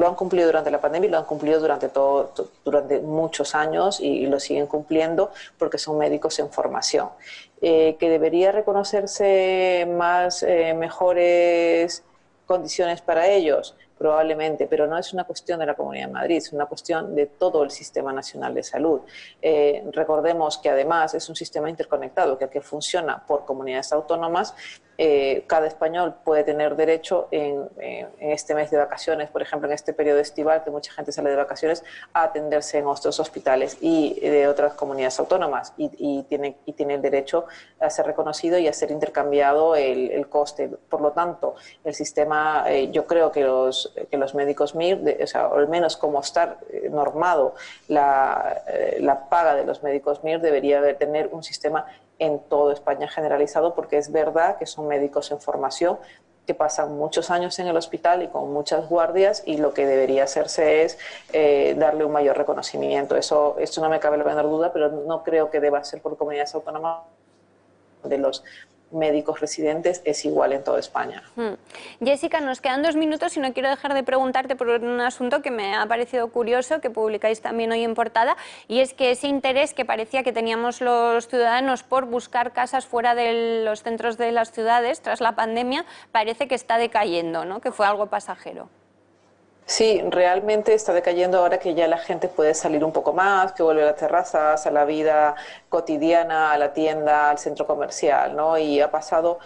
han cumplido durante la pandemia y lo han cumplido durante muchos años, y lo siguen cumpliendo porque son médicos en formación. Que debería reconocerse mejores condiciones para ellos, probablemente, pero no es una cuestión de la Comunidad de Madrid, es una cuestión de todo el Sistema Nacional de Salud. Recordemos que además es un sistema interconectado que funciona por comunidades autónomas. Cada español puede tener derecho en este mes de vacaciones, por ejemplo, en este periodo estival, que mucha gente sale de vacaciones, a atenderse en otros hospitales y de otras comunidades autónomas, y tiene el derecho a ser reconocido y a ser intercambiado el coste. Por lo tanto, el sistema, yo creo que los médicos MIR, o al menos como está normado la paga de los médicos MIR, debería tener un sistema en toda España generalizado, porque es verdad que son médicos en formación que pasan muchos años en el hospital y con muchas guardias, y lo que debería hacerse es darle un mayor reconocimiento. Esto no me cabe la menor duda, pero no creo que deba ser por comunidades autónomas médicos residentes es igual en toda España. Jessica, nos quedan 2 minutos y no quiero dejar de preguntarte por un asunto que me ha parecido curioso, que publicáis también hoy en portada, y es que ese interés que parecía que teníamos los ciudadanos por buscar casas fuera de los centros de las ciudades tras la pandemia parece que está decayendo, ¿no? Que fue algo pasajero. Sí, realmente está decayendo ahora que ya la gente puede salir un poco más, que vuelve a las terrazas, a la vida cotidiana, a la tienda, al centro comercial, ¿no? Y ha pasado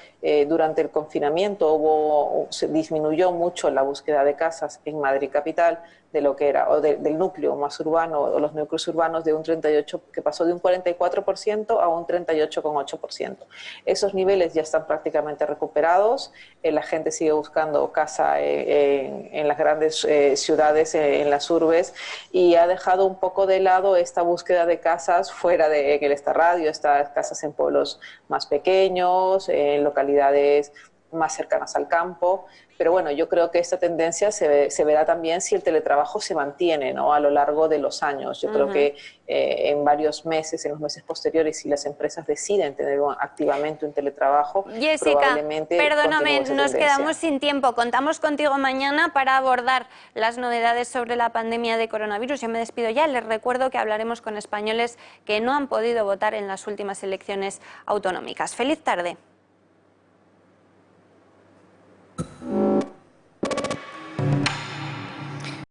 durante el confinamiento, se disminuyó mucho la búsqueda de casas en Madrid capital de lo que era, o del núcleo más urbano, o los núcleos urbanos, de un 38%, que pasó de un 44% a un 38,8%. Esos niveles ya están prácticamente recuperados, la gente sigue buscando casa en las grandes ciudades, en las urbes, y ha dejado un poco de lado esta búsqueda de casas fuera en el extrarradio, estas casas en pueblos más pequeños, en localidades más cercanas al campo. Pero bueno, yo creo que esta tendencia se verá también si el teletrabajo se mantiene, ¿no?, a lo largo de los años. Yo creo que en varios meses, en los meses posteriores, si las empresas deciden tener activamente un teletrabajo, Jessica, probablemente perdóname, continúe nos esa quedamos tendencia. sin tiempo. Contamos contigo mañana para abordar las novedades sobre la pandemia de coronavirus. Yo me despido ya. Les recuerdo que hablaremos con españoles que no han podido votar en las últimas elecciones autonómicas. ¡Feliz tarde!